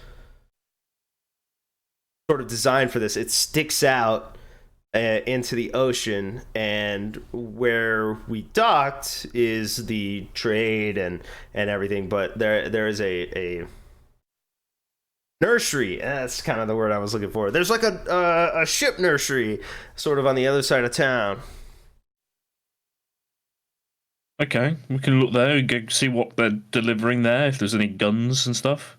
sort of designed for this. It sticks out into the ocean, and where we docked is the trade and everything. But there is a nursery. That's kind of the word I was looking for. There's like a ship nursery, sort of on the other side of town. Okay, we can look there and go see what they're delivering there. If there's any guns and stuff,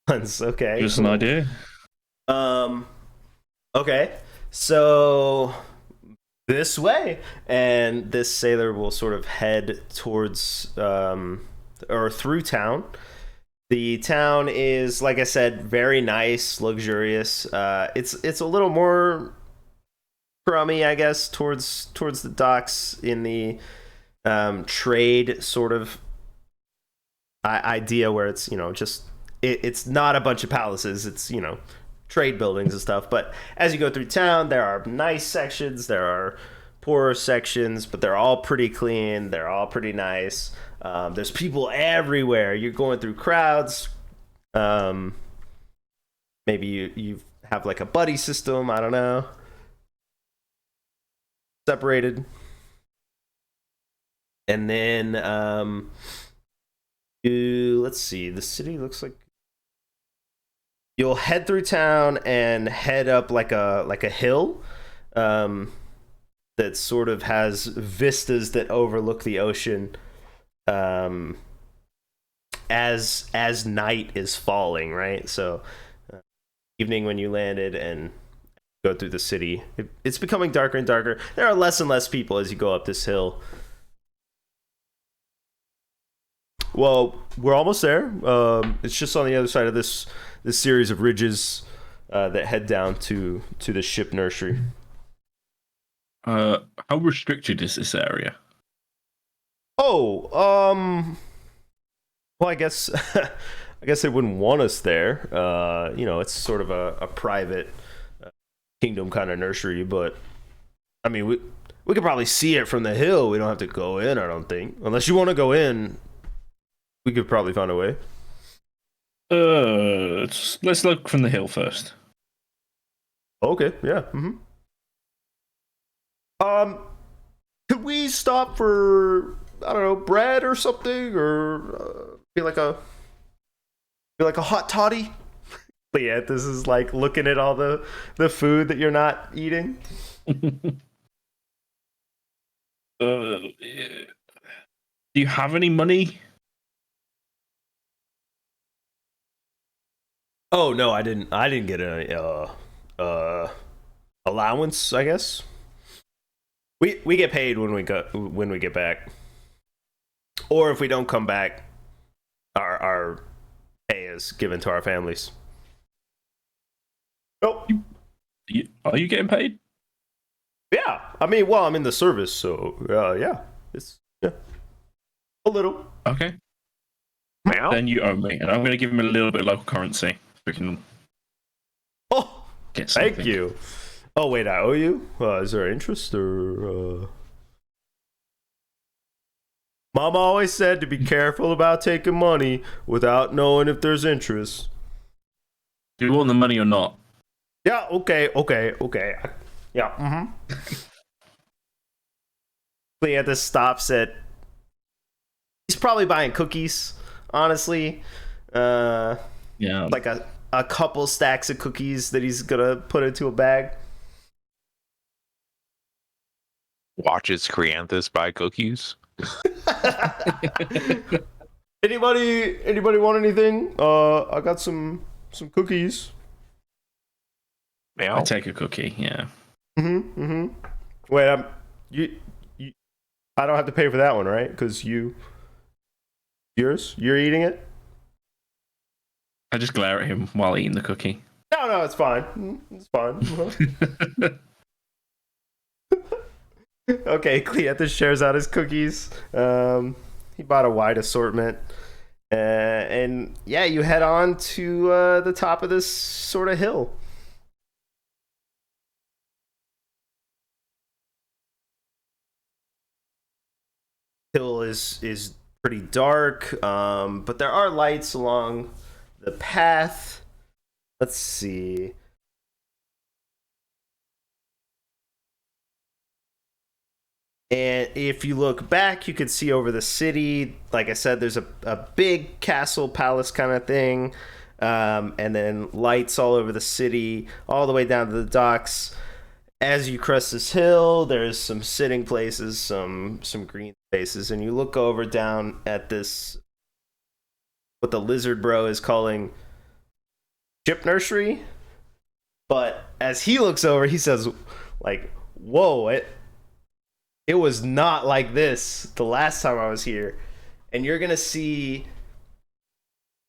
Okay, give us cool. an idea. Okay, so this way, and this sailor will sort of head towards or through town. The town is, like I said, very nice, luxurious. It's a little more crummy, I guess, towards the docks in the trade sort of idea, where it's just it's not a bunch of palaces. It's trade buildings and stuff. But as you go through town, there are nice sections, there are poorer sections, but they're all pretty clean. They're all pretty nice. There's people everywhere. You're going through crowds. Maybe you have like a buddy system. I don't know. Separated. And then let's see. The city looks like you'll head through town and head up like a hill that sort of has vistas that overlook the ocean as night is falling, right? So evening when you landed and go through the city, it's becoming darker and darker. There are less and less people as you go up this hill. Well, we're almost there. It's just on the other side of this series of ridges that head down to the ship nursery. How restricted is this area? Oh, well, I guess they wouldn't want us there. It's sort of a private kingdom kind of nursery, but I mean, we could probably see it from the hill. We don't have to go in, I don't think. Unless you want to go in, we could probably find a way. Let's look from the hill first. Okay, yeah. Could we stop for, I don't know, bread or something, or be like a hot toddy? But yeah, this is like looking at all the food that you're not eating. Do you have any money? Oh no, I didn't get a allowance, I guess. We get paid when we get back, or if we don't come back, our pay is given to our families. Nope. Are you getting paid? Yeah, I mean, well, I'm in the service, so yeah, it's a little. Okay. Now? Then you owe me, and I'm going to give him a little bit of local currency so we can Oh, get something. thank you. Oh wait, I owe you? Is there interest or? Mama always said to be careful about taking money without knowing if there's interest. Do you want the money or not? Yeah. Okay. Yeah. Cleanthus stops at. He's probably buying cookies. Honestly, Yeah. like a couple stacks of cookies that he's gonna put into a bag. Watches Creanthus buy cookies. Anybody want anything? I got some cookies. Now? I take a cookie, yeah. Wait, you I don't have to pay for that one, right? Because you're eating it. I just glare at him while eating the cookie. No, it's fine. It's fine. Okay, Cleanthus shares out his cookies. He bought a wide assortment. And yeah, you head on to the top of this sort of hill. Hill is pretty dark, but there are lights along the path. Let's see. And if you look back, you can see over the city. Like I said, there's a big castle palace kind of thing. And then lights all over the city, all the way down to the docks. As you crest this hill, there's some sitting places, some green spaces, and you look over down at this, what the lizard bro is calling ship nursery. But as he looks over, he says, like, whoa, it was not like this the last time I was here. And you're gonna see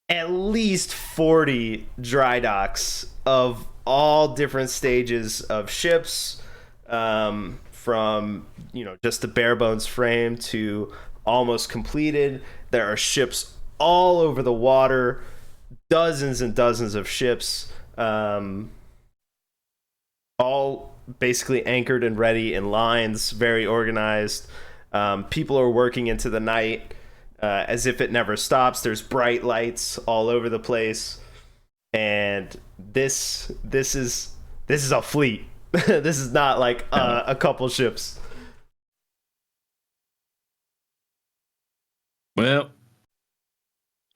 at least 40 dry docks of all different stages of ships, from just the bare bones frame to almost completed. There are ships all over the water, dozens and dozens of ships, all basically anchored and ready in lines, very organized. People are working into the night, as if it never stops. There's bright lights all over the place, and this is a fleet. This is not like a couple ships. Well,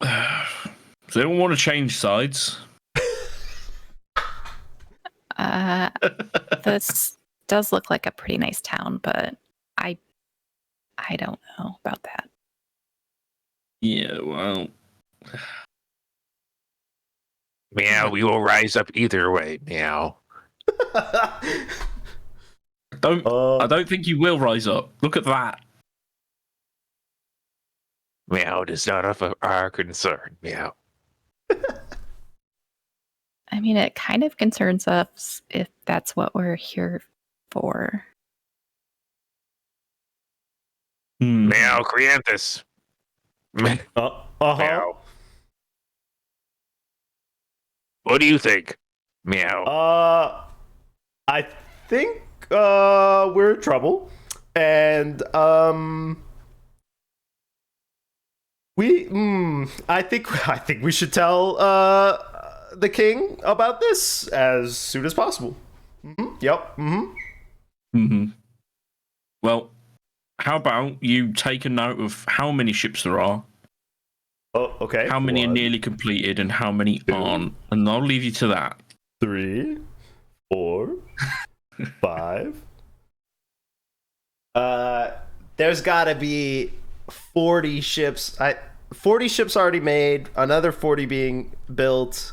so they don't want to change sides. This does look like a pretty nice town, but I don't know about that. Yeah, well, Meow, we will rise up either way, meow. I don't think you will rise up. Look at that. Meow, it is not of our concern, meow. I mean, it kind of concerns us if that's what we're here for. Meow, Creanthus. Meow. What do you think? Meow. I think we're in trouble, and I think we should tell the king about this as soon as possible. Yep. Well, how about you take a note of how many ships there are? Oh, okay. How many are nearly completed and how many aren't? And I'll leave you to that. 3, 4, 5. There's gotta be 40 ships. 40 ships already made, another 40 being built.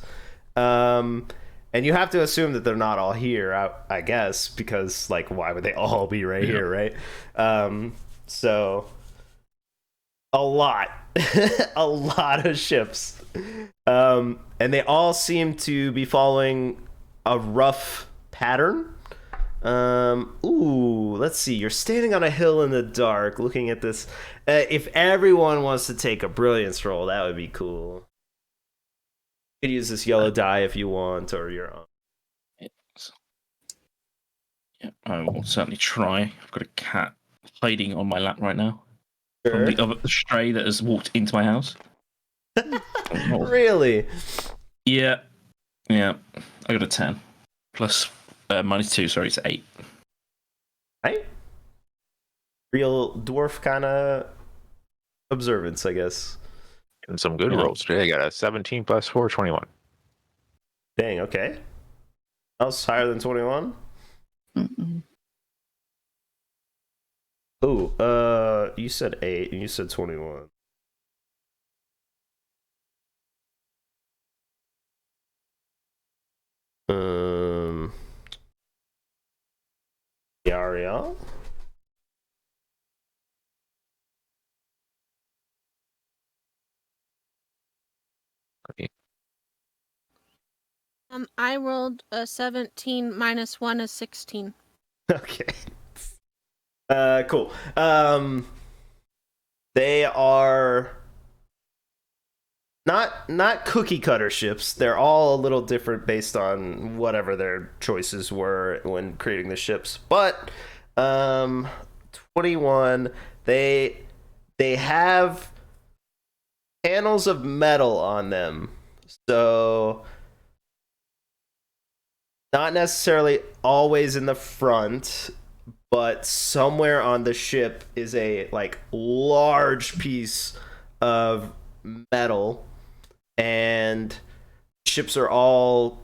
And you have to assume that they're not all here, I guess, because like why would they all be right here, right? So a lot. A lot of ships. And they all seem to be following a rough pattern. Let's see. You're standing on a hill in the dark looking at this. If everyone wants to take a brilliance roll, that would be cool. You could use this yellow die if you want, or your own. Yeah, I will certainly try. I've got a cat hiding on my lap right now. Sure. From the other stray that has walked into my house. Really? Yeah. I got a 10. Plus -2, sorry, it's 8. Right? Real dwarf kind of observance, I guess. And some good rolls today. I got a 17 plus 4, 21. Dang, okay. That was higher than 21? Oh, you said 8 and you said 21. Ariel? Okay. I rolled a 17 minus 1 is 16. Okay. Cool. They are not cookie cutter ships. They're all a little different based on whatever their choices were when creating the ships. But 21, they have panels of metal on them. So not necessarily always in the front, but somewhere on the ship is a like large piece of metal, and ships are all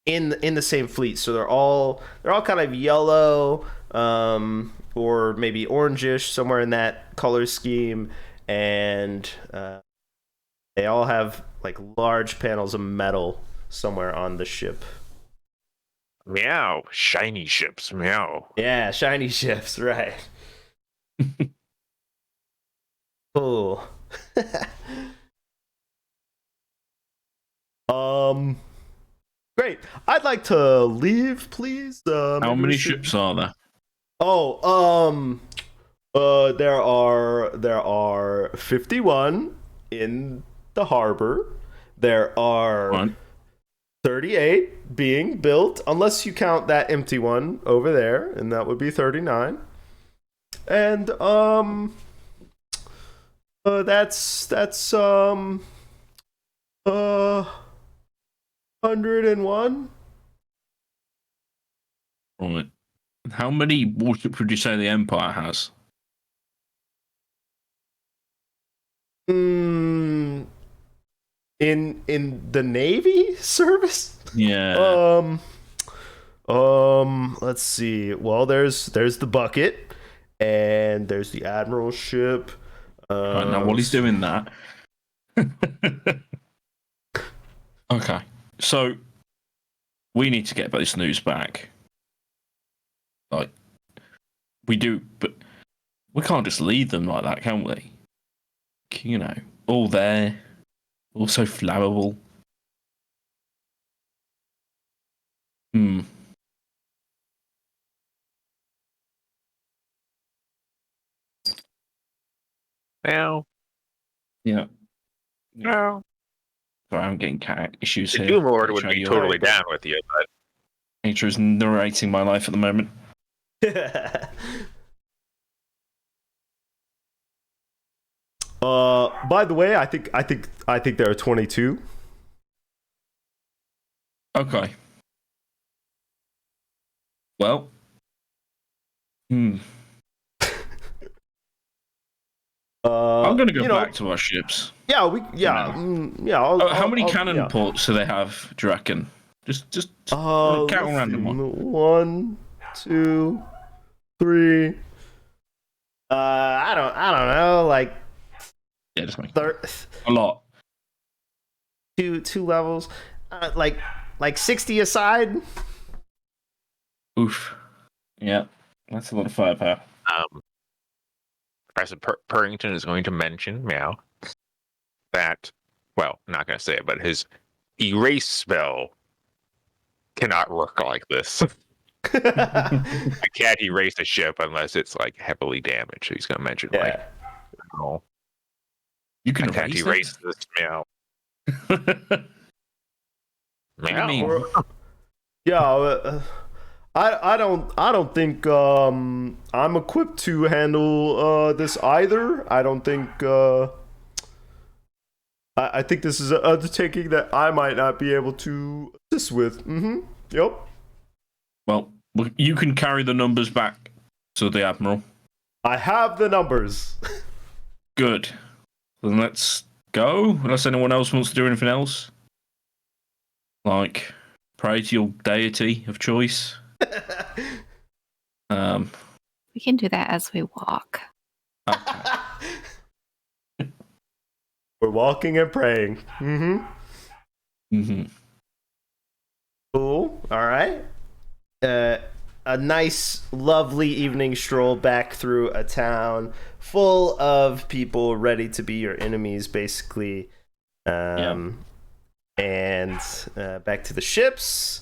in the same fleet, so they're all kind of yellow, or maybe orangish, somewhere in that color scheme, and they all have like large panels of metal somewhere on the ship. Meow. Shiny ships. Meow. Yeah, shiny ships, right. Cool. Great. I'd like to leave, please. How many ships are there? Oh, there are 51 in the harbor. There are One. 38 being built, unless you count that empty one over there, and that would be 39. And that's 101. Right. How many warships would you say the Empire has? In the Navy service? Yeah. Let's see. Well, there's the bucket, and there's the admiral ship. Right, now while he's doing that. Okay. So we need to get this news back. Like we do, but we can't just leave them like that, can we? You know, all there, all so flammable. Hmm. Meow. Yeah. Meow. Sorry, I'm getting cat issues The here. Doom Lord would Show be you totally how- down with you, but Nature is narrating my life at the moment. By the way, I think there are 22. Okay. Well. I'm going to go back to our ships. Yeah, How many cannon ports do they have? Do you reckon? Just count random one. 1, 2, 3. I don't know, like Yeah, just make a lot. Two levels, like 60 aside. Oof. Yeah, that's a lot of firepower. Professor Purrington is going to mention, meow, that, well, I'm not going to say it, but his erase spell cannot work like this. I can't erase a ship unless it's like heavily damaged. So he's going to mention, like, oh, You can I can't erase this, meow. Meow. Yeah, I don't think I'm equipped to handle this either. I don't think I think this is an undertaking that I might not be able to assist with. Yep. Well, you can carry the numbers back to the Admiral. I have the numbers. Good. Then let's go. Unless anyone else wants to do anything else. Like, pray to your deity of choice. We can do that as we walk. Okay. We're walking and praying. Cool. All right. A nice, lovely evening stroll back through a town full of people ready to be your enemies, basically. And back to the ships.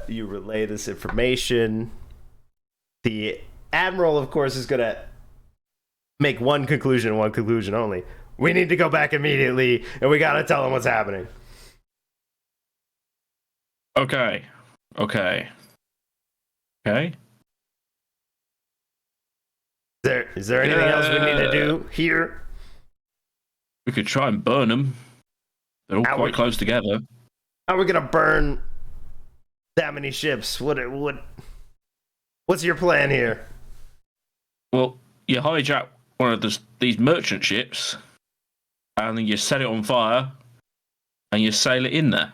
You relay this information. The admiral, of course, is going to make one conclusion only. we need to go back immediately, and we gotta tell them what's happening. Okay. Is there anything else we need to do here? We could try and burn them. They're all quite close together. How are we gonna burn that many ships? What's your plan here? Well, you hijack one of these merchant ships, and then you set it on fire, and you sail it in there.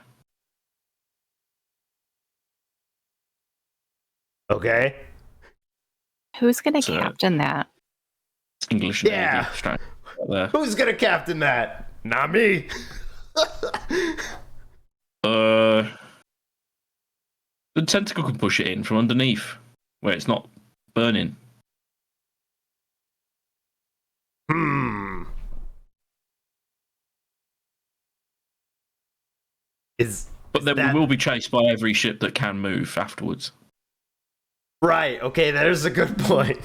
Okay. Who's going to captain that? English Yeah. Navy. Who's gonna captain that? Not me. The tentacle can push it in from underneath, where it's not burning. But then we will be chased by every ship that can move afterwards. Right, okay, there's a good point.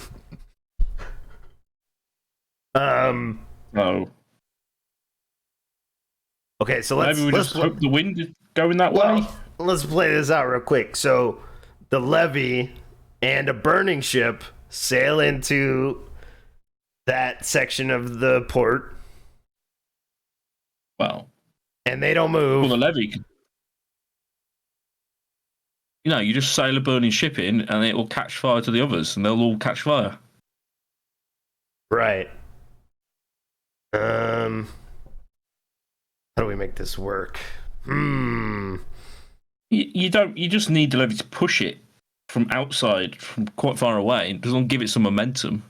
No. Okay, so let's hope the wind is going that way. Let's play this out real quick. So the levy and a burning ship sail into that section of the port. Well, and they don't move. Well, the levy can... you just sail a burning ship in, and it will catch fire to the others, and they'll all catch fire. Right. How do we make this work? You just need the levy to push it from outside, from quite far away. It doesn't give it some momentum.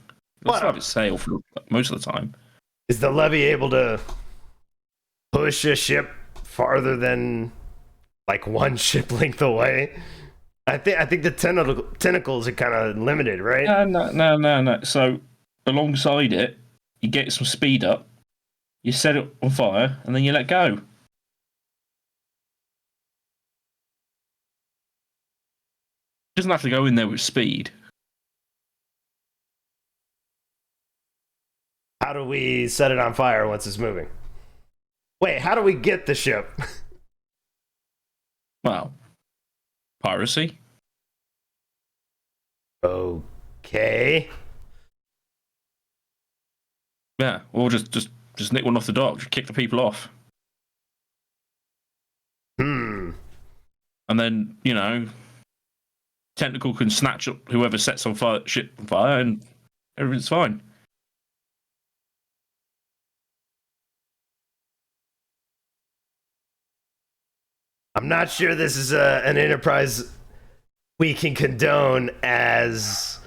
Let's have it sail for most of the time. Is the levy able to push a ship farther than like one ship length away? I think the tentacles are kind of limited, right? No. So alongside it, you get some speed up, you set it on fire, and then you let go. It doesn't have to go in there with speed. How do we set it on fire once it's moving? Wait, how do we get the ship? Well, piracy. Okay. Yeah, or just nick one off the dock, just kick the people off. And then, Tentacle can snatch up whoever sets on fire, ship on fire, and everything's fine. I'm not sure this is an enterprise we can condone as...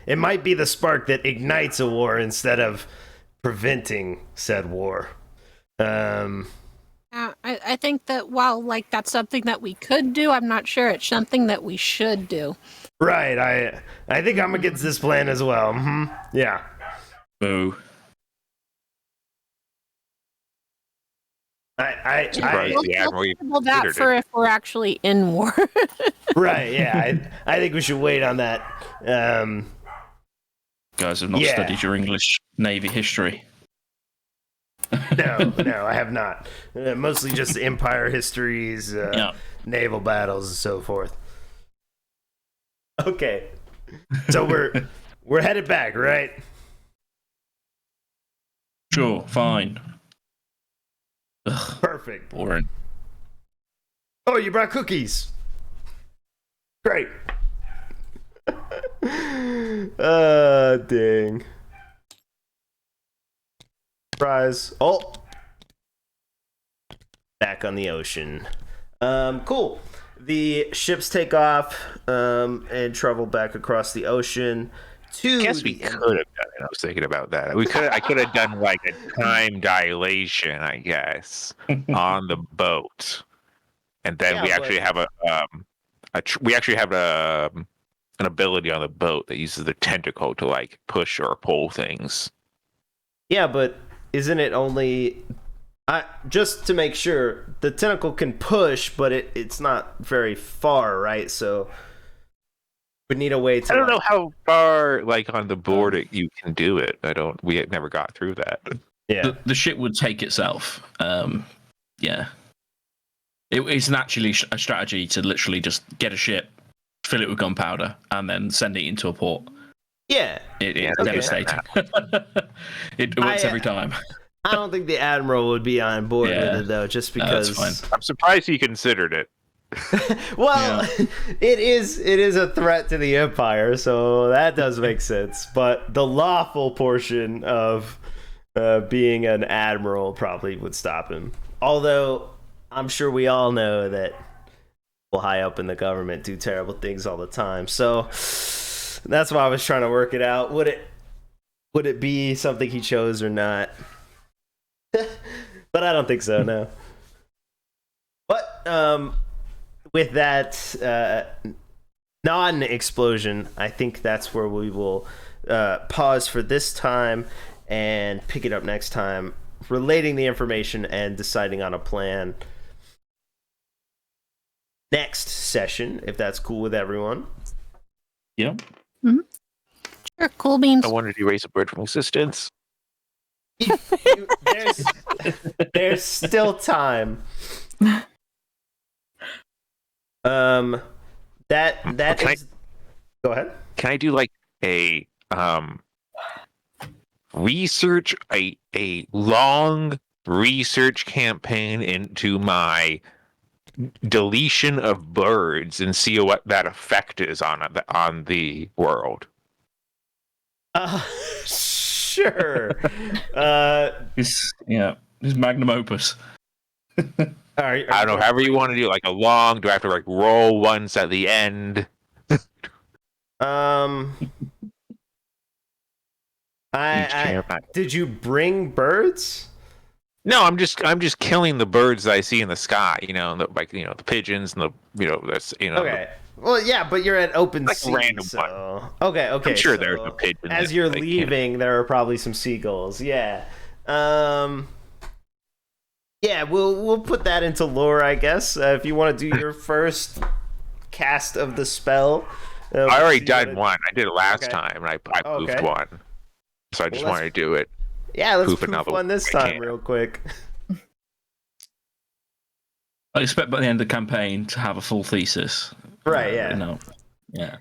It might be the spark that ignites a war instead of preventing said war. I think that while that's something that we could do, I'm not sure it's something that we should do. Right. I think I'm against this plan as well. Yeah. Boo. We'll that for if we're actually in war. Right. Yeah. I think we should wait on that. Guys have not studied your English Navy history. No, I have not. Mostly just empire histories, naval battles, and so forth. Okay, so we're headed back, right? Sure, fine. Ugh, perfect. Boring. Oh, you brought cookies. Great. Dang. Surprise. Oh. Back on the ocean. Cool. The ships take off and travel back across the ocean to... I guess we could have done it. I was thinking about that. I could have done like a time dilation, I guess, on the boat. And then we actually have an ability on the boat that uses the tentacle to like push or pull things. Yeah, but isn't it only... just to make sure, the tentacle can push, but it's not very far, right? So would need a way to. I don't know how far, like on the board, you can do it. We never got through that. Yeah, the ship would take itself. Yeah, it's naturally a strategy to literally just get a ship, fill it with gunpowder, and then send it into a port. Yeah, it's okay. devastating. It works every time. I don't think the admiral would be on board with it though, just because. That's fine. I'm surprised he considered it. Well, it is a threat to the Empire, so that does make sense. But the lawful portion of being an admiral probably would stop him. Although I'm sure we all know that people high up in the government do terrible things all the time. So that's why I was trying to work it out. Would it be something he chose or not? But I don't think so. No. But with that non-explosion, I think that's where we will pause for this time and pick it up next time, relating the information and deciding on a plan next session, if that's cool with everyone. Yeah. Mm-hmm. Sure, cool beans. I wanted to erase a bird from existence. There's still time. That is. Go ahead. Can I do like a research, a long research campaign into my deletion of birds and see what that effect is on the world? Sure. This magnum opus. I don't know, however you want to do it, like a long, do I have to like roll once at the end? Did you bring birds? No, I'm just killing the birds that I see in the sky. The pigeons and that's Okay. Well, yeah, but you're at open like sea, a random so... one. Okay. I'm sure there's a pigeon. As you're leaving, there are probably some seagulls. Yeah. Yeah, we'll put that into lore, I guess. If you want to do your first cast of the spell. I already done one. I did it last time, and I poofed one. So I just wanted to do it. Yeah, let's poof one this time real quick. I expect by the end of the campaign to have a full thesis. Right, yeah. Yeah.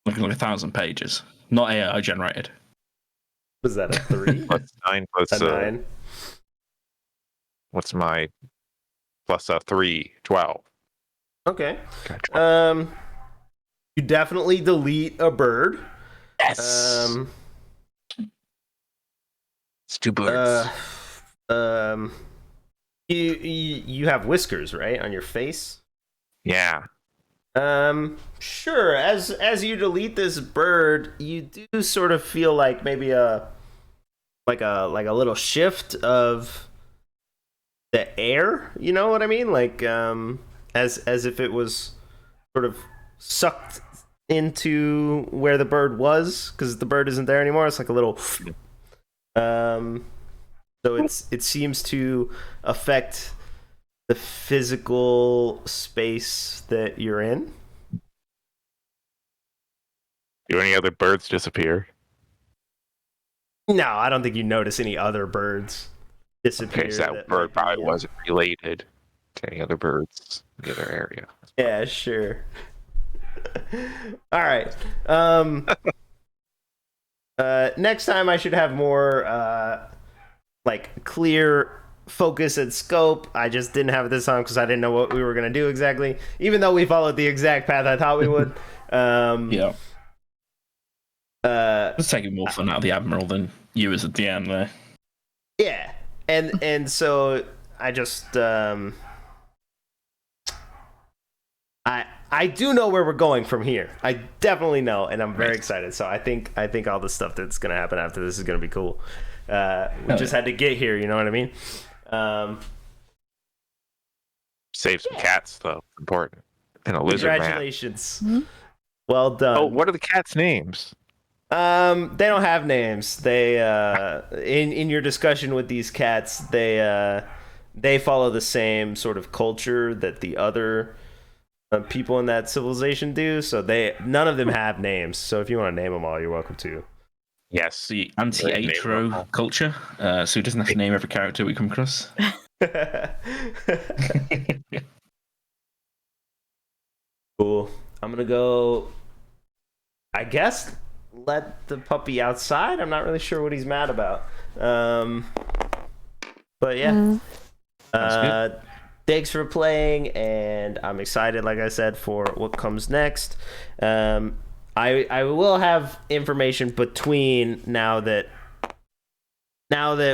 Looking like 1,000 pages. Not AI generated. Was that a 3? Plus 9 plus a 9. What's my plus 3? 12. Okay. Gotcha. You definitely delete a bird. Yes. It's 2 birds. You have whiskers, right, on your face? Yeah. Sure. As you delete this bird, you do sort of feel like maybe a little shift of the air. You know what I mean? Like as if it was sort of sucked into where the bird was, because the bird isn't there anymore. It's like a little. So it seems to affect the physical space that you're in. Do any other birds disappear? No, I don't think you notice any other birds disappear. Okay, so that bird probably wasn't related to any other birds in the other area. Yeah, sure. All right. Next time I should have more clear focus and scope. I just didn't have it this time because I didn't know what we were going to do exactly, even though we followed the exact path I thought we would. Yeah. Let's take more fun out of the Admiral than you as a DM there. Yeah. And so I just I do know where we're going from here. I definitely know, and I'm very excited. So I think all the stuff that's gonna happen after this is gonna be cool. We just had to get here, you know what I mean? Save some cats though, important. And a lizard man. Congratulations. Mm-hmm. Well done. Oh, what are the cats' names? They don't have names. They in your discussion with these cats, they follow the same sort of culture that the other people in that civilization do. So none of them have names. So if you want to name them all, you're welcome to. Yes. The anti-atro culture, so he doesn't have to name every character we come across. Cool. I'm gonna go, I guess, let the puppy outside. I'm not really sure what he's mad about. But yeah. Thanks for playing, and I'm excited, like I said, for what comes next. I will have information between now that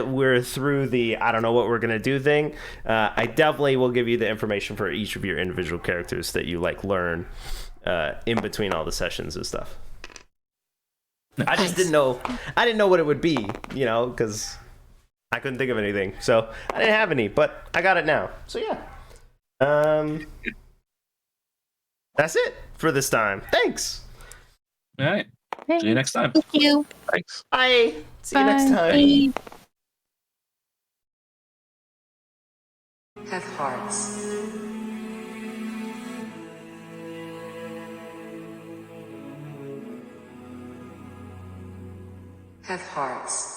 we're through the I don't know what we're gonna do thing. I definitely will give you the information for each of your individual characters that you like learn in between all the sessions and stuff. Nice. I just didn't know what it would be, because I couldn't think of anything, so I didn't have any, but I got it now. So yeah, that's it for this time. Thanks. All right. See you next time. Thank you. Thanks. Bye. See you next time. Have hearts. Have hearts.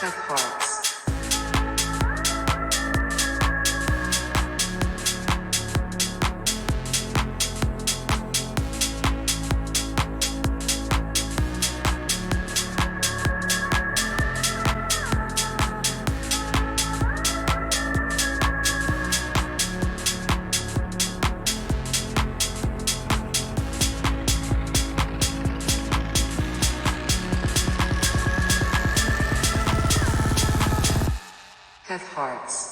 Have hearts. Have hearts.